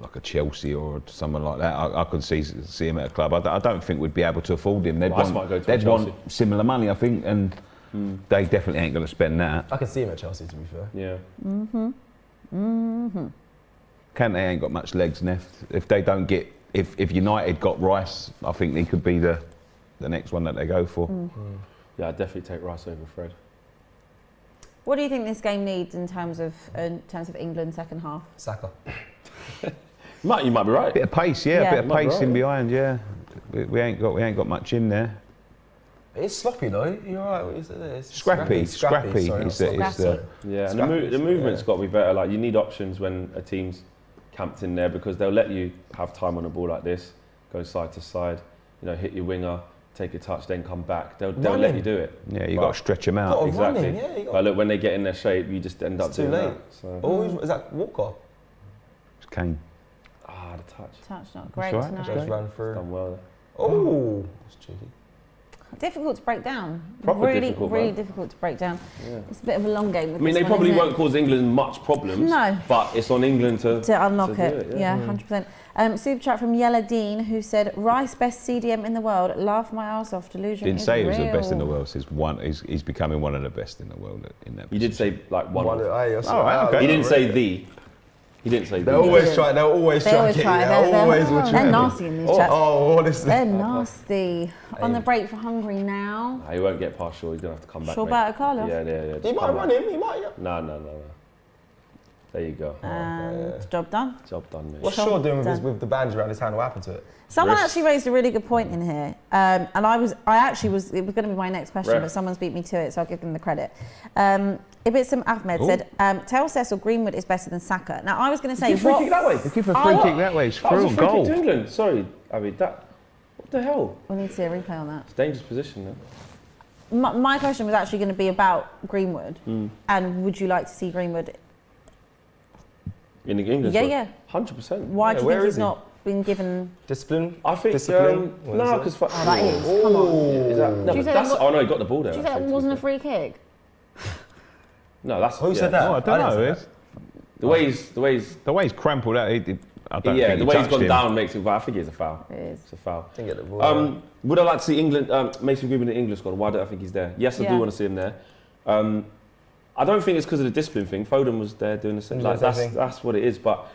like a Chelsea or someone like that. I could see him at a club. I don't think we'd be able to afford him. They'd Rice might go to they'd Chelsea. want similar money, I think, and they definitely ain't going to spend that. I can see him at Chelsea, to be fair. Yeah. Kante ain't got much legs left. If they don't get, if United got Rice, I think he could be the next one that they go for. Yeah, I'd definitely take Rice over Fred. What do you think this game needs in terms of England's second half? Saka. You might be right. Bit of pace, Yeah. a bit of Might be pace right. in behind, yeah. We ain't got much in there. It's sloppy though. You're right. What you said there. It's Scrappy. Sorry, not is sloppy. the Yeah, and Scrappy, the movement's yeah. got to be better. Like, you need options when a team's camped in there, because they'll let you have time on the ball like this, go side to side, hit your winger, take a touch, then come back. They'll let you do it. Yeah, you got to stretch them out. Exactly. Running, yeah, you got But look, when they get in their shape, you just end up it's too doing late. that. So. Oh, is that Walker? It's Kane. Ah, the touch. Touch not great all right, tonight. Just ran through. Done well. Oh, that's cheeky. Difficult to break down. Proper really, difficult, really man. difficult to break down. Yeah. It's a bit of a long game. With I mean, this they one, probably isn't won't cause England much problems. No. But it's on England to unlock do it. Yeah, 100%. Super chat from Yella Dean, who said, "Rice best CDM in the world. Laugh my ass off. Delusion Didn't is say he was the real." best in the world. He's becoming one of the best in the world in that. You did say like one. All right, okay. He didn't say the. He didn't say They the. always try. They always They try. always to try. get you. They're, They always will they're try. nasty in these chats. Oh, honestly. They're nasty. On the break for Hungary now. Nah, he won't get past Shaw. He's gonna have to come back. Shaw mate. back to Carlos? Yeah. He just might come run back. him. He might. Yeah. No. There you go. And job done. Job done, mate. What's Shaw Shaw doing with, done. with the bandage around his hand? What happened to it? Someone Wrist. actually raised a really good point in here, and it was going to be my next question, Ref. but someone's beat me to it, so I'll give them the credit. Ibitsum Ahmed said, "Tell Cecil Greenwood is better than Saka." Now, I was going to say, Free kick that way. They keep a free kick that way. It's That was through a and free kick goal. to England. Sorry, Abbi. What the hell? We need to see a replay on that. It's a dangerous position. Then. My question was actually going to be about Greenwood, Hmm. and would you like to see Greenwood? In the England. Yeah. 100%. Why do you where think is he's he? not been given? Discipline. I think Discipline? What is no, it? because Oh, that is. Come on. is that, no, Do you but say that's, that oh no, he got the ball there. Do you think actually, that wasn't a to be free kick? fair. No, that's Who said that? Oh, I don't know. didn't It's, The way he's the way he's crumpled out. I don't yeah, think the he way he's touched gone him. down makes it. But I think it's a foul. It is. It's a foul. Didn't get the ball. Would I like to see England, Mason Greenwood in the English squad? Why don't I think he's there? Yes, I Yeah. do want to see him there. I don't think it's because of the discipline thing. Foden was there doing the same. Doing Like, the same thing. that's what it is. But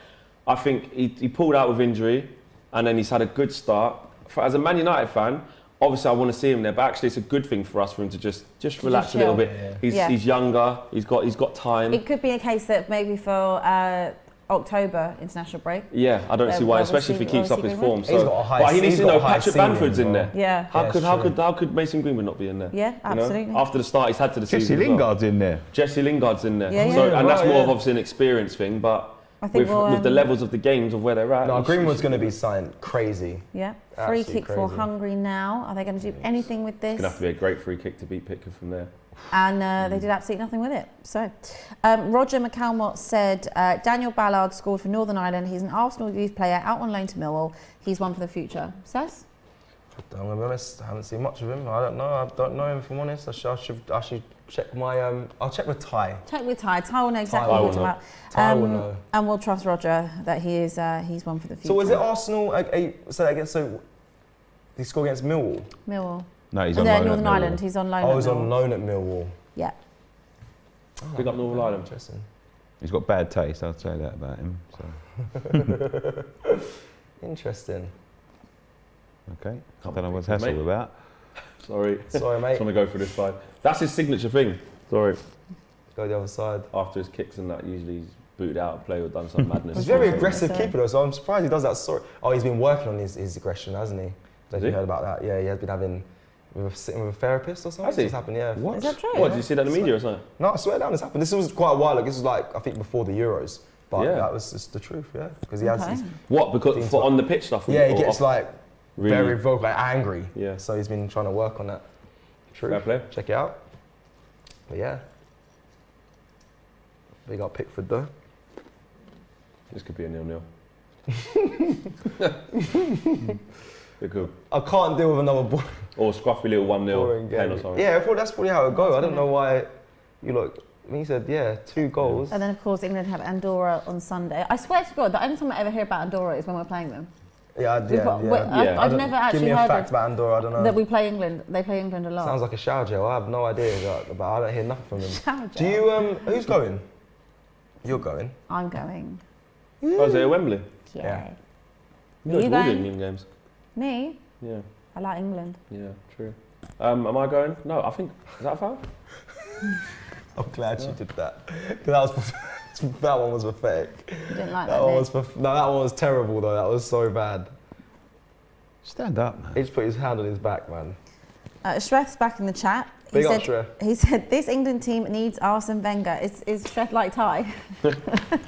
I think he pulled out with injury, and then he's had a good start. As a Man United fan, obviously I want to see him there. But actually, it's a good thing for us for him to just relax a little chill. bit. Yeah. He's younger. He's got time. It could be a case that maybe for October international break. Yeah, I don't see why, especially if he keeps up his form. He's So, got a high- but he needs he's to got know a high Patrick ceiling, Bamford's in bro. there. Yeah. How Yeah, could Mason Greenwood not be in there? Yeah, You know? absolutely. After the start he's had to the Jesse season. as well. Lingard's in there. Jesse Lingard's in there. Yeah, So, yeah. and that's Right, more of yeah. obviously an experience thing, but I think with the levels of the games of where they're at. No, it's- Greenwood's going to be signed crazy. Yeah. Free Absolutely kick for crazy. Hungary now. Are they going to do anything with this? It's going to have to be a great free kick to beat Pickford from there. And they did absolutely nothing with it. So, Roger McCalmont said, Daniel Ballard scored for Northern Ireland. He's an Arsenal youth player out on loan to Millwall. He's one for the future. Seth? I'm going to be honest, I haven't seen much of him. I don't know him, if I'm honest. I should check my... I'll check with Ty. Check with Ty. Ty will know exactly Ty what will it's know. about. Ty will know. And we'll trust Roger that he's one for the future. So was it Arsenal... So he scored against Millwall? Millwall. No, he's And on then loan at Northern Millwall. Ireland. He's on loan I at was on Millwall. loan at Millwall. Yeah. Big up Northern Ireland. Interesting. He's got bad taste. I'll say that about him. So. Interesting. Okay. I Can't don't know what's be hassle mate. about. Sorry. Sorry, mate. Just want to go for this side. That's his signature thing. Sorry. Go the other side. After his kicks and that, usually he's booted out of play or done some madness. He's a very Yeah. aggressive So- keeper though, so I'm surprised he does that. Oh, he's been working on his aggression, hasn't he? Have he? you heard about that? Yeah, he has been having sitting with a therapist or something. Has he? It's happened, yeah. What? Is that true? What, did you see that in the media or something? No, I swear down, it's happened. This was quite a while ago. This was like I think before the Euros, but Yeah. that was just the truth, yeah. Because he has, Okay. What, because for on the pitch stuff? yeah, he or gets off? like Really? very vocal, like angry. Yeah. So he's been trying to work on that. True. Fair play. Check it out. But yeah, big up Pickford though. This could be a 0-0. It could. I can't deal with another boring Or a scruffy little 1-0 pen or game. something. Yeah, I thought that's probably how it goes. I don't know why you look. I mean, he said, yeah, 2 goals. And then, of course, England have Andorra on Sunday. I swear to God, the only time I ever hear about Andorra is when we're playing them. Yeah, We've got- wait, Yeah. I've never actually Give me a heard fact of about Andorra, I don't know. that we play England. They play England a lot. Sounds like a shower gel. I have no idea about. I don't hear nothing from them. Shower Do you? Who's going? You're going. I'm going. Oh, is it at Wembley? Yeah. You go You to all the going? Indian games. Me? Yeah, I like England. yeah, true. Am I going? No, I think, is that a foul? I'm glad you did that. 'Cause that one was pathetic. You didn't like That that, one did was that one was terrible though. That was so bad. Stand up, man. He just put his hand on his back, man. Shreth's back in the chat. Big up, Shrev. He said, this England team needs Arsene Wenger. Is Shrev like Ty?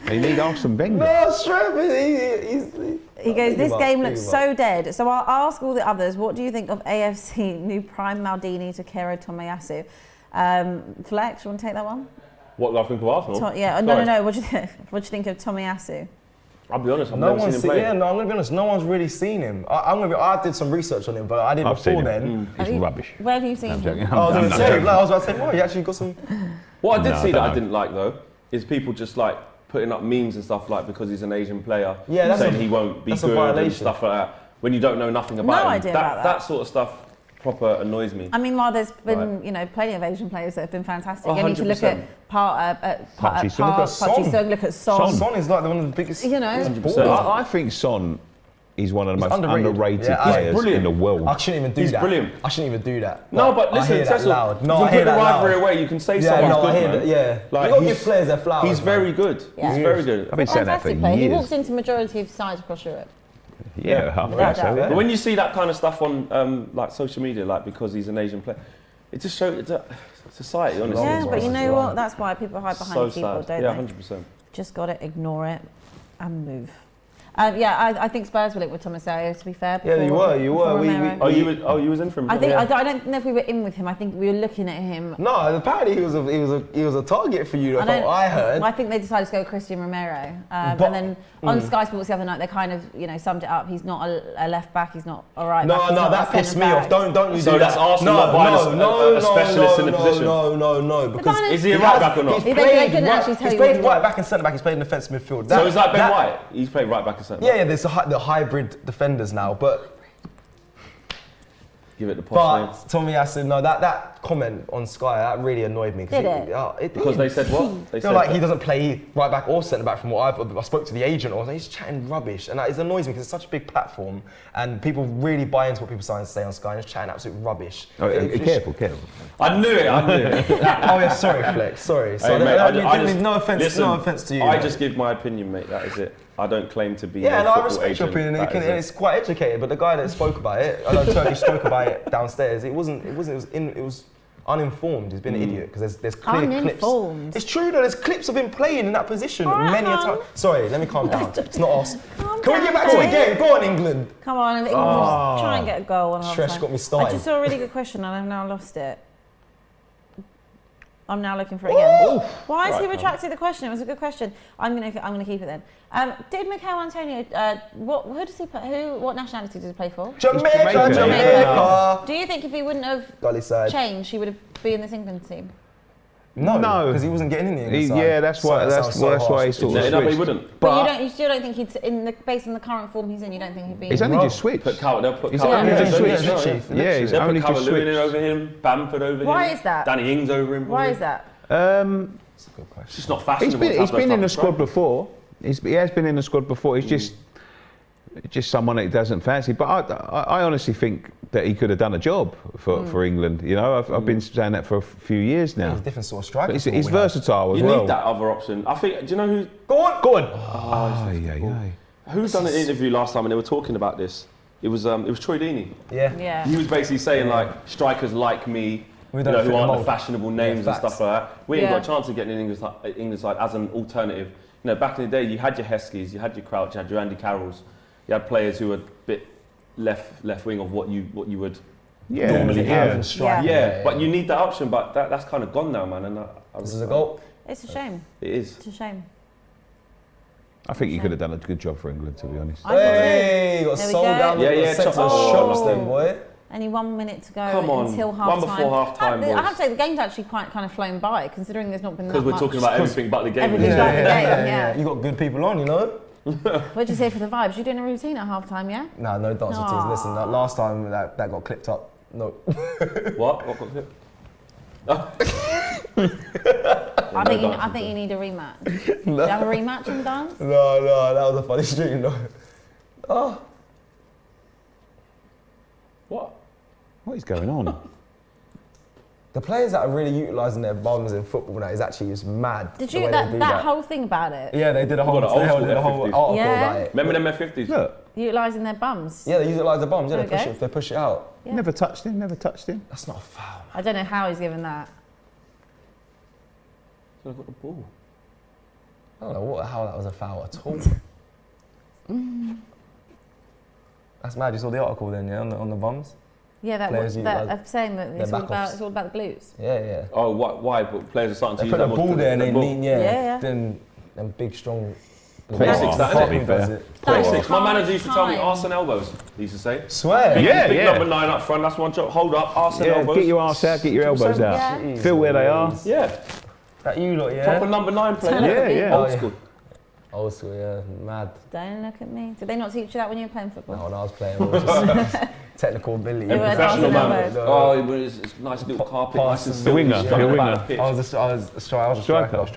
They need Arsene Wenger. No, Shrev, He goes, this game looks so dead. So I'll ask all the others, what do you think of AFC, new prime Maldini to Kero Tomiyasu? Flex, you want to take that one? What do I think of Arsenal? No. What do you think of Tomiyasu? I'll be honest, I've never seen him play. I'm going to be honest, no one's really seen him. I did some research on him, but I did I've before seen him. then. He's rubbish. Where have you seen I'm him? joking. I was joking. about to say, well, you actually got some... What I did see that I I didn't like though is people just like putting up memes and stuff like because he's an Asian player, Yeah, that's saying a- he won't be that's a good and violation. stuff like that when you don't know nothing about him. No idea about that. That sort of stuff proper annoys me. I mean, while there's been, Right. plenty of Asian players that have been fantastic. Oh, You need to look at 100%. Parky Sung. Parky Sung, look at Son. Son is like one of the biggest... You know. 100%. I think Son is one of the He's most underrated Yeah, players brilliant. in the world. I shouldn't even do He's that. brilliant. I shouldn't even do that. No, but I listen, hear that Cecil, loud. you No, can I put hear the that rivalry loud. away. You can say Yeah, someone's no, good, I hear man. that, yeah. Like, You got to he's- give players their flowers, He's very good. Yeah. He's very good. I've been saying that for Fantastic player. He years. walks into majority of sides across Europe. Yeah, I think Without so. doubt. Yeah. But when you see that kind of stuff on like social media, like because he's an Asian player, it just shows society, honestly. Yeah, is but you wrong. know what? That's why people hide behind So people, sad. don't Yeah, they? 100%. Just got to ignore it and move. I think Spurs were linked with Tomiyasu, to be fair. Yeah, you before- were. before Romero. You was in for him. I think yeah. I don't know if we were in with him. I think we were looking at him. No, apparently he was a target for you. don't- I heard. I think they decided to go with Christian Romero, and But- then on Sky Sports the other night they kind of summed it up. He's not a left back. He's not a right back. No, he's not a that pissed me centre off. back. Don't you So do that's that. Arsenal not buying a specialist in the position? No. Because But Is he a right back or not? He's They played couldn't actually tell he's you played what he right was. back and centre back. He's played in defensive midfield. So is that Ben White? He's played right back or something. Yeah, there's the hybrid defenders now, but Give it the posh name. Tomiyasu, no, that comment on Sky that really annoyed me. Did it? It Because they said what? They feel like he doesn't play right back or centre back from what I spoke to the agent or he's chatting rubbish and it annoys me because it's such a big platform and people really buy into what people say on Sky and just chatting absolute rubbish. Oh, careful. I knew it. Oh yeah, sorry Flex, sorry. Hey, mate, No offence to you. I mate. just give my opinion, mate. That is it. I don't claim to be. Yeah, a no, I football respect your agent. opinion. That And is it. it's quite educated, but the guy that spoke about it, I know Turkey spoke about it downstairs. It was uninformed. He's been an idiot because there's clear Uninformed. clips. It's true though. There's clips of him playing in that position All right, many a man. time. Sorry, let me calm down. It's not us. Calm Can we get down, back to the Dave. game? Go on, England. Come on, if England just try and get a goal. On Stress half-time. got me I started. just saw a really good question and I've now lost it. I'm now looking for it again. Why has he Right, retracted the question? It was a good question. I'm gonna keep it then. Did Mikel Antonio? Who does he play? What nationality does he play for? Jamaican. Jamaica. Do you think if he wouldn't have Gully side. changed, he would have been in this England team? No, No. because he wasn't getting in the England side. Yeah, that's why. Sorry, that That's sounds so why he harsh. sort No, of but he switched. wouldn't. But you still don't think he'd, based on the current form he's in, you don't think he'd be. He's only just switched. They'll put He's Calvert only Yeah, just yeah, switched. literally. Yeah, he's They'll only put just Calvert-Lewin in switched. over him, Bamford over him. Why is that? Danny Ings over him. Why is that? That's a good question. It's just not He's fashionable. been to have those in the type of squad strikers. before. He has been in the squad before. He's just someone that he doesn't fancy. But I honestly think that he could have done a job for England. You know, I've been saying that for a few years now. He's a different sort of striker. But to what he's we have. versatile as You well. need that other option. I think. Do you know who? Go on. Who's done an interview last time and they were talking about this? It was Troy Deeney. Yeah. Yeah. He was basically saying like strikers like me, We you don't know, fit who the aren't the mould. fashionable names and facts. stuff like that. We ain't Yeah. got a chance of getting an English side as an alternative. You know, back in the day, you had your Heskies, you had your Crouch, you had your Andy Carrolls, you had players who were a bit left wing of what you would normally have. Yeah. Yeah, but you need that option, but that's kind of gone now, man. And This is a goal. It's a shame. It is. It's a shame. I think he could have done a good job for England, to be honest. I thought so. Hey, got There we sold go. down. Yeah, Sent to the chop- shops oh. then, boy. Only 1 minute to go Come on, until one half time. before half-time, I have boys. to say the game's actually quite kind of flown by, considering there's not been that Because we're much. talking about everything but the game. Everything but the game. Yeah. You got good people on, you know. What'd you say for the vibes? You doing a routine at half time, yeah? Nah, no dance routines. Aw. Listen, that last time that got clipped up. No. What? What got it? I think you need a rematch. Do you have a rematch in dance? No, that was a funny stream, though. Oh, What? What is going on? The players that are really utilising their bums in football now is actually just mad. Did the you way that, they do that whole thing about it? Yeah, they did a whole, What, an old they did a school whole F50s? article Yeah. about it. Remember them F50s? Look, Utilising their bums. Yeah, they utilise the bums. Yeah, There we go. they push it out. Yeah. never touched him, never touched him. That's not a foul. I don't know how he's given that. I got the ball. I don't know how that was a foul at all. That's mad. You saw the article then, yeah, on the bums. Yeah, that Players was that. utilise I'm saying that their it's all back-offs. about the glutes. Yeah. Oh, why? But players are starting to They use put a them ball to- there and they ball. lean, Yeah. Then them big strong. Basics, that, to innit? be fair. Does it. Basics. My manager used to tell me Time. arse and elbows. He used to say. Swear. Yeah, Big yeah. number 9 up front. That's one job. Hold up, arse and Yeah, elbows. get your arse out, get your elbows out. Yeah. Feel where they are. Yeah, That you lot, yeah. proper number 9 player. Yeah, yeah. Old school. Old school, yeah. Mad. Don't look at me. Did they not teach you that when you were playing football? No, when I was playing, it was just technical ability. You were Professional arse and man. elbows. Oh, it's nice little carpet. Nice and Pass. The winger, silky, the straight winger. back the pitch. I was a striker. Striker.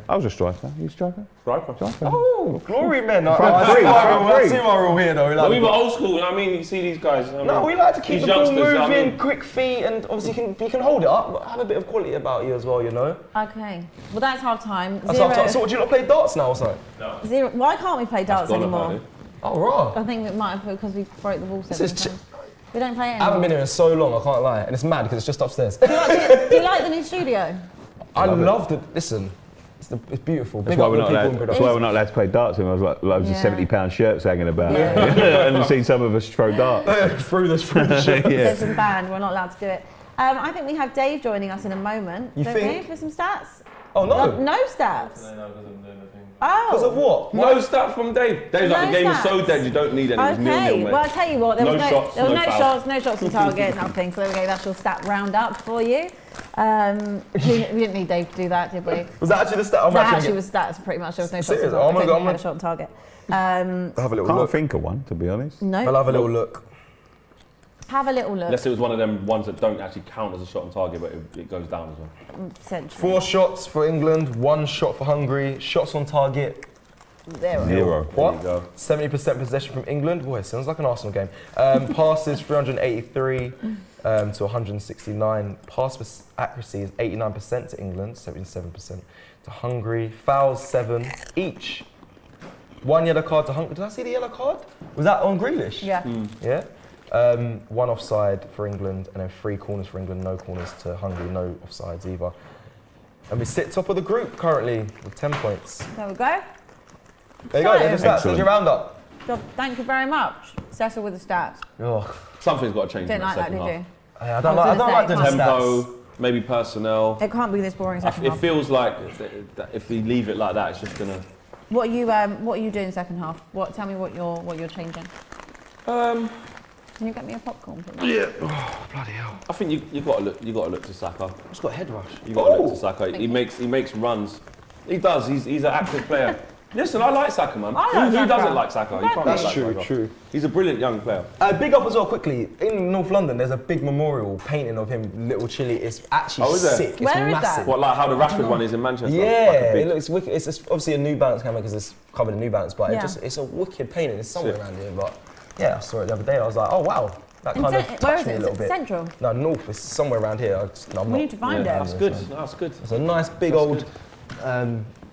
Yeah. I was a striker. You a striker? Striker. Striker. Oh, glory men. I Front see three, why front I three. see why we're all here though. Well, we were old school. You know what I mean? You see these guys. I No, mean, we like to keep these the ball youngsters, moving, I mean- quick feet, and obviously you can hold it up, but have a bit of quality about you as well, you know. Okay. Well, that's half time. That's what I'm talking- So, what, do you not play darts now or something? Zero. Why can't we play darts Gone anymore? apparently. Oh, right. I think it might have been because we broke the wall This 7 is times. We don't play it I haven't anymore. been here in so long, I can't lie, and it's mad because it's just upstairs. Do you like the new studio? I love the. Listen, it's beautiful. That's Big why, up we're the not people allowed, in that's production. why we're not allowed to play darts. And I was like, loads of Yeah. £70 shirts hanging about. Yeah. And I've seen some of us throw darts. through the shit. There's some banned. We're not allowed to do it. I think we have Dave joining us in a moment. You don't think? we, for some stats? Oh no. No stats. No, because I'm doing the thing. Because of Oh. what? No stats from Dave. Dave's like, No the game is so stats. dead, you don't need any. It's nil-nil, Okay. mate. Well, I'll tell you what. There No was no shots, There was no no foul. shots. No shots on target. Nothing. So there we go. That's your stat roundup for you. We didn't need Dave to do that, did we? Was that actually the stat? I'm That actually actually was stats pretty much. There was no shots Serious? on target. Oh my I God, think we had a shot on target. have a little Can't look. think of one, to be honest. No. I'll have a little look. Have a little look. Unless it was one of them ones that don't actually count as a shot on target, but it goes down as well. Essentially. 4 shots for England, 1 shot for Hungary. Shots on target. Zero. Zero. What? There you go. 70% possession from England. Boy, it sounds like an Arsenal game. Passes 383 to 169. Pass accuracy is 89% to England, 77% to Hungary. Fouls 7 each. 1 yellow card to Hungary. Did I see the yellow card? Was that on Grealish? Yeah. Yeah. 1 offside for England, and then 3 corners for England, no corners to Hungary, no offsides either. And we sit top of the group currently with 10 points. There we go. There you go, there's your stats, there's your roundup. Job. Thank you very much. Cecil with the stats. Oh, Something's got to change in Didn't that like that, second did half. you? I don't like doing the Tempo, stats. maybe personnel. It can't be this boring second It half. feels like if we leave it like that, it's just gonna. What are you doing second half? Tell me what you're changing. Can you get me a popcorn, please? Yeah. Oh, bloody hell. I think you got to look. You got to look to Saka. Just got a head rush. You got to look to Saka. He makes runs. He does. He's an active player. Listen, I like Saka, man. I like Who Saka. doesn't like Saka? You can't That's like true, Saka. true. He's a brilliant young player. Big up as well, quickly. In North London, there's a big memorial painting of him, Little Chilly. It's actually Oh, is there? sick. It's Where is that? massive. What, like how the Rashford one is in Manchester? Yeah, Like a big- it looks wicked. It's just obviously a New Balance camera because it's covered in New Balance, but Yeah. it's a wicked painting. It's somewhere Sick. around here, but yeah, I saw it the other day. I was like, oh wow, that kind of Where touched is me a it? little Is it bit. central? No, north. It's somewhere around here. I'm We not. need to find Yeah, it. that's good. That's good. It's a nice big That's old,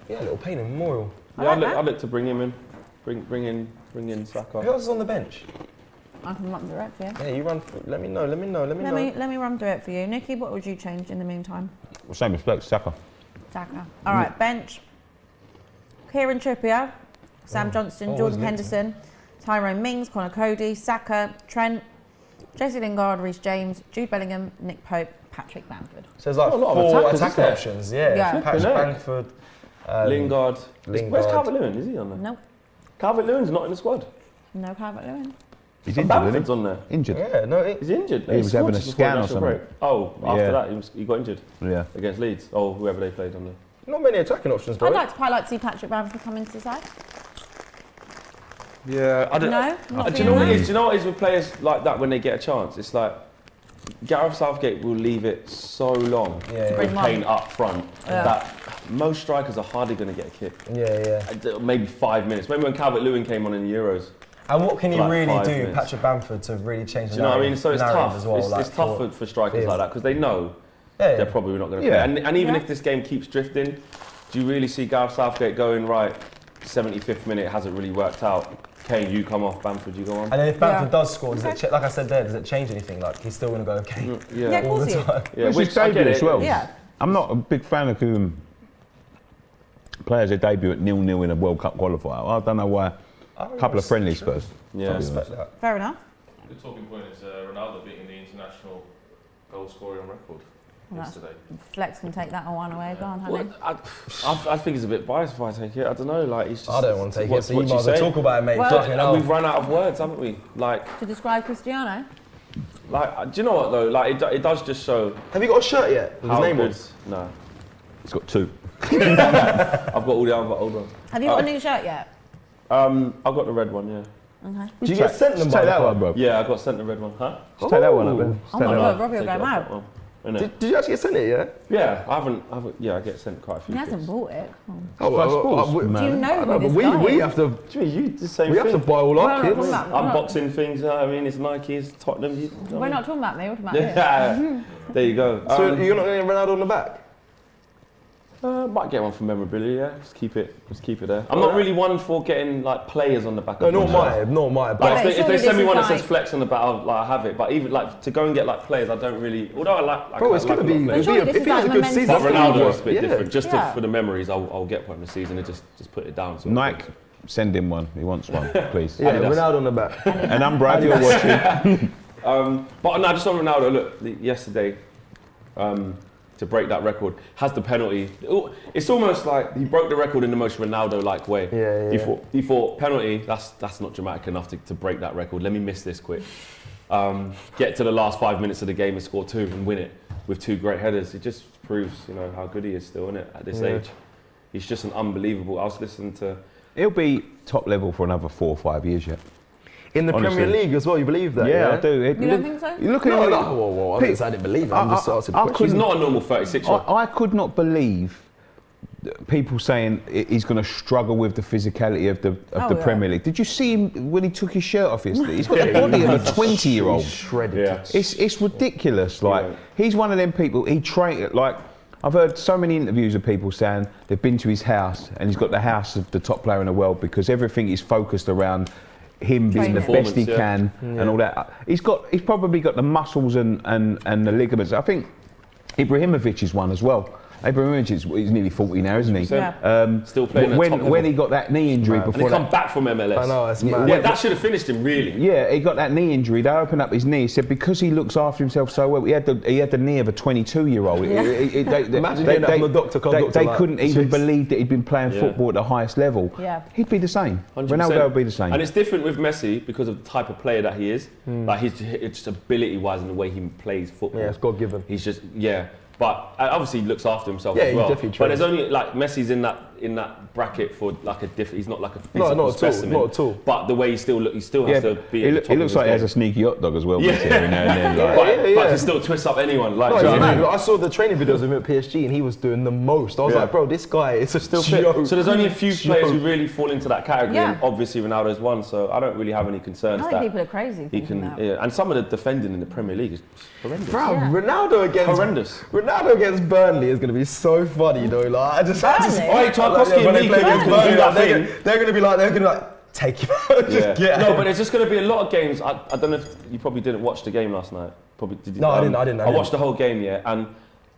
little painting memorial. I Yeah, like that. I'd look to bring him in. Bring in Saka. Who else is on the bench? I can run through it for you. Yeah, you run. Let me know. Let me run through it for you. Nikki, what would you change in the meantime? Well, same respect, Saka. Saka. All right, bench. Kieran Trippier, Sam Johnston, Oh, Jordan wasn't it? Henderson, Tyrone Mings, Connor Cody, Saka, Trent, Jesse Lingard, Reece James, Jude Bellingham, Nick Pope, Patrick Bamford. So there's like Oh, a lot of 4 attackers, attacker isn't there? options. Yeah, Yeah. Patrick Flipping heck. Bamford. Lingard. Lingard. Where's Calvert-Lewin? Is he on there? Nope. Calvert-Lewin's not in the squad. No Calvert-Lewin. He's And injured, Bamford's isn't on there. he? Injured. Yeah, no, Is he injured? He was scored having a just before scan or national something. break. Oh, after Yeah. that he got injured Yeah. against Leeds. Oh, whoever they played on there. not many attacking options, bro. I'd quite like to see Patrick Bamford come into the side. Yeah, I don't. No? Not Do you know what feeling it is? Do you know what it is with players like that when they get a chance? It's like Gareth Southgate will leave it so long Yeah, to yeah. bring Bring Kane up front Yeah. that most strikers are hardly going to get a kick. Yeah. Maybe 5 minutes. Maybe when Calvert-Lewin came on in the Euros. And what can he Like really 5 do, minutes. Patrick Bamford, to really change the Do you know what I narrative- mean? So it's narrative tough. as well? It's tough for strikers Yeah. like that because they know they're probably not going to Yeah. play. And even if this game keeps drifting, do you really see Gareth Southgate going, right, 75th minute, it hasn't really worked out. Kane, you come off, Bamford, you go on. And then if Bamford does score, does it like I said there, does it change anything? Like he's still going to go okay Yeah, of all course the he is. time. Yeah, Which is debut as well. Yeah. I'm not a big fan of players that debut at 0-0 in a World Cup qualifier. I don't know why. A couple of friendlies first. Yeah. Respect that. Fair enough. The talking point is Ronaldo beating the international goal scoring record yesterday. Flex can take that one away. Go on, honey. Well, I think he's a bit biased if I take it. I don't know, like he's just. I don't want to take it, so you what might as well say? talk about it, mate. Well- Fucking hell. We've run out of words, haven't we? Like, To describe Cristiano? do you know what though? Like, it does just show Have you got a shirt yet? With how his name good. on? No, He's got 2. I've got all the other old ones. Have you got a new shirt yet? I've got the red one, yeah. Okay. Do you get sent them by Take the that club? one, bro. Yeah, I got sent the red one, huh? Just take that one up then. Just Oh take my that God, one. Robbie will Take go it off mad. that one, innit? Did you actually get sent it, yeah? Yeah, I haven't. Yeah, I get sent quite a few. He hasn't things. bought it. Come on. Oh, well, sports, we- man. Do you know who but this we guy is? have to You the same we have to thing. buy all We're our not kids. talking about- we're not- Unboxing things, you know what I mean? It's Nike, it's Tottenham. We're not talking about me, we're talking about this. Yeah, there you go. So you're not going to Ronaldo on the back? Might get one for memorabilia, yeah. Just keep it there. I'm not really one for getting like players on the back No, of my nor shirt. my. Like, Yeah, if but they surely send me this one is that says like- flex on the back, I'll have it. But even like to go and get like players, I don't really. Although I like. Bro, it's I like going to a lot be. of players. surely If this he is has a like good momentum. season, But that's gonna be Ronaldo is a worth- bit yeah. different. Just Yeah. for the memories, I'll get one this season and just put it down. sort of Nike, thing. send him one. He wants one, please. Yeah, Adidas. Ronaldo on the back. And I'm Brad, you're watching. But no, just on Ronaldo. Look, yesterday, to break that record, has the penalty. It's almost like he broke the record in the most Ronaldo-like way. Yeah. He thought penalty. That's not dramatic enough to break that record. Let me miss this quick. Get to the last 5 minutes of the game and score 2 and win it with 2 great headers. It just proves, how good he is still, isn't it? At this age, he's just an unbelievable. I was listening to. He'll be top level for another 4 or 5 years yet. In the Honestly. Premier League as well, you believe that? Yeah, I do. You don't think so? You look at No, him. no, whoa, I didn't believe it. I'm just asking I a question. He's not a normal 36-year-old. I could not believe people saying he's going to struggle with the physicality of the Oh, yeah. Premier League. Did you see him when he took his shirt off yesterday? He's got the body of a 20-year-old. He's shredded. Yeah. It's ridiculous. Like Yeah. he's one of them people. He trained like I've heard so many interviews of people saying they've been to his house and he's got the house of the top player in the world because everything is focused around him being the Training. best he Performance, can and all that. He's probably got the muscles and the ligaments. I think Ibrahimovic is one as well. Ibrahimovic is he's nearly 40 now, isn't he? Yeah. Still playing at top level. when he got that knee injury And he before come that. back from MLS. I know, it's Yeah, mad. Yeah, that should have finished him, really. Yeah, he got that knee injury. They opened up his knee. He said because he looks after himself so well, he had the knee of a 22-year-old. Imagine hearing that from a doctor, They like, couldn't even jeez. believe that he'd been playing Yeah. football at the highest level. Yeah. He'd be the same. 100%. Ronaldo would be the same. And it's different with Messi because of the type of player that he is. Like it's just ability-wise and the way he plays football. Yeah, it's God given. He's just But obviously he looks after himself Yeah, as he well. definitely But there's trains. only like Messi's in that bracket for like a different. He's not like a physical not at all, specimen. not at all. But the way he still has yeah, to be. he, at the look- top he of looks his like he has game. a sneaky hot dog as well. Yeah. Every now and then, like. But he still twists up anyone. Like, No, do you know he's what I mean? mad. I saw the training videos of him at PSG and he was doing the most. I was Yeah. like, bro, this guy is a Still fit. joke. So there's only a few players who Joke. really fall into that category, Yeah. and obviously Ronaldo's one. So I don't really have any concerns I that think people are crazy he thinking can. that. Yeah. And some of the defending in the Premier League is horrendous. Bro, Yeah. Ronaldo against Burnley is going to be so funny though. Like, I just Burnley? Oh, hey, Tarkowski when and they me play can against do Burnley, that like, thing. they're going to be like, take him out. Just get No, him. but there's just going to be a lot of games. I don't know if you probably didn't watch the game last night. Probably did. You, No, I didn't. I watched the whole game, yeah, and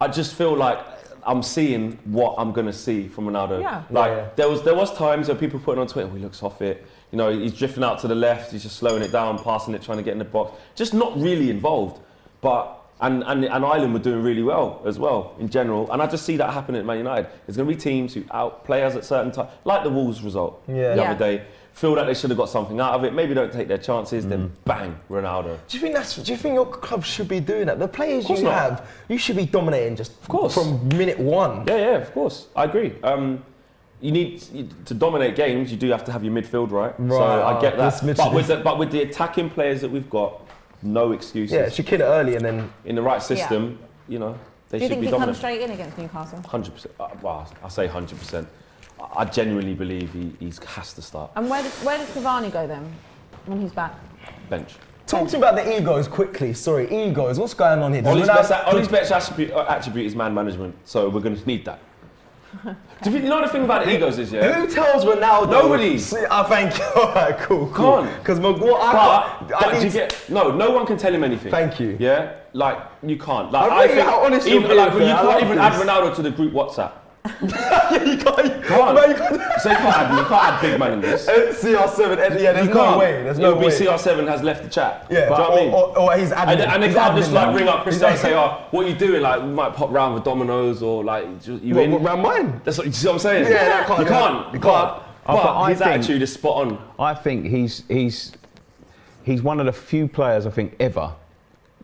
I just feel like I'm seeing what I'm going to see from Ronaldo. Yeah. Like Yeah. there was times where people putting on Twitter, "Oh, he looks off it." He's drifting out to the left. He's just slowing it down, passing it, trying to get in the box. Just not really involved, but. And Ireland were doing really well as well in general, and I just see that happening at Man United. There's going to be teams who outplay us at certain times, like the Wolves result Yeah. the Yeah. other day. Feel that they should have got something out of it. Maybe don't take their chances. Then bang, Ronaldo. Do you think your club should be doing that? The players course you not. have, you should be dominating just course. from minute one. Yeah, of course, I agree. You need to dominate games. You do have to have your midfield right. So I get this that. But with the attacking players that we've got, no excuses. Yeah, should kill it early and then. In the right system, they Do you should think be he comes dominant. straight in against Newcastle? 100%. Well, I say 100%. I genuinely believe he has to start And where does Cavani go then when he's back? bench. Talk to me about the egos quickly. Sorry, egos. What's going on here? Does Ollie's best attribute is man management, so we're going to need that. Do you know the thing about the egos is, yeah? Who tells Ronaldo? Nobody. Thank you. All right, cool. Can't. Because no one can tell him anything. Thank you. Yeah, like you can't. Like I really how honest you're being, you can't like even this. add Ronaldo to the group WhatsApp. You can't. So you can't add big man in this. CR7. Yeah, there's no way. There's no way. CR7 has left the chat. Yeah, do you know what I mean? or he's admin. And they He's can't admin just like now. ring up Chris and say, "Oh, what are you doing?" Like, we might pop round with dominoes or like, you in? What, round mine? That's what you see what I'm saying. Yeah, that can't. You can't. You can't. But his I think- attitude is spot on. I think he's one of the few players I think ever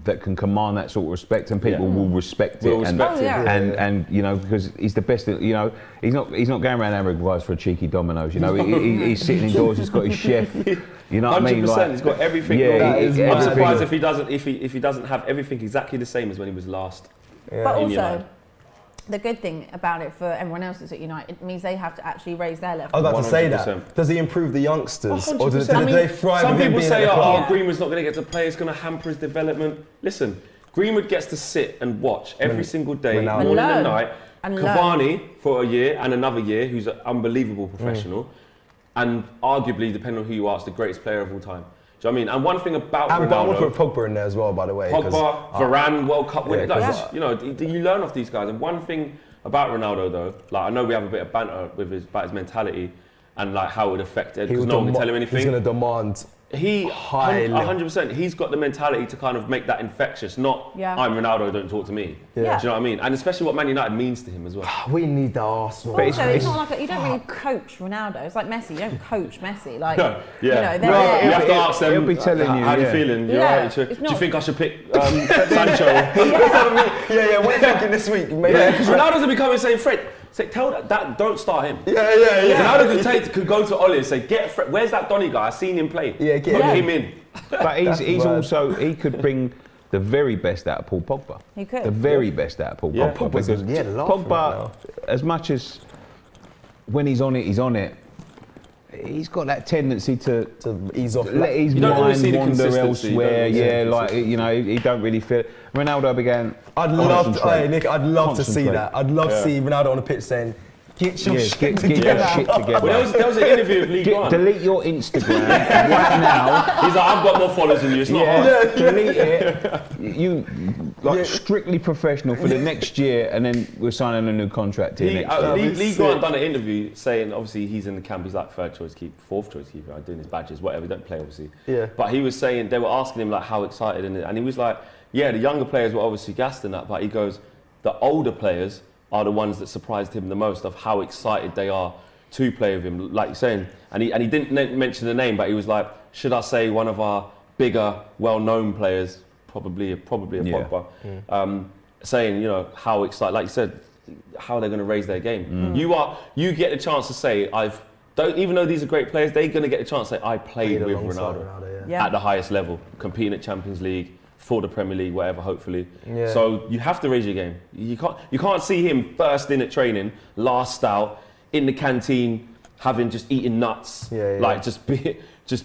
that can command that sort of respect, and people will respect it. And you know, because he's the best. You know, he's not going around having advice for a cheeky Domino's. You know, he's sitting indoors. He's got his chef. You know what I mean? 100%. He's got everything. Yeah, I'm surprised if he doesn't have everything exactly the same as when he was last. But also, the good thing about it for everyone else that's at United, it means they have to actually raise their level. I was about to say 100%. that. Does he improve the youngsters? 100%. Or do they thrive some with him people being say, at the club? Greenwood's not going to get to play, it's going to hamper his development. Listen, Greenwood gets to sit and watch every single day, morning and night. Cavani for a year and another year, who's an unbelievable professional, and arguably, depending on who you ask, the greatest player of all time. Do you know what I mean? And one thing about And I Ronaldo, want to put Pogba in there as well, by the way. Pogba, Varane, World Cup winner. Yeah, You know, you learn off these guys. And one thing about Ronaldo, though, like I know we have a bit of banter with about his mentality and like how it would affect Ed, because no one can tell him anything. He's going to demand. He High 100%. He's got the mentality to kind of make that infectious. Not I'm Ronaldo, don't talk to me. Do you know what I mean? And especially what Man United means to him as well. We need the Arsenal. But also, it's not like you don't really coach Ronaldo. It's like Messi. You don't coach Messi. Like, No, you know, they're Well, you there. have to ask them. He'll be telling you, how you yeah. feeling? You Yeah, alright? Do it's you not- think I should pick Sancho? Yeah, what are you thinking this week? Because Ronaldo's gonna be coming and saying, Fred, tell that don't start him. Yeah. Ronaldo could go to Ollie and say, get Fred, where's that Donny guy? I seen him play. Yeah, Put him in. But he's also, he could bring the very best out of Paul Pogba. He could. The very best out of Paul Pogba. Pogba's Because Pogba, as much as when he's on it, he's got that tendency to ease off. let his You don't always mind see the wander consistency, you don't elsewhere. always see the Yeah, like, consistency. you know, he don't really feel it. Ronaldo began. I'd love to see Concentrate. that. I'd love to see Ronaldo on the pitch saying, get your shit Get your together. shit together. Well, there was an interview with League One. Delete your Instagram right now. He's like, I've got more followers than you. It's not hard. Delete it. You strictly professional for the next year, and then we're signing a new contract here next year. League One done an interview saying, obviously he's in the camp, he's like third choice keeper, fourth choice keeper, doing his badges, whatever. He don't play obviously. Yeah. But he was saying they were asking him like how excited, and he was like, yeah, the younger players were obviously gassed in that, but he goes, the older players are the ones that surprised him the most of how excited they are to play with him, like you're saying. And he didn't mention the name, but he was like, should I say one of our bigger, well-known players, probably a Pogba, saying, you know, how excited, like you said, how they're going to raise their game. You get the chance to say, even though these are great players, they're going to get the chance to say, I played with Ronaldo at the highest level, competing at Champions League, for the Premier League, whatever, hopefully. Yeah. So you have to raise your game. You can't see him first in at training, last out, in the canteen, having just eating nuts, like just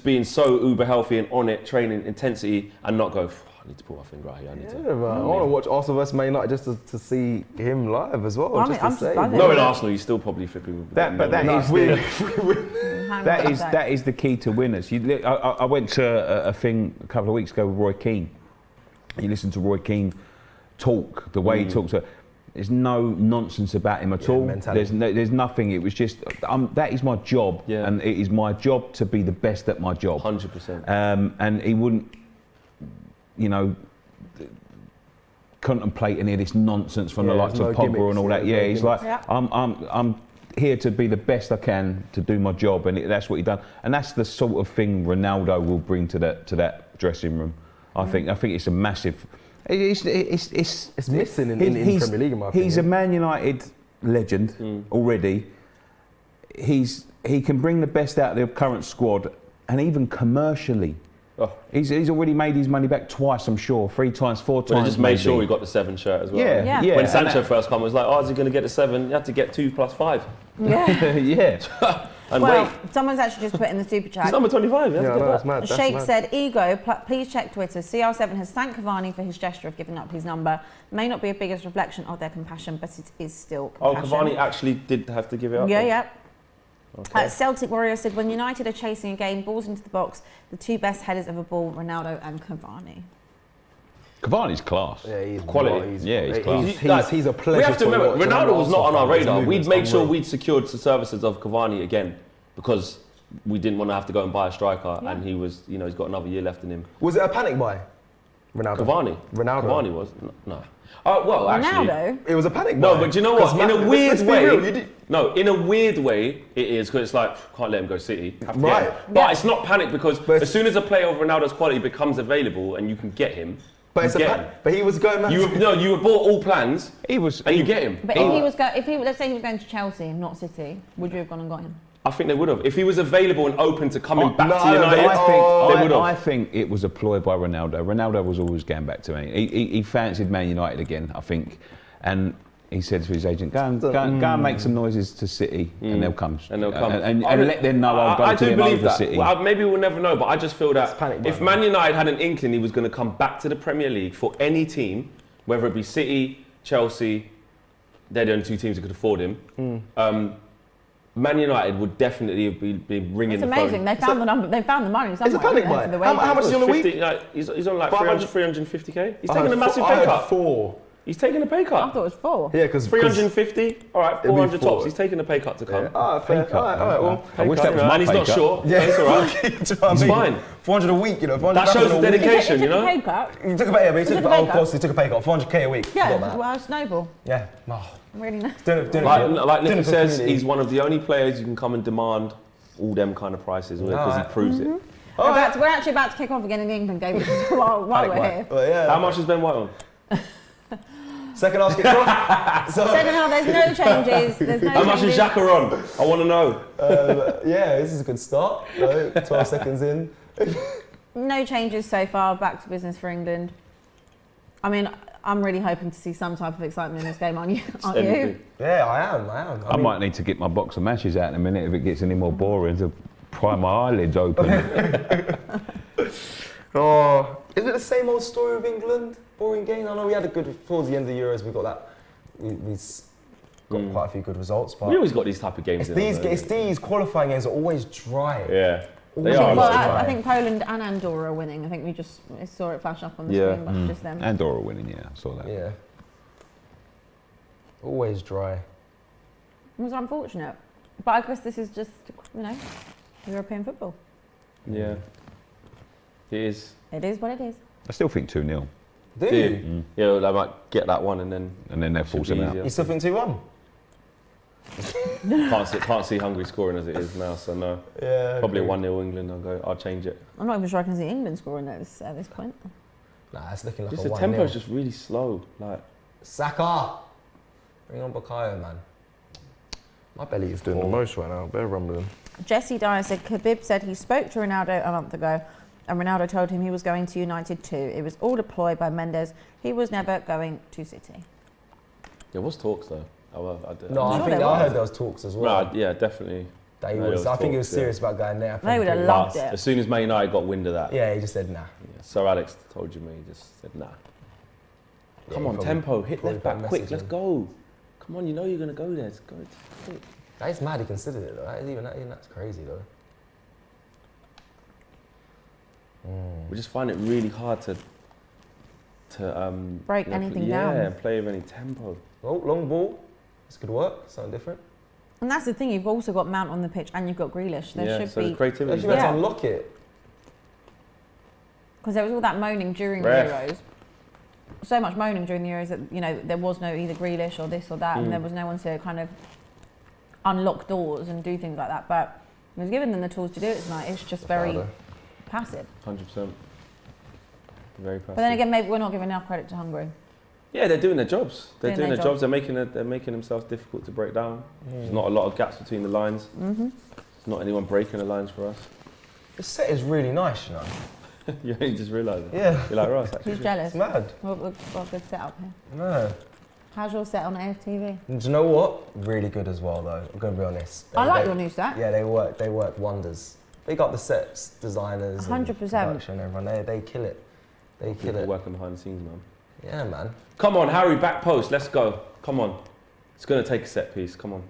being so uber healthy and on it, training intensity, and not go, I need to pull my finger out here. I need to. Man. I want to watch Arsenal vs Man United just to see him live as well. Well, I'm just buzzing. No, in Arsenal, you're still probably flipping with that. But that is the key to winners. I went to a thing a couple of weeks ago with Roy Keane. You listen to Roy Keane talk, the way he talks. There's no nonsense about him at all. There's nothing. It was just that is my job, and it is my job to be the best at my job. 100%. And he wouldn't, you know, contemplate any of this nonsense from the likes of Pogba and all that. Yeah, he's like, I'm here to be the best I can to do my job, and that's what he done. And that's the sort of thing Ronaldo will bring to that dressing room. I think it's a massive. It's missing in the Premier League, in my opinion. He's a Man United legend already. He can bring the best out of the current squad, and even commercially, he's already made his money back twice. I'm sure, 3 times, 4 times. But he just made sure he got the 7 shirt as well. Yeah. When Sancho first came, it was like, is he going to get the 7? You have to get 2 plus 5. Yeah. Yeah. And Well, wait, someone's actually just put in the super chat. he's number 25. Yeah, I know, that's mad. That's Sheikh mad. said, Ego, please check Twitter. CR7 has thanked Cavani for his gesture of giving up his number. May not be a biggest reflection of their compassion, but it is still Oh, compassion. Cavani actually did have to give it up? Yeah, then? yeah. Okay. Celtic Warrior said, when United are chasing a game, balls into the box, the two best headers of a ball, Ronaldo and Cavani. Cavani's class. Yeah, he's Quality. He's class. He's a pleasure. We have to remember, watch, and Ronaldo was not on our Arsenal fan, his radar. We'd movement's made sure unreal. we'd secured the services of Cavani again because we didn't want to have to go and buy a striker, and he was, you know, he's got another year left in him. Was it a panic buy? Ronaldo. Cavani Cavani was no. Well, actually, Ronaldo? It was a panic buy. no. But do you know what? In a weird let's be way, real, you did- no. In a weird way, it is because it's like can't let him go City. Have to get Right. him. But it's not panic because But as soon as a player of Ronaldo's quality becomes available and you can get him, But it's you a get panic. him. But he was going mad. You abort all plans He was. and you get him. But if he let's say he was going to Chelsea, not City, would you have gone and got him? I think they would have. If he was available and open to coming back no, to United, I they would have. I think it was a ploy by Ronaldo. Ronaldo was always going back to Man. He fancied Man United again, I think, and he said to his agent, "Go and make some noises to City, and they'll come. And they'll come. and let them know I'll go I to do them believe over that. City." Well, maybe we'll never know, but I just feel that panic if button. Man United had an inkling he was going to come back to the Premier League for any team, whether it be City, Chelsea, they're the only two teams that could afford him. Man United would definitely be ringing It's the amazing. phone. They found the number. They found the money somewhere. It's a panic haven't they, buy. for the How much is he on a week? 50, like, he's on like 500 350k. He's I taking heard a massive I pay heard cut. 4. He's taking a pay I cut. thought it was 4. Yeah, because 350. All right, It'll be 400 4. tops. He's taking a pay cut to come. Fair. cut, All right, well. I wish that was my And he's pay not cut. sure. Yeah, It's all right. Do you know what I It's mean? fine. 400 a week, you know. 400 That shows the a week. dedication, you He took know. a pay cut. He took a pay, but he Took took, a pay of cut. course, he took a pay cut. 400k a week. Yeah, Forgot that. well, Snowball. Yeah. Oh, Really nice. doing it Like for Nicky the says, community. he's one of the only players you can come and demand all them kind of prices because he Alright. proves it. We're actually about to kick off again in the England game while we're here. Well, yeah. How much is Ben White on? Second half kicked off. So, Second half, there's no changes. There's no How much is changes. Xhaka on? I want to know. yeah, this is a good start. You know, 12 seconds in. No changes so far. Back to business for England. I mean, I'm really hoping to see some type of excitement in this game, aren't you? Aren't you? Anything. Yeah, I am. I might need to get my box of matches out in a minute if it gets any more boring to pry my eyelids open. Oh, is it the same old story of England? Boring game? I know we had a good, towards the end of the Euros, we got that. We got quite a few good results, but We always got these type of games. it's these qualifying games are always dry. Yeah. They Always are a Well, lot. dry. I think Poland and Andorra are winning. I think we saw it flash up on the Yeah. screen, but just them. Andorra winning, yeah, I saw that. Yeah. Always dry. It was unfortunate. But I guess this is just, European football. Yeah. It is. It is what it is. I still think 2-0, Do Yeah. you? Yeah, they might get that one and then and then they'll force him out. easier. You still think 2-1? Can't see Hungary scoring as it is now, so no. Yeah. Probably agree. 1-0 England. I'll change it. I'm not even sure I can see England scoring at this point. Nah, it's looking like Just a the 1-0. tempo's just really slow. Like Saka! Bring on Bukayo, man. My belly is doing the most right now. Better rumbling. Jesse Dyer said, Khabib said he spoke to Ronaldo a month ago and Ronaldo told him he was going to United too. It was all a ploy by Mendes. He was never going to City. there was talks though. No, I'm I sure think there I was. heard there was talks as well. Right, yeah, definitely. That he No, there was, was I think he was talks, yeah. serious about going there. I They think would have he- loved As it. soon as Man United got wind of that, Yeah, he just said nah. Sir Alex told you me. He just said nah. Yeah, Come he on, probably- tempo, hit probably left back put a quick. message Let's in. go. Come on, you know you're gonna go there. Let's go. Quick. That is mad he considered it though. That is even that's crazy though. We just find it really hard to Break anything yeah, down. play with any tempo. Well, long ball. This could work. Something different. And that's the thing, you've also got Mount on the pitch and you've got Grealish. There yeah, should so be, the creativity. Actually, Yeah. to unlock it. because there was all that moaning during Ref. the Euros. So much moaning during the Euros that, there was no either Grealish or this or that, and there was no one to kind of unlock doors and do things like that. But he was giving them the tools to do it tonight. It's just very Harder. passive. 100%. Very passive. But then again, maybe we're not giving enough credit to Hungary. yeah, they're doing their jobs. They're Doing doing their their jobs. They're making themselves difficult to break down. There's not a lot of gaps between the lines. There's not anyone breaking the lines for us. The set is really nice, you know. You only just realised it. Yeah. You're like, Ross, actually. Who's jealous? It's mad. We've got a good setup here. No. How's your set on AFTV? Do you know what? Really good as well, though. I'm gonna be honest. I like your new set. Yeah, they work wonders. Big up the sets, designers, 100%. and production, everyone. They kill it. They kill People it. working behind the scenes, man. Yeah, man. Come on, Harry, back post. Let's go. Come on. It's going to take a set piece. Come on.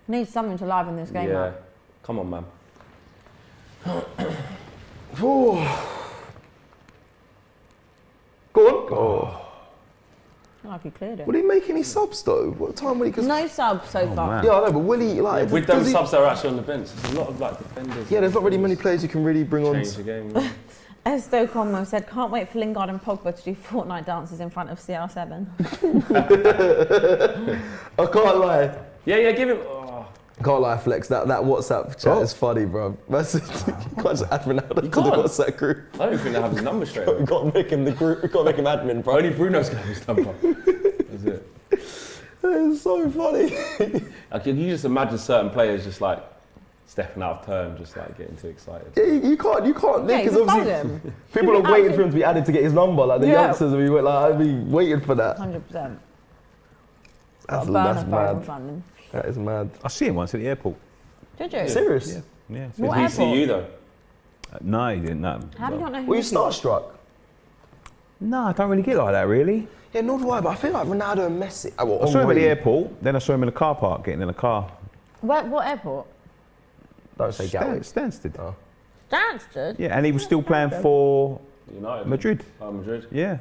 Needs something to liven this game Yeah. up. Come on, man. Go on. Oh. Like he cleared it. Will he make any subs though? What time will he? Cause No subs so far. man. yeah, I know, but will he like? With does them he- subs that are actually on the bench, there's a lot of like defenders. Yeah, there's not really many players you can really bring on. Change the game. Yeah. Esto Conmo said, can't wait for Lingard and Pogba to do Fortnite dances in front of CR7. I can't lie. Yeah, give him. Oh. Can't lie, Flex. That WhatsApp chat is funny, bro. That's, you can't just add Ronaldo to the can't. WhatsApp group. I don't think they have his number straight away. We can't make him the group. We can't make him admin, bro. Only Bruno's got his number. That's it. That is so funny. Like, you just imagine certain players just like stepping out of turn, just like getting too excited. Yeah, you can't Yeah, Nick, you because can bug obviously him. people are waiting for him to be added to get his number. Like the Yeah. youngsters, I'd be waiting for that. 100%. That's Burner phone mad. funding. That is mad. I see him once at the airport. Did you? Serious? Yeah. What Did he see airport? you though? No, he didn't. No. How do you not know who Were you this is? starstruck? No, I don't really get like that, really. Yeah, nor do I. But I feel like Ronaldo and Messi. I saw him at the airport, then I saw him in the car park, getting in the car. What airport? Don't say Gatwick. Stansted. Oh. Stansted? Yeah, and he was still playing for United. Madrid. Oh, Madrid. Yeah.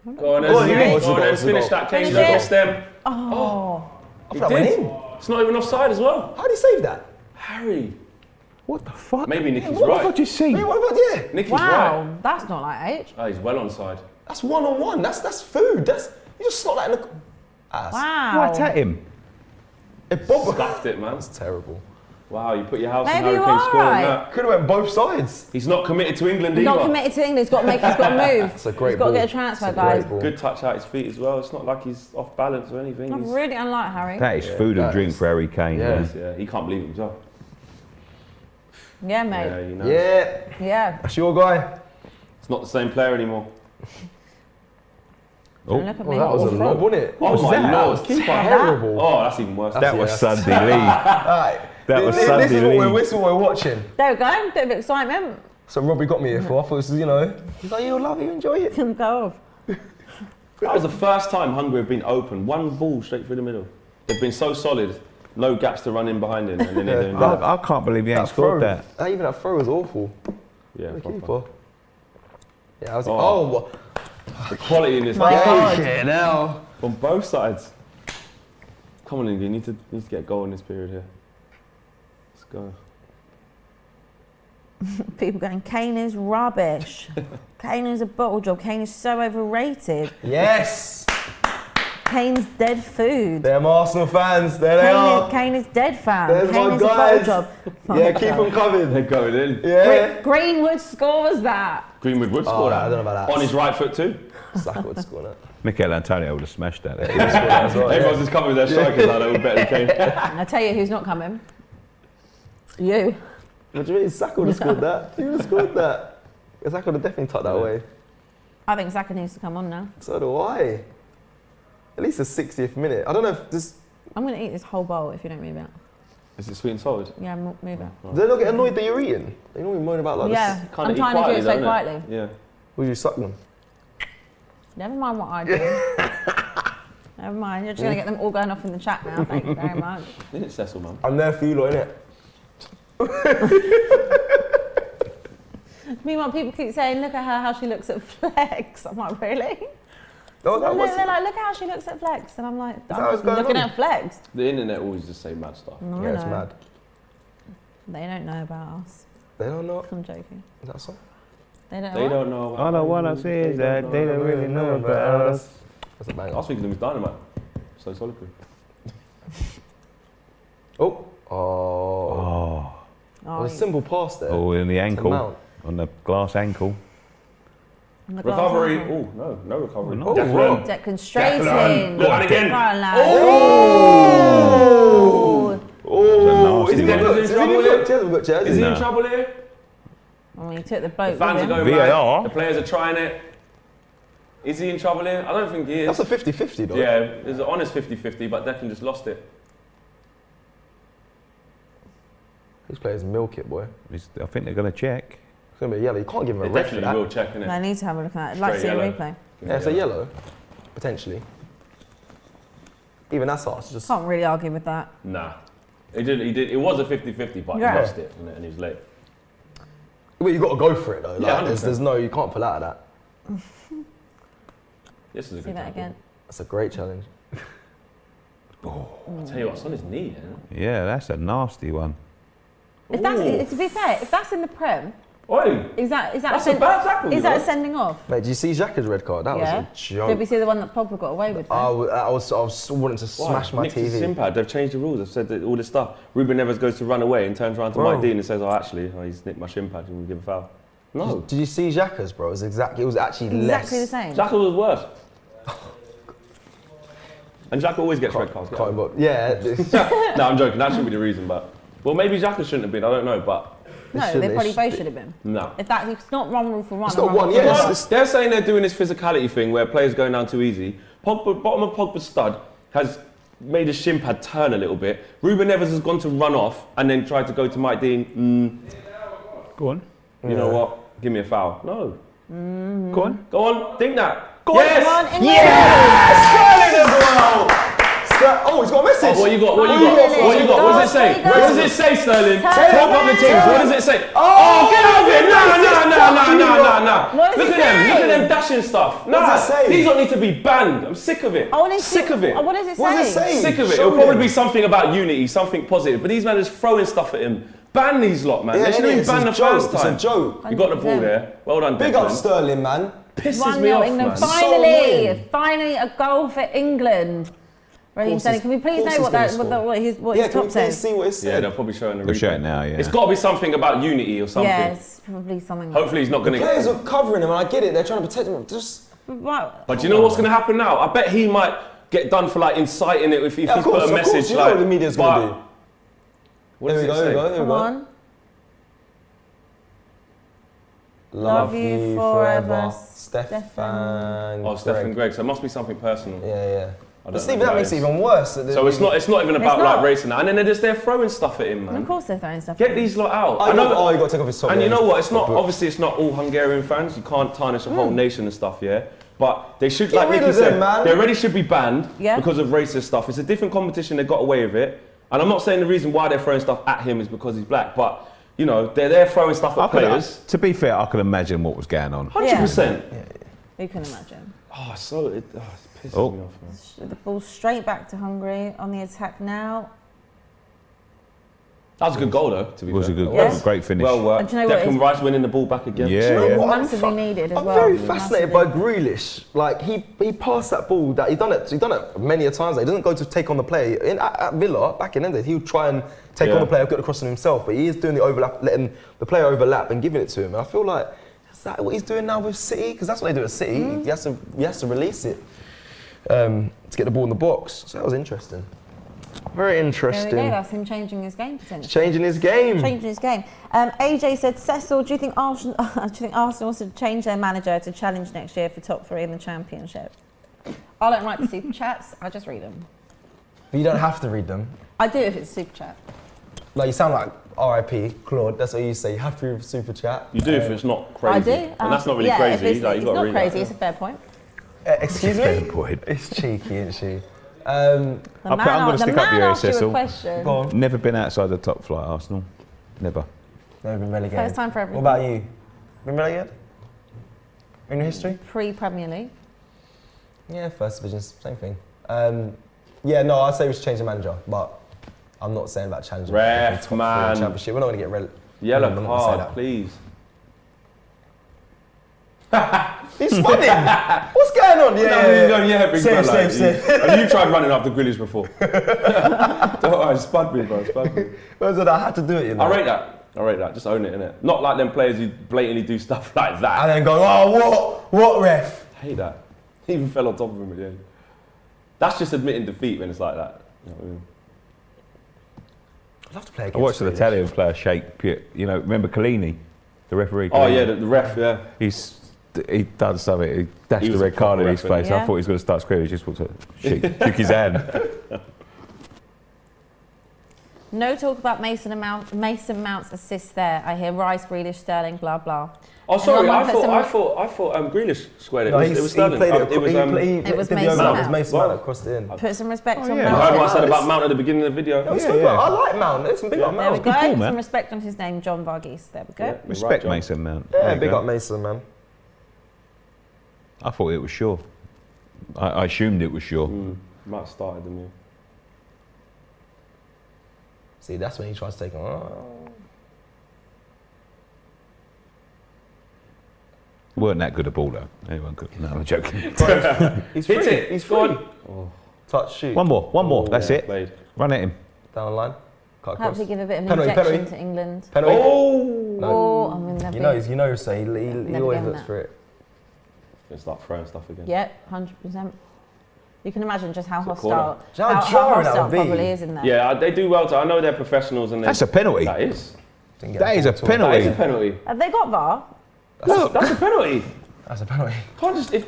Go on, Go on, then. you Let's finish that. Kane Finish just it. lost them. Oh. I He thought that went did. in. It's not even offside as well. How did he save that? Harry. What the fuck? Maybe Nicky's What right. have I just seen? Hey, what about yeah? Nicky's Wow, right. that's not like H. Oh, he's well onside. That's 1-on-1. That's food. That's you just slot that in the. That's Wow. Right at him. Bob. Scuffed it, man. That's terrible. Wow, you put your house Maybe in you Hurricane are scoring right. that. Could have went both sides. He's not committed to England He's either. not committed to England. He's got to make. He's got to move. It's a great He's got to ball. get a transfer, It's a great guys. ball. Good touch out his feet as well. It's not like he's off balance or anything. I He's, really unlike Harry. That is food and that drink is- for Harry Kane. Yeah. man. yeah, he can't believe himself. Yeah, Yeah, mate. you know. Yeah, Yeah. that's your guy. It's not the same player anymore. Oh, Look at me. Well, that was a What lob, wasn't it? Oh was my that? lord. Terrible. Oh, that's even worse. that was yeah, Sunday League. Alright. That was this Sunday is what League. this is what we're watching. There we go. Bit of excitement. So Robbie got me here for. I thought this was, he's like, you'll love it, you enjoy it. Can go off. That was the first time Hungary have been open. One ball straight through the middle. They've been so solid. No gaps to run in behind him. And then they're doing that. I can't believe he ain't scored that. Even that throw was awful. Yeah, The proper. keeper. Yeah, I was Oh. The quality in this My game. God. yeah, now. On both sides. Come on, Indy. You need to get a goal in this period here. Let's go. People going, Kane is rubbish. Kane is a bottle job. Kane is so overrated. Yes. Kane's dead food. Them Arsenal fans, there they are. Kane is dead, fam. There's Kane my is a bottle guys. job. Yeah, keep them coming. They're going in. Yeah. Greenwood scores that. Greenwood would Oh, score I that. don't know about that. On his right foot too. Saka would score that. Mikel Antonio would have smashed that. He would score that as well, Everyone's just coming with their strikers out. They were better than Kane. I tell you who's not coming. You. What do you mean? Saka would have scored that. He would have scored that. Yeah, Saka would have definitely tucked that away. I think Saka needs to come on now. So do I. At least the 60th minute. I don't know if this. I'm going to eat this whole bowl if you don't move it. Is it sweet and salted? Yeah, move it. Do they not get annoyed that you're eating? They normally moan about like Yeah, this. I'm trying to do it so quietly. Yeah. Would you suck them? Never mind what I do. Never mind. You're just going to get them all going off in the chat now. Thank you very much. Isn't it Cecil, man? I'm there for you, lot, innit? Meanwhile, people keep saying, look at her, how she looks at Flex. I'm like, really? No, that was. They're like, look at how she looks at Flex. And I'm like, that I'm what's just going looking on? at Flex. The internet always just say mad stuff. No, Yeah, I it's know. mad. They don't know about us. They don't know. I'm joking. Is that a song? They don't know. They what? don't know. All I want to say is that they don't really know about us. That's a banger. I was thinking it was Dynamite. So solitary. Oh. Oh. Oh, Oh, A simple pass there. oh, in the to ankle, Mount. on the glass ankle. on the glass Recovery. ankle. Oh, no recovery. Oh, no. Declan. Declan straight Declan. in. Go on again. Oh! Oh, That's a is he nasty got one. Is he got Chairs, we've got chairs. Is he No. in trouble here? Oh, he took the boat The fans are with him. going VAR. mad. The players are trying it. Is he in trouble here? I don't think he is. That's a 50-50 though. Yeah, it's an honest 50-50, but Declan just lost it. These players milk it, boy. I think they're going to check. It's going to be a yellow. You can't give him a They red for definitely that. will check, innit? I need to have a look at it. I'd like to see Straight a yellow. replay. Yeah, it's a yellow, potentially. Even that's hard. It's just Can't really argue with that. Nah. He did. It was a 50-50, but Yeah. he lost it, and he was late. well, you got to go for it though. Like, Yeah, there's no, you can't pull out of that. This is a See good that tackle. again. That's a great challenge. I'll tell you what, it's on his knee, Yeah, that's a nasty one. If that's, to be fair, if that's in the Prem, Oi! is that That's a bad tackle, Is you that know. a sending off? Mate, do you see Xhaka's red card? That Yeah. was a joke. Did we see the one that Pogba got away with? I Then? was wanting to smash my Nick's a TV. Simpad. They've changed the rules. They've said that all this stuff. Ruben Neves goes to run away and turns around to Bro. Mike Dean and says, "Oh, actually, he's nicked my shin pad and we give a foul." No, Did you see Xhaka's, bro? It was actually less. Exactly the same. Xhaka was worse. And Xhaka always gets red cards. Can't remember. Yeah. No, I'm joking. That shouldn't be the reason, but maybe Xhaka shouldn't have been. I don't know, but No, shouldn't- they it probably should- both should have been. no. If it's not one rule for one. It's and not one, rule yeah, for it's- one. it's- They're saying they're doing this physicality thing where players going down too easy. Pogba, bottom of Pogba's stud has made his shin pad turn a little bit. Ruben Neves has gone to run off and then tried to go to Mike Dean. Go on. You know what? Give me a foul. No. Go on. Go on, think that. Go on, yes! Come on, England. Sterling as well. Oh, he's got a message. Oh, what you got? What you Finally. got? What you got? What does it say? There you go. What does it say, Sterling? Turn Top of the it teams. around. What does it say? Oh, get out of here! No. What does Look it at them. say? Look at them dashing stuff. Nah, does it say? these don't need to be banned. I'm sick of it. I want to Sick of it. What does it say? What does it say? Sick of it. Show It'll probably him. be something about unity, something positive. But these men are just throwing stuff at him. Ban these lot, man. Yeah, They should have been it's a banned the joke, first time. It's a joke. You got the ball 100%. there. Well done, Big up Declan. Sterling, man. Pisses 1-0 me off, England. man. Finally, finally a goal for England. Raheem Course Sterling, it's- can we please course know what he's gonna what his Yeah, can top we please says? see what it Yeah, said? they're probably showing the They'll replay. show it now, yeah. It's got to be something about unity or something. Yeah, it's probably something. Hopefully he's not going Players to. are covering him, and I get it. They're trying to protect him. Just What? But do you know what's going to happen now? I bet he might get done for like inciting it if yeah, he of put course, a of message course. You know like. what the media's but- gonna do. What Here does we it go. say? Here we Come go. on. Love you you forever, forever, Stefan. Oh, Stephen Greg. Gregg. So it must be something personal. Yeah. I But don't Steve, know that who makes it is. even worse. So it's not even about not. like racing that. And then they're throwing stuff at him, And man. of course they're throwing stuff. Get these lot out. Oh, I know. you got to take off his top. And yeah. you know what? It's not But- obviously it's not all Hungarian fans. You can't tarnish a whole nation and stuff, yeah. But they should, Get like rid Nicky of them, said, man. they already should be banned Yeah. because of racist stuff. It's a different competition. They got away with it, and I'm not saying the reason why they're throwing stuff at him is because he's black, but you know they're throwing stuff at players. To be fair, I can imagine what was going on. 100%. Who can imagine? Oh, it's pisses Oh. me off, man. The ball straight back to Hungary on the attack now. That was a good goal, though. To be It was fair. a good, Yes. great finish. Well worked. And do you know what Declan is- Rice winning the ball back again. Yeah, Do you know yeah. what? Massively needed as I'm well. very fascinated by Massively. Grealish. Like he passed that ball. That he's done it many a times. He doesn't go to take on the play. At Villa back in Ende, he would try and take on the player, get across on himself. But he is doing the overlap, letting the player overlap and giving it to him. And I feel like is that what he's doing now with City? Because that's what they do at City. He has to release it to get the ball in the box. So that was interesting. Very There we interesting. go. That's him changing his game potentially. Changing his game. Changing his game. AJ said, Cecil, do you think Arsenal should change their manager to challenge next year for top 3 in the Championship? I don't write the super chats. I just read them. But you don't have to read them. I do if it's super chat. Like you sound like R.I.P. Claude. That's what you say. You have to read super chat. You do if it's not crazy. I do. And that's not really yeah, crazy. If it's, Like, you it's got to not read crazy. that. It's a fair point. Excuse Fair me? point. It's cheeky, isn't she? The I'm man, gonna the stick up man your ear, asked you a Cecil. question. Go on. Never been outside the top flight, Arsenal. Never. Never been relegated. First time for everything. What about you? Been relegated? In your history? Pre-Premier League. Yeah, first division, same thing. Yeah, no, I'd say we should change the manager, but I'm not saying about challenging Ref, top four in man. the Championship. We're not going to get relegated. Yellow I'm not gonna say card, that. please. He's spotting. What's going on? Yeah, big Safe, man, like, safe. Have you tried running after Grealish before? Don't worry, spud me, bro, spud me. I had to do it, you know. I rate that. Just own it, innit? Not like them players who blatantly do stuff like that. And then go, oh, what ref? I hate that. He even fell on top of him at the end. That's just admitting defeat when it's like that. You know what I mean? I'd love to play I against watched an Grealish. Italian player shake. You know, remember Collini, the referee? Oh Collini? yeah, the ref, yeah. He's he done something. He dashed He the was a red card in proper his referee. face. I Yeah. thought he was going to start screaming. He just walked up, shook his hand. No talk about Mason Mount's assist there. I hear Rice, Grealish, Sterling, blah blah. Oh, sorry. Anyone I put some- thought Grealish squared it. No, it was Sterling. played it. It was. It was did the Mason overlap. Mount. It was Mason Wow. Mount across the end. Put some respect on yeah. I Mount. heard what I said about Mount at the beginning of the video. I like Mount. Listen, big up There we Mount. go. ball, Put man. some respect on his name, John Varghese. There we go. Yeah. Respect Right, John. Mason Mount. Yeah, There you big go. up Mason, man. I thought it was sure. I assumed it was sure. Might have started, didn't you? See, that's when he tries to take him. Weren't that good a ball though. Anyone could. No, I'm joking. He's Hit free. it. He's Go free. on. Touch, shoot. One more. That's Yeah, it. played. Run at him. Down the line. Cut across. Hopefully give a bit of an Penalty, injection penalty. to England. Penalty. Oh! Oh, I mean, they'll You know, so he Never always getting looks that. for it. It's like throwing stuff again. Yeah, 100%. You can imagine just how It's a hostile, corner. Do you know how how jarring that hostile would be? probably is in there. Yeah, they do well. I know they're professionals and That's a penalty. That is. Didn't get That is the a ball at all. That is penalty. a penalty. Have they got VAR? That's a penalty. That's a penalty. Can't just if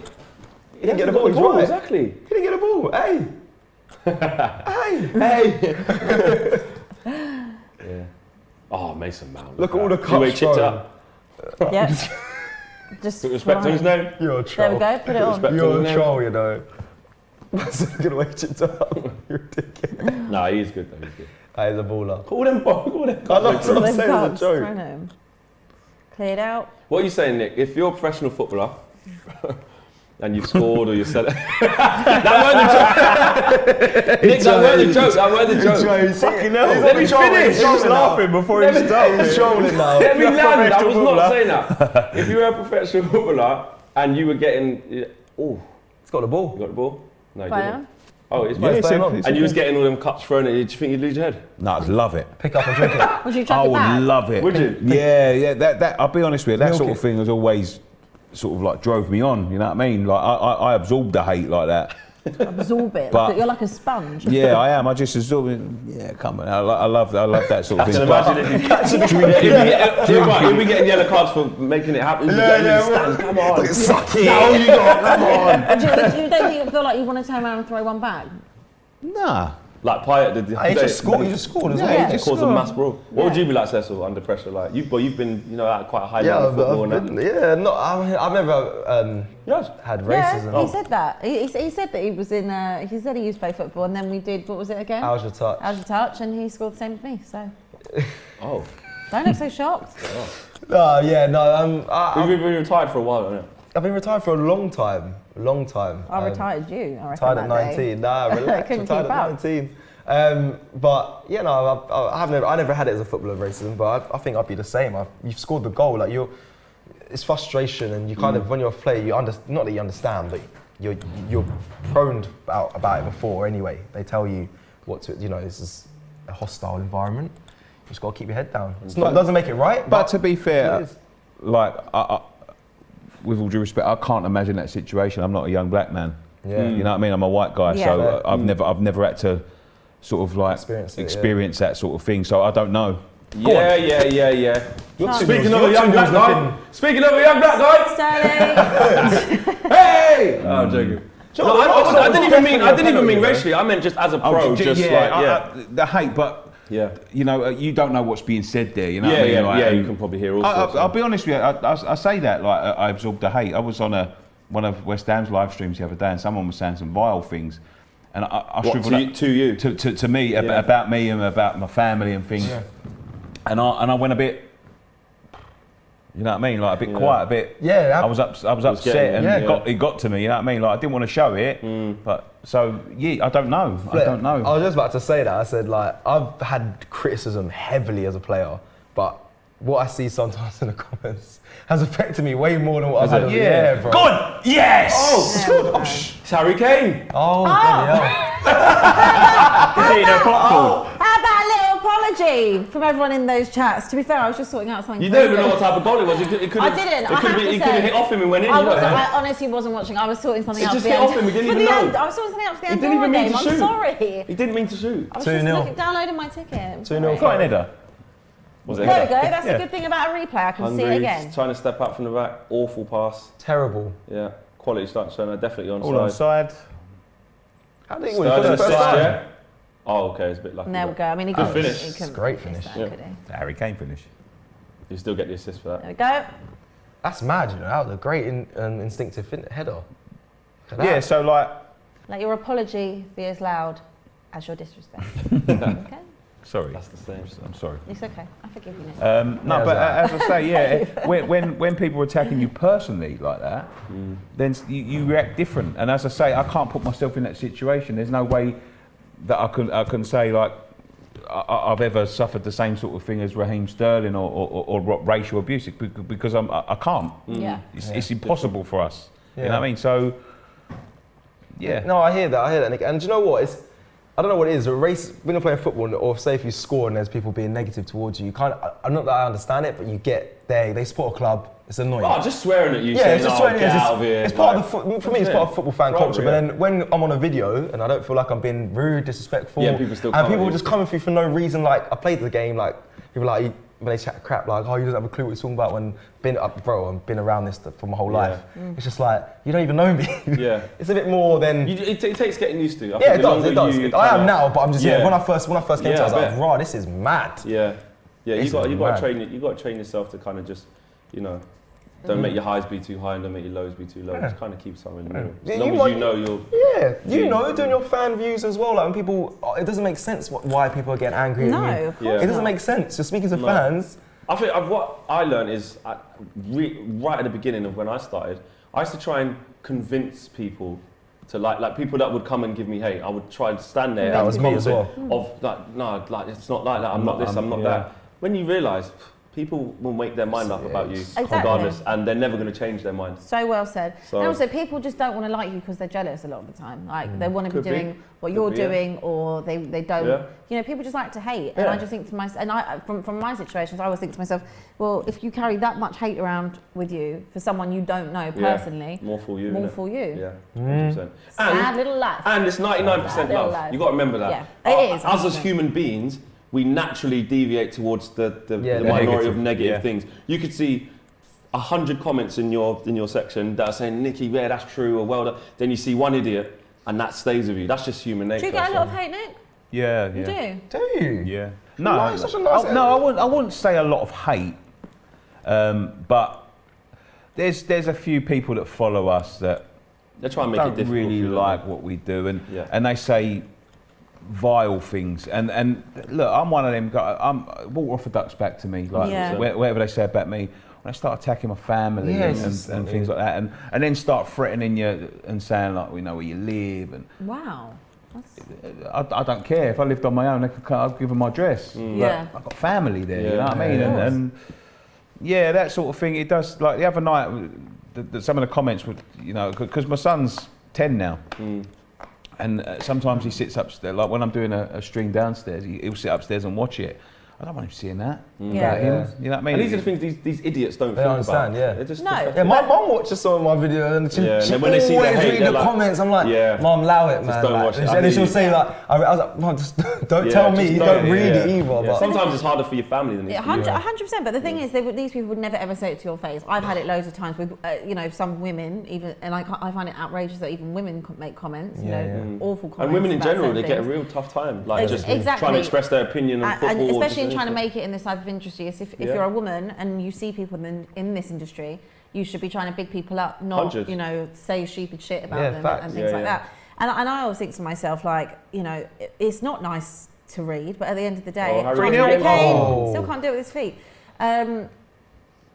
He didn't get the ball. He's right. Exactly. He didn't get the ball. Hey. Hey. Yeah. Oh, Mason Mount. Look at all the that. See where he cups chipped thrown. Yep. Just Put respect on his flying. name. You're a There troll. we go, put it on. Respect You're on a his name. troll, you know. That's a good way to chip up. You're ridiculous. Nah, he's good though. He's good. That is a baller. Call them. Call them. I love cups. what I'm They've saying got as a joke. thrown home. Cleared out. What are you saying, Nick? If you're a professional footballer and you've scored or you're selling, that weren't the joke. Nick, that weren't the joke. That weren't the joke. Fucking hell. Let me finish. He's laughing before he started. He's trolling now. Let me You're a land. I was professional not footballer. saying that. If you were a professional footballer and you were getting, oh, He's got the ball. you got the ball? No, you Fire. didn't. Oh, it's Yeah, fine. it's playing a- on. it's And a- you was getting all them cups thrown at you. Do you think you'd lose your head? No, I'd love it. Pick up and drink it. Would you chuck I it would back? love it. Would you? Yeah. That. I'll be honest with you. That Milk sort it. of thing has always sort of like drove me on. You know what I mean? Like I absorbed the hate like that. Absorb it. But- You're like a sponge. Yeah, I am. I just absorb it. Yeah, come on. I love that sort of I thing. can But- imagine if you'd be getting yellow cards for making it happen. You'd be getting in the stands. Come on. Suck it. Now you got. Come on. Do you don't feel like you want to turn around and throw one back? Nah. Like Payet did. He just scored. He just scored as Yeah, well. he Yeah. just Caused a scored. mass brawl. What would you be like, Cecil, under pressure? Like you've been, at quite a high level of football now. I've never Yes. had Yeah, racism. he said that. He said that he was in. He said he used to play football, and then we did. What was it again? How's your touch? Out of touch, and he scored the same as me. So Oh. don't look so shocked. We've been retired for a while, haven't I've been retired for a long time. I retired you. I reckon Retired at that day. 19. Nah, relax. Couldn't Retired keep at up. 19. But yeah, no, I never had it as a footballer racism, but I think I'd be the same. You've scored the goal, like it's frustration, and you kind of when you're a player, not that you understand, but you're prone about it before anyway. They tell you what to, this is a hostile environment. You just got to keep your head down. It doesn't make it right, But to be it fair, is. like, with all due respect, I can't imagine that situation. I'm not a young black man. Yeah. You know what I mean? I'm a white guy, Yeah. so Fair. I've never had to sort of like Experience it, that sort of thing. So I don't know. you? Yeah. Chance. Speaking of a young black guy. Speaking of a young black guy. Sterling. Hey! Oh, I'm joking. No, I didn't even mean racially. I meant just as a pro, the hate, but Yeah. you don't know what's being said there. You know Yeah, what I mean? yeah, Like, yeah. and You can probably hear all sorts. I'll be honest with you. I say that like I absorbed the hate. I was on one of West Ham's live streams the other day, and someone was saying some vile things, and I What, shriveled to you? to me about me and about my family and things, and I went a bit. You know what I mean? Like a bit quiet, a bit. Yeah, I was upset, getting- and it got to me. You know what I mean? Like I didn't want to show it, but so I don't know. I don't know. I was just about to say that. I said I've had criticism heavily as a player, but what I see sometimes in the comments has affected me way more than what I've had. Yeah, bro. Go on! Yes! Oh, it's Harry Kane. Oh, bloody hell. How about a little apology from everyone in those chats? To be fair, I was just sorting out something. You don't even know what type of goal it was. It could I have. didn't. It I could have have to hit say, off him and went in. I honestly wasn't watching. I was sorting something It out just for the hit end. off him, we didn't For even the know. end. I was sorting something out for the He end didn't even mean game. to I'm shoot. sorry. He didn't mean to shoot. I was 2-0. just downloading my ticket. Got an header. Was There it we header? go. That's a good thing about a replay. I can see it Hungary, again. trying to step up from the back. Awful pass. Terrible. Yeah. Quality start showing. Definitely All on onside. side. How did he Sterling win the first assist, time? yeah. Oh, okay. It's a bit lucky. And there we but go. I mean, he Good couldn't. finish. He couldn't Great finish finish. that, Yeah. could he? Harry Kane finish. You still get the assist for that. There we go. That's mad, you know. That was a great instinctive header. Look at that. Yeah, so like, Let your apology be as loud as your disrespect. Okay? sorry. That's the same. I'm sorry. It's okay. I forgive you, Nick. No, Yeah, but that's as I say, yeah, when people are attacking you personally like that, then you react different. And as I say, I can't put myself in that situation. There's no way that I can say like I've ever suffered the same sort of thing as Raheem Sterling or racial abuse because I can't. Yeah. It's impossible for us. You know Yeah. what I mean? So yeah. No, I hear that, Nick. And do you know what? I don't know what it is. A race when you're playing football, or say if you score and there's people being negative towards you, I'm not that I understand it, but you get there. They support a club. It's annoying. Oh, just swearing at you. Yeah, saying, it's just "Oh, swearing. get It's, out of here." it's part Like, of the for me. It's part of football fan Right, culture. yeah. But then when I'm on a video and I don't feel like I'm being rude, disrespectful, Yeah, people still and come people at are you. just coming through for no reason. Like I played the game, like people like when they chat crap, like oh you don't have a clue what you're talking about. When I've been around this for my whole Yeah. life. It's just like you don't even know me. Yeah. It's a bit more than. It takes getting used to. I Yeah, think it the does. longer It does. you I am kinda- now, but I'm just Yeah. when I first came to it, I was I like, bet. "Raw, this is mad." Yeah. You This got is to mad. train yourself to kind of just, don't make your highs be too high and don't make your lows be too low. Just kind of keep something in the middle. Yeah, As you long as might- you know you're. Yeah, you Yeah. know, doing your fan views as well. Like when people, it doesn't make sense why people are getting angry No, at you. of course It doesn't not. make sense. You're speaking to No. fans. I think what I learned is right at the beginning of when I started, I used to try and convince people to like people that would come and give me hate. I would try and stand there. That and was me as well. Of like, no, like it's not like that. I'm not this. I'm not yeah. that. When you realise people will make their mind up about you Exactly. regardless, and they're never going to change their mind. So well said. So- and also, people just don't want to like you because they're jealous a lot of the time. Like they want to Could be be. doing what Could you're be, yeah. doing, or they don't. Yeah. You know, people just like to hate. And I just think to myself, and I from my situations, I always think to myself, well, if you carry that much hate around with you for someone you don't know personally, More for you. more innit? for you. Yeah. 100%. Sad little life. And it's 99% Sad little love. life. You got to remember that. Yeah, it is, Us as 100%. human beings, we naturally deviate towards the the minority of negative, negative yeah. things. You could see 100 comments in your section that are saying, Nicky, yeah, that's true, or well done. Then you see one idiot, and that stays with you. That's just human nature. Do you get a lot of so- hate, Nick? Yeah, You yeah. do. Do you? Yeah. No, No, it's such a nice I wouldn't say a lot of hate, but there's a few people that follow us that They try and make it don't difficult. really for you, like don't what we do, and Yeah. and they say vile things. And look, I'm one of them. I'm water off a duck's back to me. Like Yeah. whatever they say about me. When I start attacking my family Yes. and things like that, and then start threatening you and saying like, we know where you live, and Wow. I don't care if I lived on my own. I'll give them my address. Mm. But Yeah. I've got family there. You Yeah. know what I mean? Yeah. And yeah, that sort of thing. It does. Like the other night, some of the comments were, because my son's 10 now, and sometimes he sits upstairs. Like when I'm doing a stream downstairs, he'll sit upstairs and watch it. I don't want him seeing that Yeah. about him. You know what I mean? And these are the things these idiots don't They think understand, about. yeah. They're just No. Yeah, my mum watches some of my videos and she, Yeah, and she then when they see the always hate, read they're the like, comments. I'm like, yeah. Mum, allow it, man. don't Like, watch it. and I then hear she'll you. say like, I was like, Mum, just don't Yeah, tell me, just don't don't, read yeah. it either. Yeah, But sometimes it's harder for your family than it is Yeah, for you. 100%. But the thing is, these people would never ever say it to your face. I've had it loads of times with, some women, even, and I find it outrageous that even women make comments. Awful comments. And women in about general, certain they get a things. real tough time. Like just Exactly. trying to express their opinion on football. And or especially in just trying to anything. make it in this type of industry, if Yeah. you're a woman and you see people in this industry, you should be trying to big people up, not 100. say stupid shit about Yeah, them facts. and things Yeah, like yeah. that. And I always think to myself, like, it's not nice to read, but at the end of the day, Oh, Harry Harry Kane. Kane Oh. still can't do it with his feet.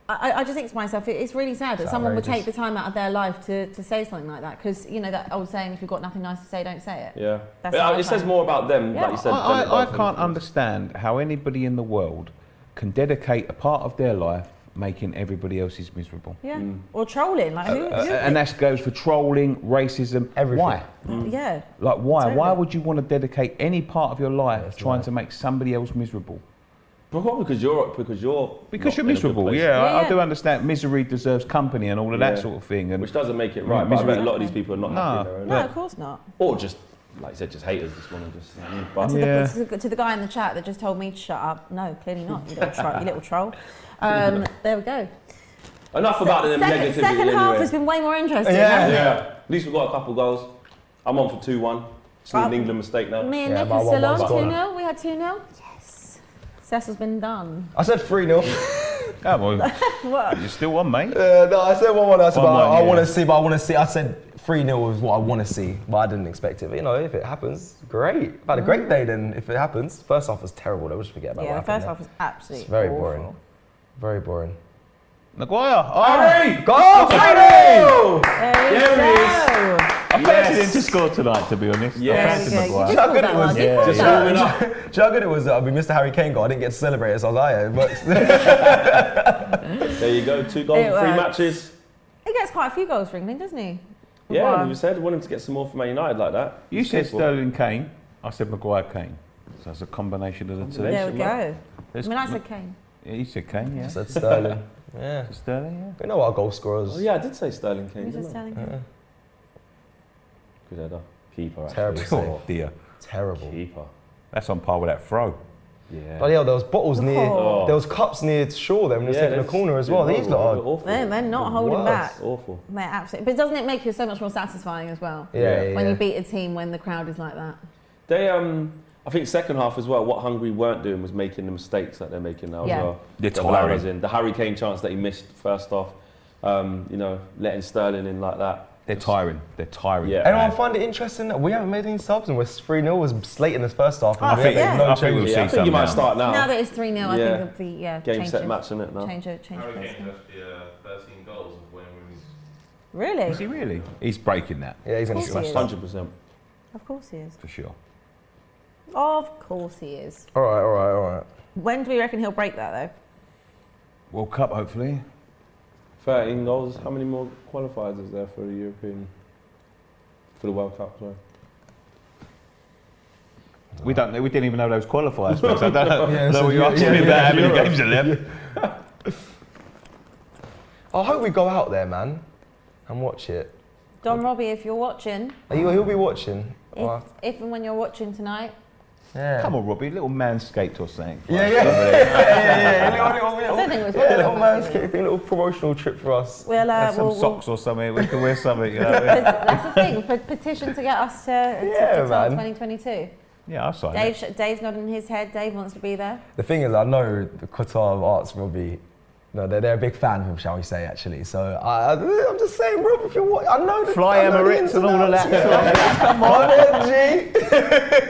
I just think to myself, it's really sad that It's someone would take outrageous. the time out of their life to say something like that, because that old saying, if you've got nothing nice to say, don't say it. Yeah. That's how I It says find- more about them, Yeah. like you said. than it I does can't them. understand how anybody in the world can dedicate a part of their life making everybody else's miserable. Yeah, or trolling, like who And that goes for trolling, racism. Everything. Why? yeah. Like why? Totally. Why would you want to dedicate any part of your life That's trying right. to make somebody else miserable? Probably because you're Because not you're in a good miserable. place. Yeah, I Yeah. do understand. Misery deserves company and all of that Yeah. sort of thing. And Which doesn't make it right. But I Misery- bet a lot of these people are not happy in their own No, life. of course not. Or just like you said, just haters this morning. Just, you know what I mean? But To the guy in the chat that just told me to shut up. No, clearly not. You little troll. There we go. Enough about the negativity. Second half anyway. has been way more interesting. Yeah. hasn't it? At least we've got a couple goals. I'm on for 2-1. It's an England mistake now. Me and Yeah, Nick my are still on 1-1's 2-0. We had 2-0. Yes. Cecil's been done. I said 3-0. Oh, well, What? you're still on, mate. No, I said 1-1. I said, 1-1, I want yeah. to see, but I want to see. I said 3-0 is what I want to see, but I didn't expect it. But, you know, if it happens, great. I've had a great day then if it happens. First half was terrible. Though. Just forget about Yeah, what the happened first half was absolutely It's very awful. boring. Very boring. Maguire. Harry! Go, There you There he go. I fancied him to score tonight, to be honest. Yes. I fancied There you go. Maguire. You How did good call it that was. one. You Yeah, called Just that. warming up. Do you know how good it was that Mr. Harry Kane got? I didn't get to celebrate it, so I was like, yeah, but There you go, 2 goals, It 3 works. matches. He gets quite a few goals for England, doesn't he? Yeah, Wow. we said we want him to get some more from Man United like that. You He's said capable. Sterling Kane. I said Maguire Kane. So it's a combination of the two. There we go. I There's- mean, I said Kane. Yeah, you said Kane, I yeah. said Sterling. Yeah. Sterling, We know our goal scorers. Oh yeah, I did say Sterling Kane. You said didn't I? Sterling Kane. Good header. Keeper, actually. Terrible yeah. save. Oh dear. Terrible. Keeper. That's on par with that throw. Yeah. Bloody hell, there was bottles near, Oh. there was cups near shore there when he was taking a corner as well. These lot are, awful. They're not holding worst. back. Awful. They're absolutely. But doesn't it make you so much more satisfying as well? yeah. When you beat a team when the crowd is like that. They I think second half as well, what Hungary weren't doing was making the mistakes that they're making now Yeah. as well. They're That allowed tiring. us in. The Harry Kane chance that he missed first off, you know, letting Sterling in like that. They're tiring. They're tiring. Yeah. Anyone find it interesting that we haven't made any subs and we're 3-0 was slating this first half and I we think- have made yeah. no I think we'll changes. see Yeah, I think you some might now. start now. Now that it's 3-0, I Yeah. think it'll be Game change set it. match, isn't it now? Change Harry place. Kane actually 13 goals of Wayne Rooney's. Really? Is he really? He's breaking that, Yeah, he's going to Of course smash he that. is. 100%. Of course he is. for sure. Of course he is. All right. When do we reckon he'll break that though? World Cup, hopefully. 13 goals. How many more qualifiers is there for the European, for the World Cup? Sorry. We didn't even know those qualifiers. But I don't know. Yeah, so so we yeah, asking yeah, about how many Europe. games are left. I hope we go out there, man, and watch it. Don Robbie, if you're watching, He'll be watching. if and when you're watching tonight, Yeah. Come on, Robbie, little manscaped or something. Yeah. I don't think it was Yeah, little possible. manscaping, little promotional trip for us. we'll, Some we'll socks or something. We can wear something. You know? that's the thing. Petition to get us to Yeah, Qatar man. 2022. Yeah, I'll sign it. Dave's nodding his head. Dave wants to be there. The thing is, I know the Qatar of Arts will be. No, they're a big fan of him, shall we say? Actually, so I'm just saying, Rob, if you're, I know the Fly I know the Emirates ins and all of outs, that. yeah. Come on, then, G.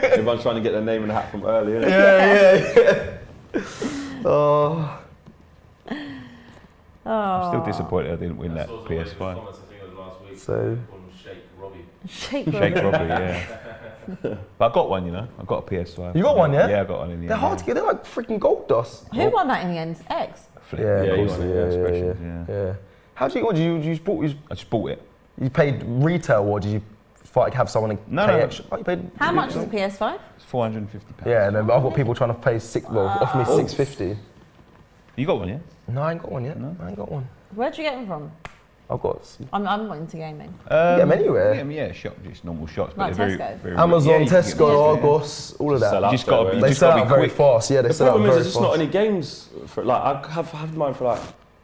Everyone's trying to get their name in the hat from earlier. innit? Yeah. Oh. I'm still disappointed I didn't win that That's also one of his PS5. comments, I think it was last week. So- Called him Sheikh Robbie. Shake Shake Robbie. Robbie, yeah. But I got one, you know. I got a PS5. You got one, yeah? Yeah, I got one in the They're end. hard to get. They're like freaking gold dust. Who won that in the end? X. Flip. Yeah, Yeah, of you course. want it, expressions, yeah. How do you? What did you just bought? I just bought it. You paid retail, or did you like have someone No, pay no. extra? Oh, you paid. How much is a PS5? It's £450. Yeah, and then I've got people trying to pay offer me $650. You got one, yeah? No, I ain't got one yet. No? I ain't got one. Where'd you get them from? I've got I'm not into gaming. get them anywhere. Yeah, shop, just normal shops. Like but they're Tesco? very Amazon, yeah, you can get Tesco, them. Argos, all of Sell that. out You just got to there, be, innit? They just sell got to out be very quick. fast. Yeah, they The sell out problem very is, there's fast. just not any games for like I have had mine for like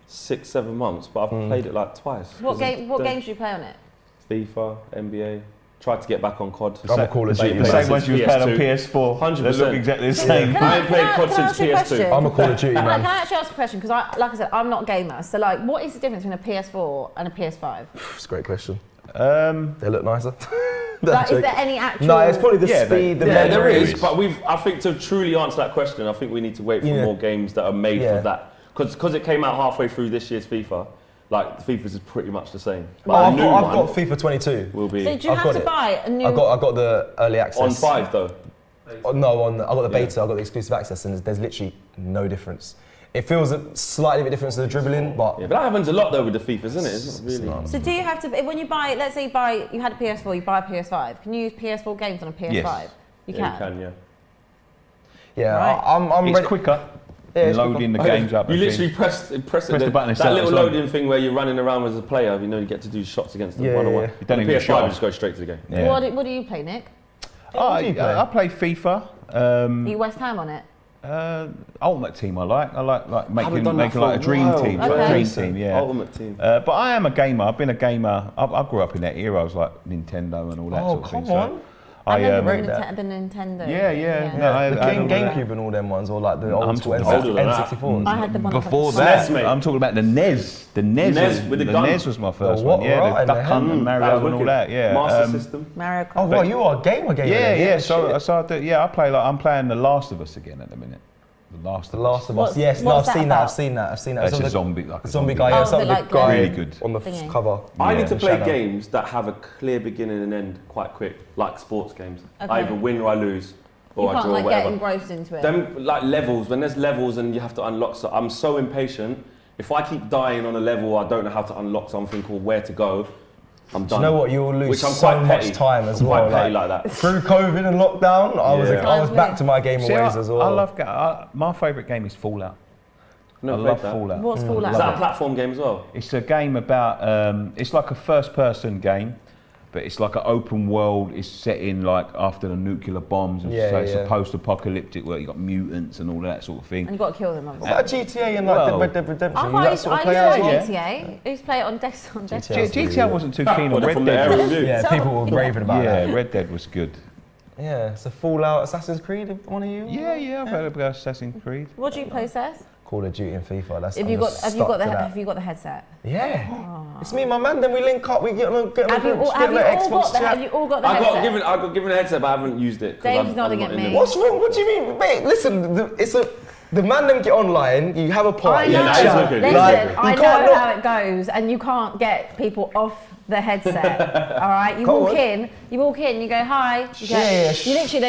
6-7 months, but I've played it like twice. What 'Cause game? What the games do you play on it? FIFA, NBA. Tried to get back on COD. I'm a Call of Duty The man. same ones you was playing on PS4. 100%. They look exactly the same. I ain't played COD can I since ask you a PS2. question? I'm a Call of Duty Can man. I actually ask a question? Because like I said, I'm not a gamer. So like, what is the difference between a PS4 and a PS5? It's a great question. Um, They look nicer. Like, is there any actual? No, it's probably the Yeah, speed, the Yeah, there memory. is, but I think to truly answer that question, I think we need to wait for Yeah. more games that are made Yeah. for that. Because it came out halfway through this year's FIFA, like FIFA's is pretty much the same. Oh, But I've the new got one FIFA 22. will be So do you I've have got to it. buy a new? I got the early access. on 5 though. Oh, no, I got the beta. I got the exclusive access, and there's literally no difference. It feels a slightly bit different to the dribbling, but Yeah, but that happens a lot though with the FIFAs, isn't it? It's not really. So do you have to when you buy? Let's say you had a PS4, you buy a PS5. Can you use PS4 games on a PS5? Yes. You Yeah, can. you can, yeah. yeah, Right. I'm it's ready. quicker Yeah, in it's loading the games up. You I literally think. press it, the button and that start little the song. loading thing where you're running around as a player. You know, you get to do shots against them Yeah, one on yeah, one. yeah. You don't On even PS5, shot. you just go straight to the game. Yeah. What do you play, Nick? I play FIFA. Are you West Ham on it? Ultimate Team I like making done that for like a a dream while. team. Okay. Dream team, yeah. Ultimate Team. But I am a gamer. I've been a gamer. I grew up in that era. I was like Nintendo and all that sort of thing. come on. I remember I, the Nintendo. yeah. No, I The had all that. GameCube and all them ones, or like the old school talking older than that. N64s. I had the one Before off that, mate. I'm talking about the NES. The NES, NES with the gun. NES was my first what, one. Yeah, right, the Duck the Hunt and That Mario was and all wicked. that. Yeah. Master System. Mario Kart. Oh, well, you are a gamer. Yeah. then. So I do, I play I'm playing The Last of Us again at the minute. The Last The of Last Us. of What's- Us. Yes, no, what's I've that seen that. about? I've seen that. It's So a the zombie, like a zombie zombie guy. Oh, Yeah, so the, the like, guy really good. on the Thingy. cover. I Yeah, need to the play shadow. games that have a clear beginning and end quite quick, like sports games. Okay. I either win or I lose, You or I can't draw, like or get whatever. engrossed into it. Them like levels, when there's levels and you have to unlock, so I'm so impatient. If I keep dying on a level, I don't know how to unlock something or where to go. I'm Do done. you know what? You'll lose Which I'm so quite much petty. time as I'm well. quite petty like that. Through COVID and lockdown, I was back to my gamer See, ways as well. I love my favourite game is Fallout. I've never I played love that. Fallout. What's Fallout? Is that a platform game as well? It's a game about, it's like a first-person game, but it's like an open world. It's set in like after the nuclear bombs, and Yeah, so it's yeah. a post-apocalyptic where you got mutants and all that sort of thing. And you've got to kill them. What about GTA and like Well, Red Dead Redemption? I You thought that I sort of used play to as like well? GTA. I used to play it on desktop. GTA. GTA wasn't too keen on Well, Red from the Dead. era review. Yeah, people were raving about that. Yeah, Red Dead was good. Yeah, so Fallout, Assassin's Creed, one of you? Yeah, I've heard about Assassin's Creed. What do you play, Seth? Call of Duty and FIFA. That's Have I'm you got just have you stuck got the to that. have you got the headset? Yeah, it's me and my man. Then we link up. We get on Have you all, have you all got the have you all got the I got headset? given a headset, but I haven't used it. 'cause Dave's I'm nodding not at in me. the- What's wrong? What do you mean, mate? Listen, the man them get online. You have a I party. know. Yeah, that is wicked. Listen, Like, I you know can't look- how it goes, and you can't get people off the headset. All right, you Go walk on. in, you go hi. You go, Yeah. you literally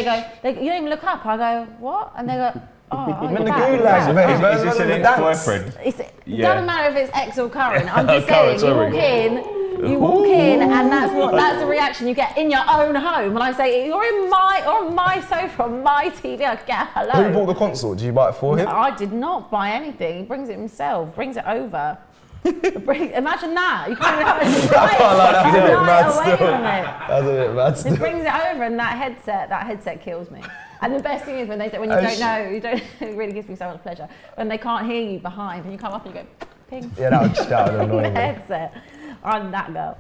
you don't even look up. I go what, and they go. Oh, I'm you're in the back, you're gulag, back. mate. Is this an ex-boyfriend? It Yeah. doesn't matter if it's ex or current. I'm just Current, saying, sorry. you walk in, and that's the reaction you get in your own home. When I say you're on my sofa, on my TV, I get hello. Who bought the console? Did you buy it for him? I did not buy anything. He brings it himself. Brings it over. Imagine that. You can't even have a That's a bit mad away still. from it. That's a bit mad He still. brings it over, and that headset kills me. And the best thing is when you don't know, it really gives me so much pleasure. When they can't hear you behind, and you come up and you go, ping. Yeah, that would annoy the me. headset. I'm that girl.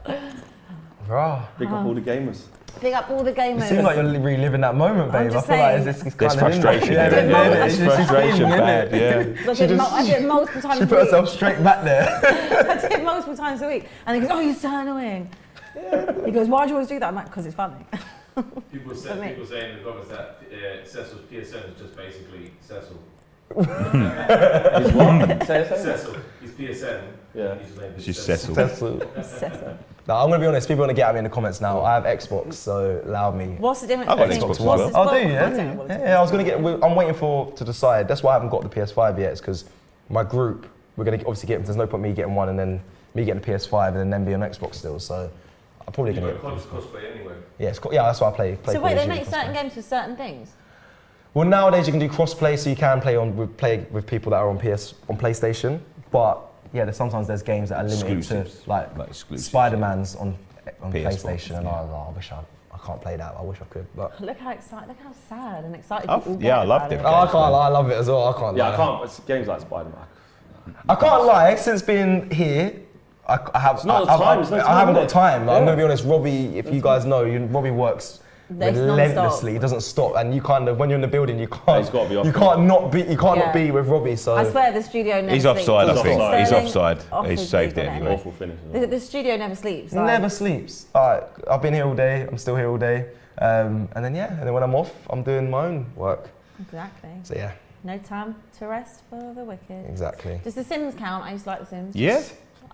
Rah. Pick up all the gamers. Pick up all the gamers. It seems like you're reliving that moment, babe. I just feel like saying. it's There's kind of frustration. Yeah, there. yeah, There's yeah. frustration bad, yeah. I did it multiple times She a put week. herself straight back there. I did it multiple times a week. And he goes, oh, you're so annoying. He goes, why do you always do that? I'm like, because it's funny. People say in the comments that Cecil's PSN is just basically Cecil. Is what? Say it. Cecil, his PSN. Yeah. His name is Just Cecil. Cecil. Cecil. No, I'm gonna be honest. People want to get at me in the comments now. I have Xbox, so allow me. What's the difference I've got between Xbox as what's well. the I'll do, spot- yeah. I don't know what it is. Yeah, I was gonna get. I'm waiting to decide. That's why I haven't got the PS5 yet. It's because my group, we're gonna obviously get. There's no point me getting one and then me getting the PS5 and then them being on Xbox still. So I'm probably You've gonna got get. cosplay anyway. Yeah, yeah. That's why I play. So Call wait, of they Duty make cosplay. certain games for certain things? Well, nowadays you can do cross-play, so you can play with people that are on PlayStation. But yeah, sometimes there's games that are limited Exclusives. to like exclusives. Spider-Man's on PS4, PlayStation, and yeah. I wish I can't play that. I wish I could, but Look how excited, look how sad and excited Oh, people yeah, get I loved about it. I can't lie. I love it as well. I can't Yeah, lie. I can't. It's games like Spider-Man. I can't lie. Since being here, I have. It's not I, time, it's no I haven't time, got time. Like, I'm Yeah. gonna be honest. Robbie, if you guys know, Robbie works That's relentlessly. He non-stop. doesn't stop, and you kind of when you're in the building, you He's can't. gotta be off. You can't not be. You can't Yeah. not be with Robbie. So I swear the studio never He's sleeps. offside, I He's think. offside. He's Sterling offside. off He's his saved league it on anyway. Awful finish. The studio never sleeps. Like, never sleeps. I've been here all day. I'm still here all day. And then when I'm off, I'm doing my own work. Exactly. So yeah, No time to rest for the wicked. exactly. Does The Sims count? I used to like The Sims.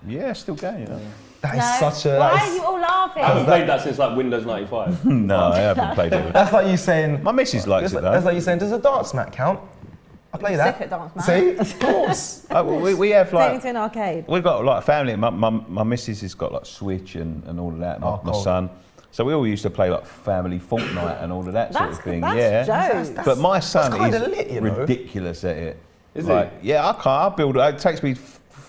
Yeah, still going. You know. That No. is such a. Why That are is, you all laughing? I haven't played that since like Windows 95. No, I haven't played it. that's like you saying. My missus likes it That's though. like you saying. Does a dance mat count? I play that. Sick at dance, man. See, of course. We have Take me like to an arcade. we've got like a family. My missus has got like Switch and all of that. My cool. son. So we all used to play like family Fortnite and all of that sort of thing. That's yeah. jokes. But my son kinda is lit, you know. ridiculous at it. Is like, he? yeah, I can't. I build it. It takes me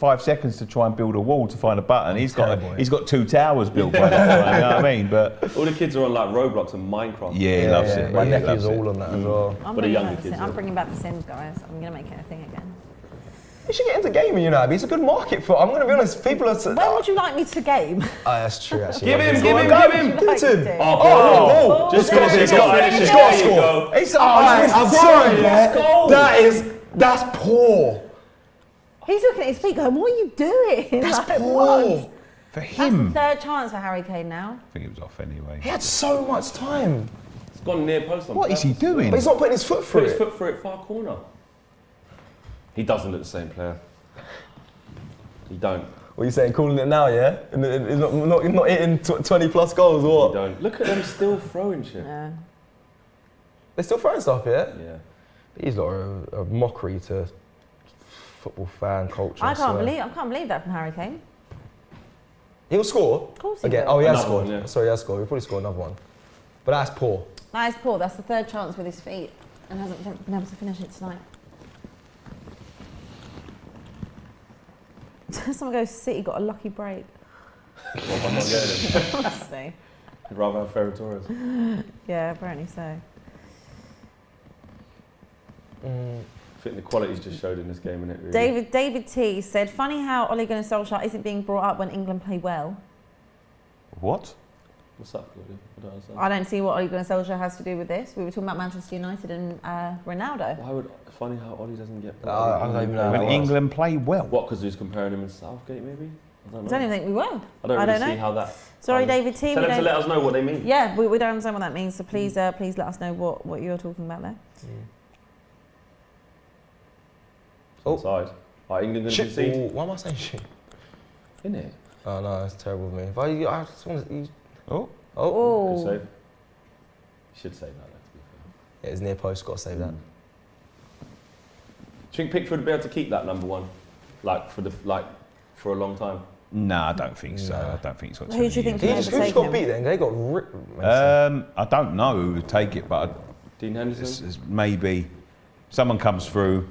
5 seconds to try and build a wall to find a button. He's terrible, got 2 towers built by that time, you know what I mean? But All the kids are on like Roblox and Minecraft. yeah, he loves it. My yeah, he nephew's loves it. all on that as well. But the younger kids, I'm yeah. bringing back the Sims, guys. I'm going to make it a thing again. You should get into gaming, you know, Abby. It's a good market for. I'm going to be honest. People are. When would you like me to game? That's true. Actually. Give him, Would you Give like it me to him. do? Oh, Just Let's finish go, it. let's go, Finish it. let's There you go. go. It's I'm sorry, man. That's poor. He's looking at his feet going, what are you doing? That's Like, poor. what? For That's him, the third chance for Harry Kane now. I think it was off anyway. He had so much time, It's gone near post on What is he purpose. doing? but he's not putting his foot Put through his it. foot through it far corner. He doesn't look the same player. He don't. What are you saying? Calling it now, yeah? And he's not hitting 20 plus goals or He what? don't. Look at them still throwing shit. Yeah. They're still throwing stuff, yeah? Yeah. He's like a mockery to football fan culture. I can't swear. believe that from Harry Kane. He'll score. Of course he Again. will. Oh, he has Another scored. one, yeah. Sorry, he has scored. He'll probably score another one. But that's poor. That is poor. That's the third chance with his feet and hasn't been able to finish it tonight. Someone goes, City got a lucky break. Well, I'm not getting him. Honestly. I'd rather have Ferran Torres. Yeah, apparently so. I think the quality's just showed in this game, innit? Really. David T said, funny how Ole Gunnar Solskjaer isn't being brought up when England play well. What? What's up, Gordy? I don't understand. I don't see what Ole Gunnar Solskjaer has to do with this. We were talking about Manchester United and Ronaldo. Why would funny how Ollie doesn't get? I don't even know. When England play well. What? Because he's comparing him in Southgate, maybe? I don't I know. don't even think we will. I don't really see how that. Sorry, David T. Tell we them to don't- let us know what they mean. Yeah, we don't understand what that means. So please, please let us know what you're talking about there. Oh. Side. Are England going to Shit. concede? Oh, why am I saying shit? Isn't it? Oh no, that's terrible of me. If I just want to. Oh, Oh. Good Oh, save. You should save that, to be fair. Yeah, it's near post. Got to save that. Do you think Pickford would be able to keep that number one, for a long time? no, I don't think so. No. I don't think so. Who do you think He can just overtake got him? beat then. They got ripped. I don't know who would take it, but Dean Henderson? it's maybe someone comes through.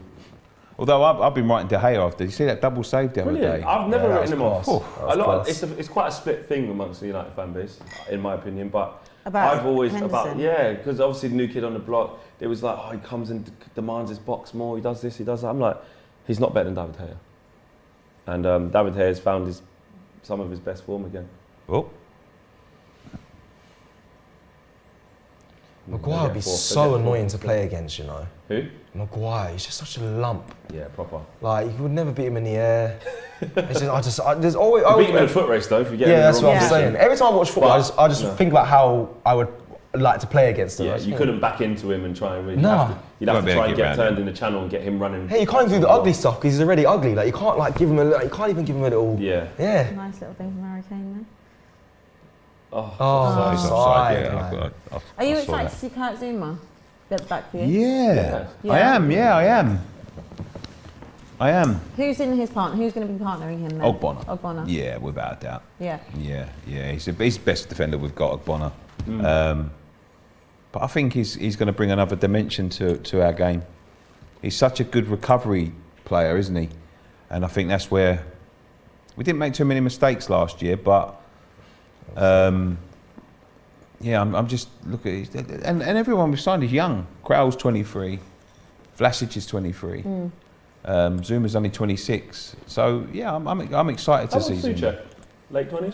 Although I've been writing De Gea off. Did you see that double save the other Brilliant. day? I've never Yeah, that written him was off. class. That was class. It's quite a split thing amongst the United fan base, in my opinion. But About I've always Henderson? because obviously the new kid on the block. It was like, oh, he comes and demands his box more. He does this, he does that. I'm like, he's not better than David Gea. And David Gea has found some of his best form again. Oh, Maguire would be so annoying to play against, you know. Who? Maguire, he's just such a lump. Yeah, proper. Like you would never beat him in the air. There's always. You beat him in a foot race though. If you get him in Yeah, the that's wrong what I'm position. saying. Every time I watch football, But- I just no. think about how I would like to play against him. I Yeah, just you think, couldn't back into him and try and really. Nah. You'd have Won't to be try able and to get get turned around in the channel and get him running. Hey, you can't even do the ugly stuff because he's already ugly. Like you can't like give him a. You can't even give him a little. Yeah. Yeah. Nice little thing from Harry Kane there. Oh, Oh, he's offside, offside. Yeah, man. Are you I saw excited that. to see Kurt Zuma get back for you? Yeah, Yeah. I am. Yeah, I am. I am. Who's in his partner? Who's going to be partnering him then? Ogbonna. Ogbonna. Yeah, without a doubt. Yeah. Yeah. He's the best defender we've got, Ogbonna. But I think he's going to bring another dimension to our game. He's such a good recovery player, isn't he? And I think that's where we didn't make too many mistakes last year, but yeah, I'm just looking at it. And everyone we've signed is young. Kral's 23, Vlasic is 23, Zuma's only 26. So yeah, I'm excited to How see old's Zuma. Suchek? Late 20s?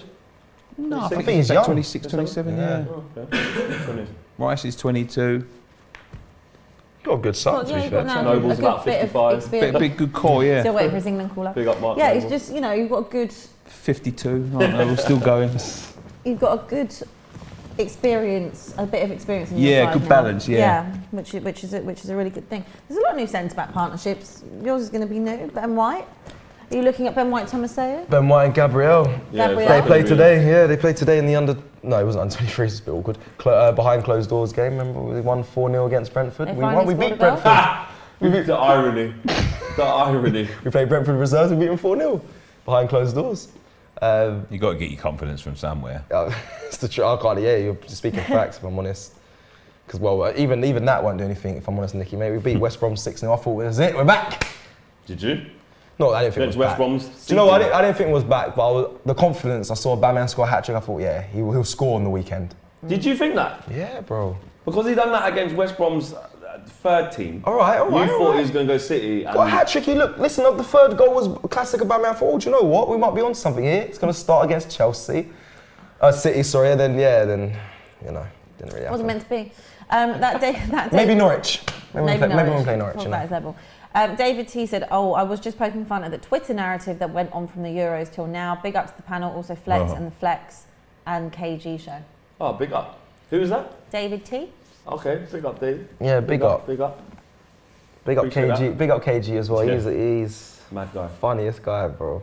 No, I 26? think he's he's young. about 26, 27. Yeah. Oh, okay. 20s. Rice is 22. Got a good start Well, to yeah, be you've fair. got now Noble's a good about bit 55. of experience. Big good core, yeah. Still waiting for his England call up. Big up Mark Yeah, Noble. it's just, you know, you've got a good 52. I don't know, we're still going. you've got a good experience, a bit of experience in your Yeah, side good now. balance, yeah. which is a really good thing. There's a lot of new centre-back partnerships. Yours is going to be new, Ben White. Are you looking at Ben White, Tomaseyo? Ben White and Gabriel. Yeah, Gabriel. They it's played really- today. Yeah, they played today in the under. No, it wasn't under 23. It's a bit awkward. Behind closed doors game. Remember we won 4-0 against Brentford. They We finally won. We scored beat a goal? Brentford. The irony. The irony. We played Brentford reserves. We beat them 4-0 behind closed doors. You got to get your confidence from somewhere. It's the truth. I can't. Yeah, you're speaking facts. If I'm honest. Because well, even that won't do anything. If I'm honest, Nicky, mate, we beat West Brom 6-0. I thought it was it. We're back. Did you? No, I didn't think Against it was West back. Brom's. Do you know what? I didn't think it was back, but the confidence, I saw Batman score a hat-trick, I thought, yeah, he'll score on the weekend. Did you think that? Yeah, bro. Because he done that against West Brom's third team. All right. You thought he was going to go City. And Got a hat-trick. Look, listen, the third goal was a classic of Batman football. Do you know what? We might be on something here. It's going to start against Chelsea. City, sorry, and then, you know, didn't really happen. Wasn't meant to be. That day. Maybe Norwich. Maybe we'll play Norwich. Talk You about his know. level. David T said, I was just poking fun at the Twitter narrative that went on from the Euros till now. Big up to the panel, also Flex and the Flex and KG show. Oh, big up. Who was that? David T. Okay, big up, Dave. Yeah, big up. Big up. Big up Appreciate KG. that. Big up KG as well. Yeah. He's Mad guy. funniest guy, bro.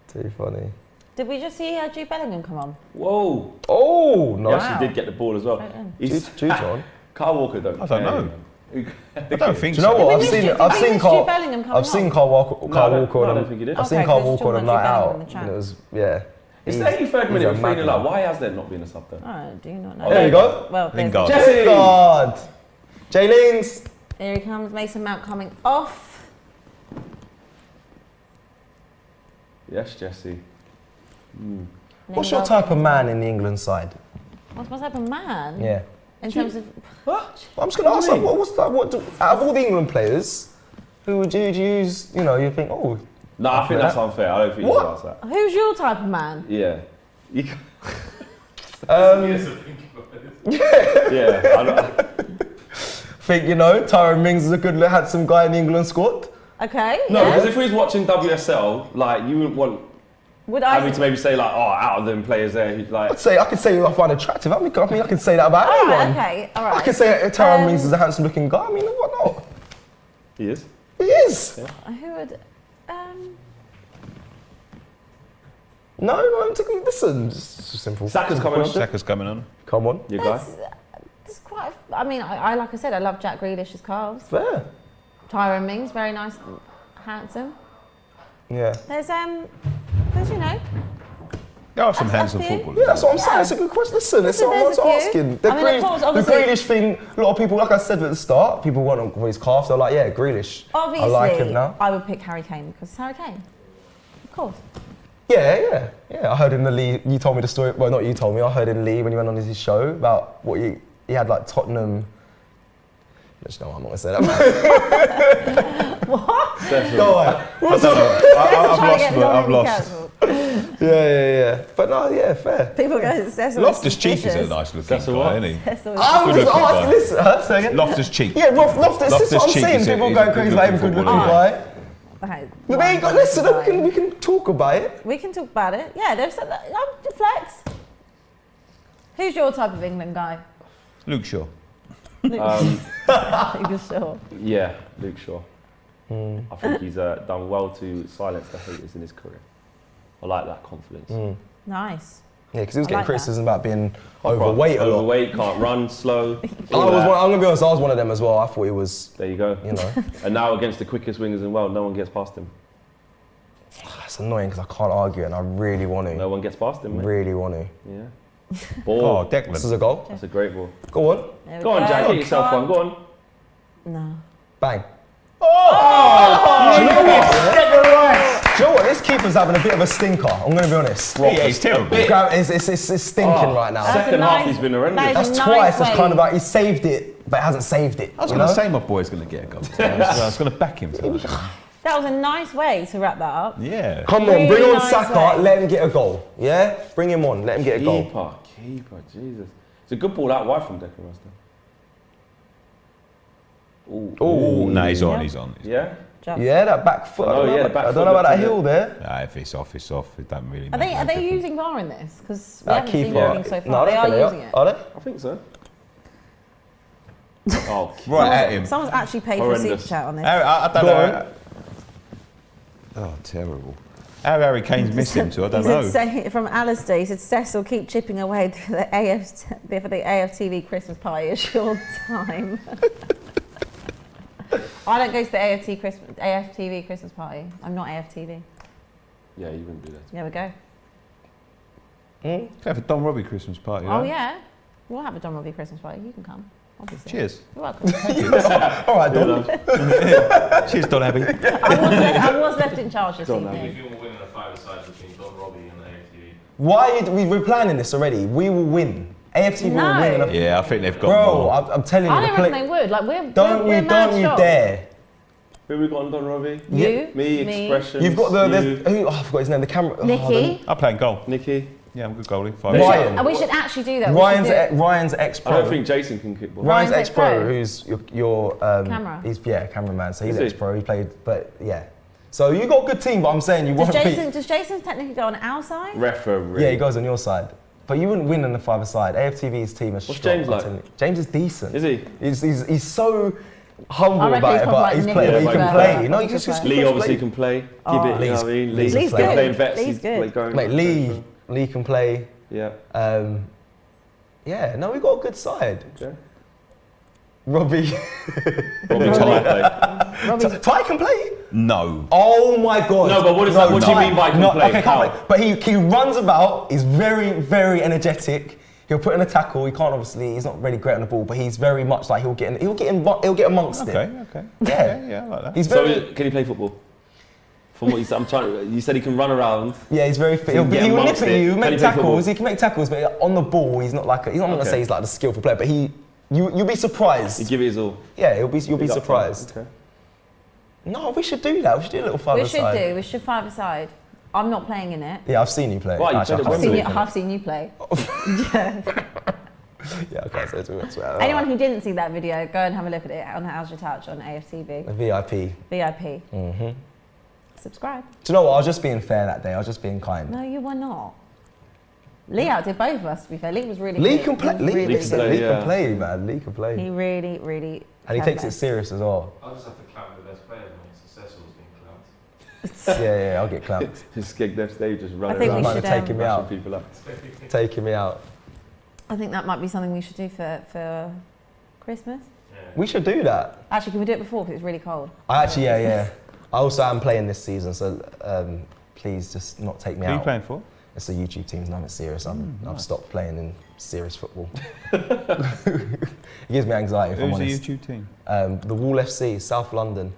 Too funny. Did we just see Jude Bellingham come on? Whoa. Oh, He no. actually did get the ball as well. Right in. Jude's on. Carl Walker don't. I don't know. I don't think Do you know so. what? Did we miss I've seen Jude Carl. Bellingham coming I've seen on? Carl Walker. Carl No, Walker I on don't think he did. I've seen Okay, Carl 'cause Walker on a Jude night Bellingham out. in the chat. And it was It's the 83rd minute he's a of 3-0 madman. up. Why has there not been a sub there? I do not know. There you go. Well, there's Lingard. Jesse! God. Jaylings. Here he comes, Mason Mount coming off. Yes, Jesse. What's your type of man in the England side? What's my type of man? Yeah. In terms of, I'm just going to ask, like, what's that? Out of all the England players, who would you use? You know, you think, oh, No, I think that's unfair. I don't think you What? can ask that. who's your type of man? Yeah. You can, Yes, I think about it. yeah. I don't, think, you know, Tyrone Mings is a good, handsome guy in the England squad. Okay, no, yeah. because if we was watching WSL, like, you wouldn't want Would I? Abbi to maybe say, like, oh, out of them players there, he'd like. I could say I find attractive. I mean, I can say that about All right, anyone. okay, all right. I can say Tyrone Mings is a handsome looking guy. I mean, what not? He is. He is. Who would? No, listen, it's simple. Saka's coming on. Saka's coming on. Come on. Your guy. There's quite. I mean, I like I said, I love Jack Grealish's calves. Fair. Tyrone Mings, very nice, handsome. Yeah. There's you know. There are some That's handsome a few. footballers. Yeah, that's what I'm saying. It's a good question. Listen, that's what I was there's a few. asking. The, I mean, of course, the obviously- Grealish thing, a lot of people, like I said at the start, people want him for his calf. They're like, yeah, Grealish. Obviously, I like him now. I would pick Harry Kane because it's Harry Kane. Of course. Yeah. I heard in the Lee, you told me the story, well, not you told me, I heard in Lee when he went on his show about what he had like Tottenham. Just know I'm not going to say that. Go on. I've lost. Yeah. But no, yeah, fair. People go, Cecil. Loftus Cheek is a nice looking That's a guy, what? isn't he? Cecil is I'm Good just looking guy. listen, say again? Loftus Cheek. Yeah, Loftus, this is what I'm Cheek saying. is a- People he's a going crazy about him, good looking footballer. guy. Okay, But there you go, listen, we can talk about it. We can talk about it. Yeah, they've said that. Flex. Who's your type of England guy? Luke Shaw. You're sure. Yeah, Luke Shaw. I think he's done well to silence the haters in his career. I like that confidence. Nice. Yeah, because he was I getting like criticism about being overweight a lot. Overweight, can't run, slow. I'm all that. going to be honest, I was one of them as well. I thought he was, There you go. you know. And now against the quickest wingers in the world, no one gets past him. It's annoying because I can't argue and I really want to. No one gets past him, mate. Really want to. Yeah. Oh, Ball. Declan. This is a goal. That's a great ball. Go on. There we Go on, Jack, get yourself Come one. Go on. No. Bang. Oh, Do you know what? Do you know what? This keeper's having a bit of a stinker. I'm going to be honest. yeah, he's terrible. It's stinking right now. That's Second a half, nice- he's been horrendous. that is That's a nice twice. That's way. kind of like he saved it, but hasn't saved it. I was you going to know? say my boy's going to get a goal. I was going to back him. That was a nice way to wrap that up. Yeah. Come on, Really bring on nice Saka, way. let him get a goal. Yeah? Bring him on, let him get a goal. Keeper, Jesus. It's a good ball out wide from Declan Rice. Oh, no, he's on. Yeah? Just. Yeah, that back foot. Oh, yeah, the back I foot don't know about that looks heel there. Nah, if it's off, it's off. It doesn't really Are matter. they using VAR in this? Because we That haven't seen keeper. anything so far. No, I they don't are think using it. Are they? I think so. Oh, Right at him. Someone's actually paid for a super Horrendous. chat on this. I don't Go know. Oh, terrible. How Harry Kane's missed him too, I don't He know. said, say, from Alistair, he said, Cecil, keep chipping away for the AFTV Christmas party. It's your time. I don't go to the AFTV Christmas party. I'm not AFTV. yeah, you wouldn't do that. There we go. Have a Don Robbie Christmas party. Oh, right? yeah. We'll have a John Robbie Christmas party. You can come. obviously. Cheers. You're welcome. All right, Don. Cheers, Don Abby. I was left in charge this Don't evening. If you were winning a five-a-side between Don, Robbie and AFTV. Why we're planning this already? We will win. AFTV No. will win. Yeah, I think they've got Bro, more. I'm telling you. I the don't play- reckon they would. Like we're Don't we're you mad shocked. dare. Who we got on Don Robbie? You, Me, Expressions. You've got the you, who, I forgot his name. The camera. Nikki. I play in goal. Nicky. Yeah, I'm a good goalie. Ryan. And we should actually do that. We should do it. Ryan's I ex-pro. don't think Jason can kick ball. Ryan's Ryan's ex-pro, ex-pro. who's your Camera. He's cameraman. So he's Is he? ex-pro. He played, but yeah. So you got a good team, but I'm saying you Does won't Jason, does Jason technically go on our side? Referee. Yeah, he goes on your side. But you wouldn't win on the five side. AFTV's team is What's strong. James I'm like? telling you. James is decent. Is he? He's so humble I reckon about he's it, probably but like he's Nicky playing. as He can well. play. Yeah, No, he he's can just play. Lee obviously play. can play. Give Oh. it, you know what I mean? Lee's Lee's good. playing vets. Lee's He's good. going. Mate, Lee can play. Yeah. Yeah, no, we got a good side. Okay. Robbie. Robbie Ty. Robbie's Ty can play. No. Oh my God. No, but what is that? What do you Ty- mean by can play? Okay, How? can't play. But he runs about. He's very, very energetic. He'll put in a tackle. He can't obviously. He's not really great on the ball, but he's very much like he'll get amongst it. Okay. Yeah. I like that. He's So very. can he play football? From what you said, you said he can run around. Yeah, he's very fit. So he can He get will nip amongst at it. you, Can make he play football? tackles. He can make tackles, but on the ball, he's not like. I'm not gonna Okay. say he's like the skillful player, but you'll be surprised. You give it his all. Yeah, you'll be Big up to him. surprised. Okay. No, we should do that. We should do a little five we should do. We should five-a-side. I'm not playing in it. Yeah, I've seen you play. Why, you Actually, played I at can't Wembley? see I've seen you play. Yeah, I can't say too much. Anyone who didn't see that video, go and have a look at it on How's Your Touch on AFTV. A VIP. VIP. Mm-hmm. Subscribe. Do you know what? I was just being fair that day. I was just being kind. No, you were not. Lee outdid both of us, to be fair. Lee was really Lee good. can play. He was really can good. play, Lee yeah. can play, man. Lee can play. He really, really. And he takes it serious as well. I'll just have to clamp the best player, mate. So Cecil's being clamped. Yeah, I'll get clamped. Just kick them stage, just run I think around. we Might should, have taken me mashing out. people up. Taking me out. I think that might be something we should do for Christmas. Yeah. We should do that. Actually, can we do it before? Because it's really cold. I actually, yeah. I also am playing this season, so please just not take me Who are you out. playing for? It's a YouTube team, and I'm serious. I've nice. stopped playing in serious football. It gives me anxiety if I'm Who's the honest. YouTube team? The Wall FC, South London.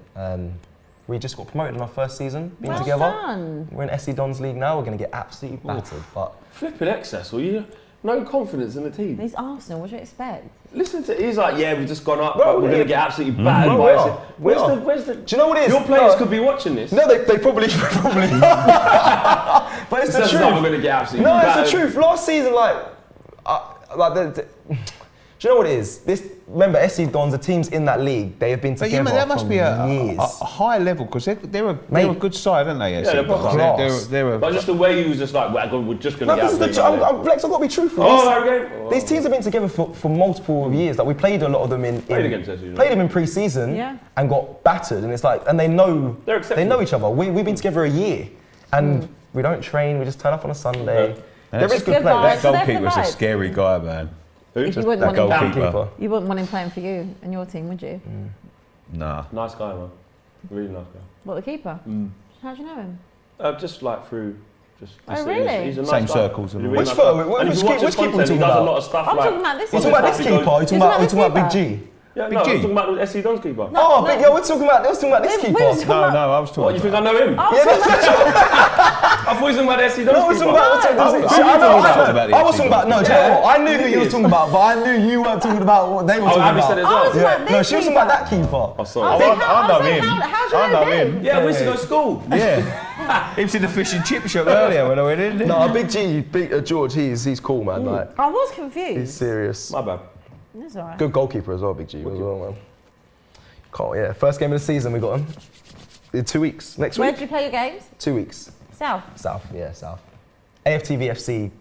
We just got promoted in our first season, being Well together. done. We're in SC Dons League now. We're going to get absolutely battered. But Flipping excess, will you? No confidence in the team. He's Arsenal. What do you expect? Listen to, he's like, yeah, we've just gone up, Bro, but we're we- going to get absolutely battered Bro, by we us. are. We are. Where's the? do you know what it is? Your players No. could be watching this. No, they probably. But it's It the says that we're truth. going to get absolutely No, battered. it's the truth. Last season, do you know what it is? Remember, SC Dons, the teams in that league, they have been But together yeah, that must for be a years. high level because they're a Mate. good side, aren't they? Yeah, they're proper class. They're But just the way you was just like, well, we're just going No, to this get is the absolutely I'm Lex, I've got to be truthful. Oh, okay. These teams have been together for multiple years. Like we played a lot of them Played against us, you know. played them in pre-season Yeah. and got battered. And it's like, and they know They're they know acceptable. each other. We've been together a year, and we don't train. We just turn up on a Sunday. Okay. There is That's good good players. vibes. That So they're goalkeeper's a vibes. scary guy, man. If you wouldn't That want him, goalkeeper. you wouldn't want him playing for you and your team, would you? Nah. Nice guy, man. Really nice guy. What, the keeper? How do you know him? Just like through. Just Oh, really? He's a nice Same guy. circles and He's a all. really Which nice photo? guy. And if you watch his Which keeper we content, he talking does a about? lot of stuff I'm like. talking about this You're one. talking about this keeper. You're He's about talking about Big this G. Yeah, Big no, G. I'm talking about the SC Dons keeper. Oh, Big, yeah, we're talking about this keeper. We're talking No, about- no, I was talking. What, you think I know him? I was talking about- I thought he was talking about the SC Dons No, we're keeper. talking about. Who are you I talking about? I was talking about. No, do you know what? I knew who you were talking about, but I knew you weren't talking about what they were Oh, talking Abbi about. said it as I was well. talking about No, this she was talking keeper. about that keeper. Oh, I sorry. was I saying, know I was him. saying, how do you I know him? him. Yeah, we used to go to school. Yeah. He was in the fish and chip shop earlier when I went in. No, Big G, George, he's cool, man. Like, I was he's confused. serious. My bad. It's alright. Good goalkeeper as well, Big G as well, man. Can't, yeah. First game of the season, we got him. In 2 weeks. Next Where week? did you play your games? 2 weeks. South. South, yeah, South. AFTV FC.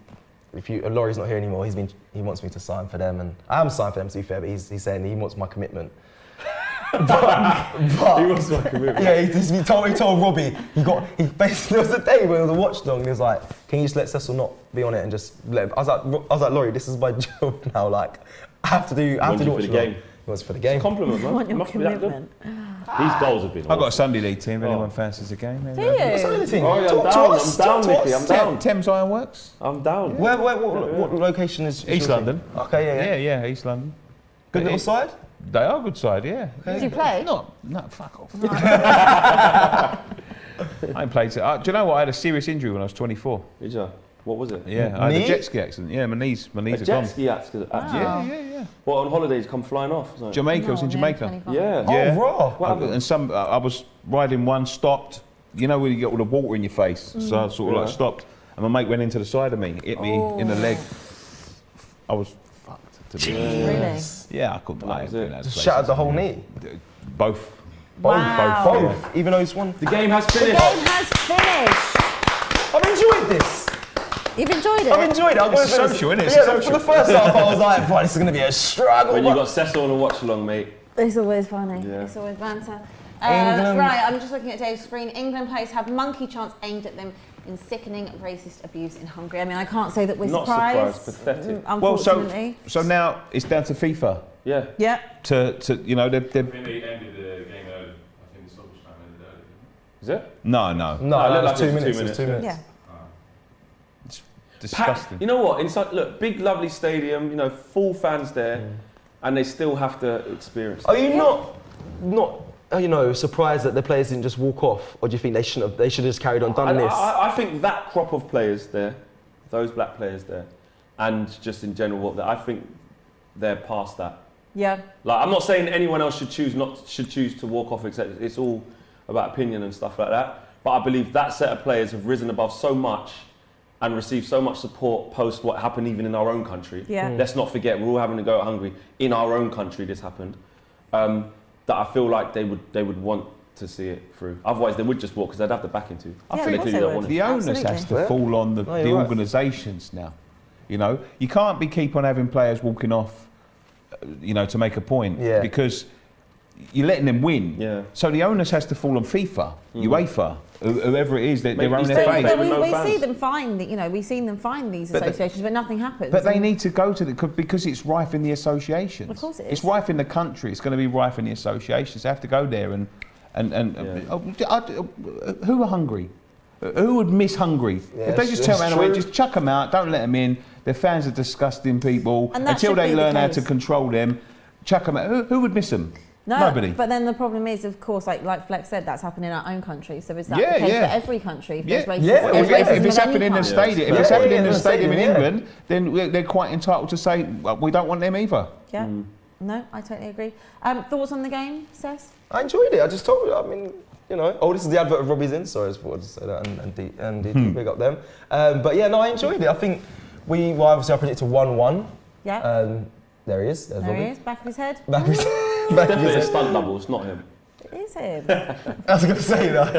Laurie's not here anymore. He wants me to sign for them, and I am signed for them to be fair. But he's saying he wants my commitment. but He was like a movie. yeah, he told Robbie. He basically there was a day when there was a watchdog, and he was like, "Can you just let Cecil not be on it and just let him?" I was like, Laurie, this is my job now. Like, I have to do Wants you for watchdog. the game. He wants for the game. Compliment, man. Want your Must be that good. commitment. These goals have been. I've got a Sunday league team. If anyone fancies a game. Do you? What's the thing? Oh, yeah, Talk I'm to down, us. I'm down, Talk to Nicky, us. I'm down. Thames Ironworks. I'm down. What location is East your London. team? Okay, yeah. Yeah, East London. Good little side? They are a good side, yeah. Did you play? No, fuck off. I ain't played. Do you know what? I had a serious injury when I was 24. Did you? What was it? Yeah, I had Knee? a jet ski accident. Yeah, my knees A are jet gone. ski accident. Yeah. What, on holidays come flying off? Or something? Jamaica, I was in No, Jamaica. 25. Yeah. Yeah. Oh, raw. What happened? And I was riding one, stopped. You know when you get all the water in your face, so I sort of like stopped, and my mate went into the side of me, hit me in the leg. I was fucked. To be honest. Really? Yeah, I couldn't. I was ain't it? doing that Just place. shattered the whole knee. Both. Wow. Both. Even though it's one. The game has The finished. game has finished. I've enjoyed this. You've enjoyed it? I've enjoyed it. I'll go It's for this. social, innit? It's Yeah, social. for the first half, I was like, "Boy, this is going to be a struggle." When you but- got Cecil on a watch along, mate. It's always funny. Yeah. It's always banter. England. Right, I'm just looking at Dave's screen. England players have monkey chants aimed at them in sickening racist abuse in Hungary. I mean, I can't say that we're Not surprised. surprised, pathetic. Well, Unfortunately. so now it's down to FIFA Yeah. Yeah. to you know they're I think they ended the game early. I think the stoppage time ended early. Is it? no No, it it looked was like 2 it was minutes. 2 It was 2 minutes, minutes. Yeah. disgusting. You know what? Inside, look, big lovely stadium. You know, full fans there, and they still have to experience. Are you not surprised that the players didn't just walk off, or do you think they shouldn't have? They should have just carried on done this. I think that crop of players there, those black players there, and just in general, I think they're past that. Yeah. Like, I'm not saying anyone else should choose to walk off. Except it's all about opinion and stuff like that. But I believe that set of players have risen above so much and received so much support post what happened even in our own country. Yeah. Let's not forget, we're all having to go to Hungary. In our own country, this happened. That I feel like they would want to see it through. Otherwise, they would just walk because they'd have the backing to. I Yeah, feel of course clearly they don't would. want it. The onus Absolutely. has to Yeah. fall on the you're right. organisations now. You know, you can't keep on having players walking off, to make a point, Yeah. because you're letting them win. Yeah. So the onus has to fall on FIFA, UEFA, whoever it is, they're Maybe owning these their days fate. they- with no we fans. see them find, we've seen them find these But they- associations, but nothing happens. But they And- need to go to because it's rife in the associations. Of course it It's is. rife in the country. It's going to be rife in the associations. They have to go there and who are hungry? Who would miss Hungary? Yeah, If they just it's turn around and went, true. just chuck them out, don't let them in. Their fans are disgusting people. And that Until should they be the learn how case. to control them, chuck them out. Who would miss them? No, Nobody. But then the problem is, of course, like Flex said, that's happening in our own country. So is that Yeah, the case yeah. for every country? If Yeah. there's racism, Yeah, there's If, yeah. racism if it's in any happening in the country. stadium, if Yeah, it's happening yeah, in the yeah, stadium in yeah. England, then they're quite entitled to say, well, we don't want them either. Yeah. No, I totally agree. Thoughts on the game, Cess? I enjoyed it. I just told you. I mean, oh, this is the advert of Robbie's in. Sorry, I just wanted to say that and big up them. But yeah, no, I enjoyed it. I think obviously I predicted 1-1. Yeah. There he is. There's There Robbie. he is, back of his head. Back of his Definitely a head. stunt double. It's not him. It is him. I was going to say that.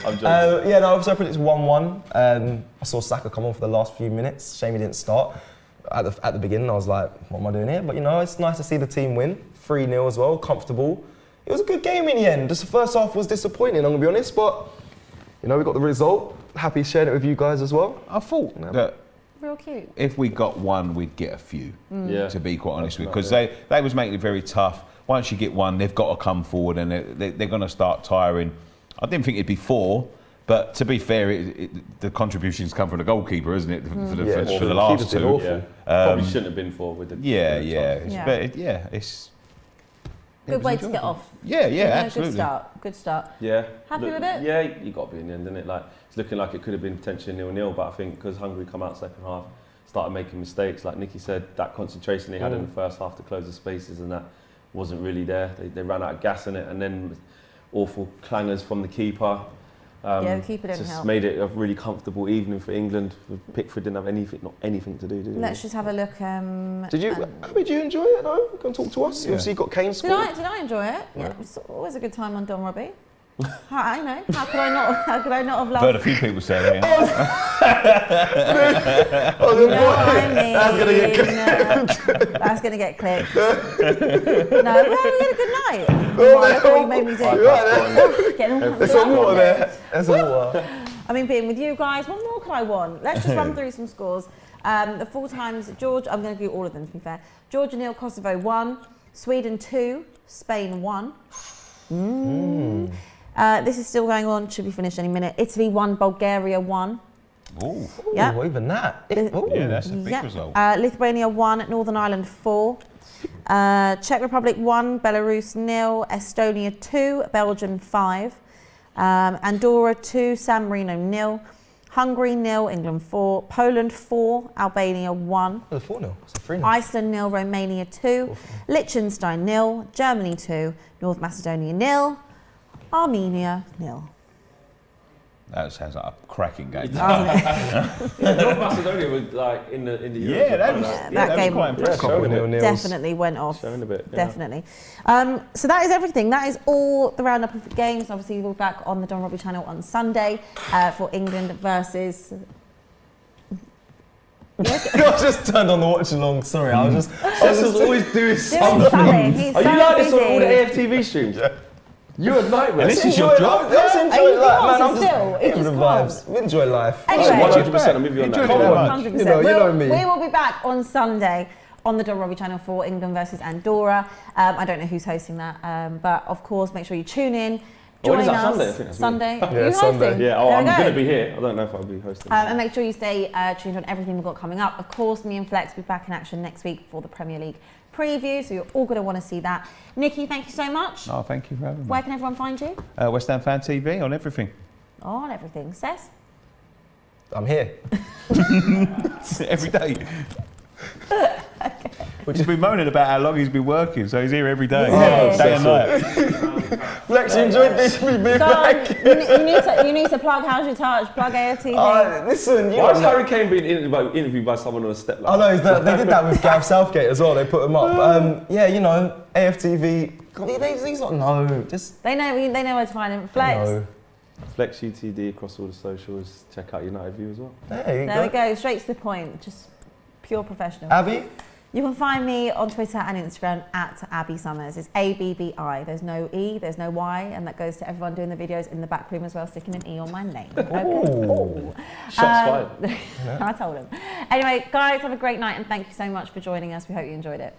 I'm joking. Yeah, no, obviously I predicted 1-1. I saw Saka come on for the last few minutes. Shame he didn't start. At the beginning, I was like, what am I doing here? But it's nice to see the team win. 3-0 as well, comfortable. It was a good game in the end. Just the first half was disappointing, I'm going to be honest. But, we got the result. Happy sharing it with you guys as well. I thought that Real cute. if we got one, we'd get a few, Yeah. to be quite honest with you, because they was making it very tough. Once you get one, they've got to come forward and they're going to start tiring. I didn't think it'd be 4, but to be fair, the contributions come from the goalkeeper, isn't it, for the the last keeper's been 2. awful. Yeah. Probably shouldn't have been 4 with the. Yeah, with the yeah. chances. It's Good way to get off. Yeah, absolutely. Good start. Good start. Yeah. Happy with it? Yeah, you got to be in the end, didn't it? Like, it's looking like it could have been potentially 0-0, but I think because Hungary come out second half, started making mistakes. Like Nicky said, that concentration they had in the first half to close the spaces and that wasn't really there. They ran out of gas in it, and then awful clangers from the keeper. The keeper didn't just help. made it a really comfortable evening for England. Pickford didn't have anything to do, did he? Let's just have a look. Did you enjoy it though? Come talk to us. Yeah. Obviously you got Kane Did scored. I enjoy it? Yeah, it's always a good time on Don Robbie. I know. How could I not have I've heard a loved? few people say that. You know what I mean? That's gonna get clicked. No, we had a good night. Oh, look what you made me do. Getting all There's some water there. There's some water. I mean, being with you guys, what more could I want? Let's just run through some scores. The full times, George, I'm going to do all of them to be fair. Georgia 0, Kosovo 1, Sweden 2, Spain 1. This is still going on, should be finished any minute. Italy 1, Bulgaria 1. Ooh. Yeah. Ooh, even that. Ooh. Yeah, that's a big Yeah. result. Lithuania 1, Northern Ireland 4. Czech Republic 1, Belarus 0. Estonia 2, Belgium 5. Andorra 2, San Marino 0. Hungary 0, England 4. Poland 4, Albania 1. Oh, 4-0. It's a 3-0. Iceland 0, Romania 2. Liechtenstein 0. Germany 2. North Macedonia 0. Armenia 0. That sounds like a cracking game. North Macedonia was like in the Yeah, that was, Yeah, that that was game- quite impressive. showing a bit. Definitely went off. Showing a bit, yeah. Definitely. So that is everything. That is all the roundup of the games. Obviously, we'll be back on the Don Robbie channel on Sunday for England versus. I just turned on the watch along. Sorry, I was just. Cecil's always doing Doing something. something. He's Are so you like this on busy. all the AFTV streams? You're a nightmare. And this is your job. Let's Are enjoy you life, can't man. I'm sit just still? It giving just the can't. vibes. We enjoy life. Anyway. 100%, I'm with you on Enjoy that. it that much. 100%. You know me. We will be back on Sunday on the Don Robbie channel for England versus Andorra. I don't know who's hosting that, but of course, make sure you tune in. Oh, when Join is that? us. Sunday? I think that's Sunday. Yeah, Are you Sunday. hosting? Yeah, There I'm we go. going to be here. I don't know if I'll be hosting. And make sure you stay tuned on everything we've got coming up. Of course, me and Flex will be back in action next week for the Premier League preview, so you're all going to want to see that. Nicky, thank you so much. Oh, thank you for having me. Where can everyone find you? West Ham Fan TV on everything. On everything. Cess? I'm here. Every day. He's been moaning about how long he's been working, so he's here every day. Yeah. Day and night. Flex, you enjoyed this? We being Go on. back. You need to plug How's Your Touch, plug AFTV. Listen, you Why is know. Harry Kane being interviewed by someone on a step I like know they did that with Gareth Southgate as well. They put him up. Yeah, you know, AFTV. God, he's not. No, just They know where to find him. Flex. no. Flex UTD across all the socials. Check out United View as well. There you There we go. go, straight to the point. Just pure professional. Abby. You can find me on Twitter and Instagram at Abby Summers. It's ABBI. There's no E, there's no Y, and that goes to everyone doing the videos in the back room as well, sticking an E on my name. Okay. Ooh. Shots fired. I told him. Anyway, guys, have a great night and thank you so much for joining us. We hope you enjoyed it.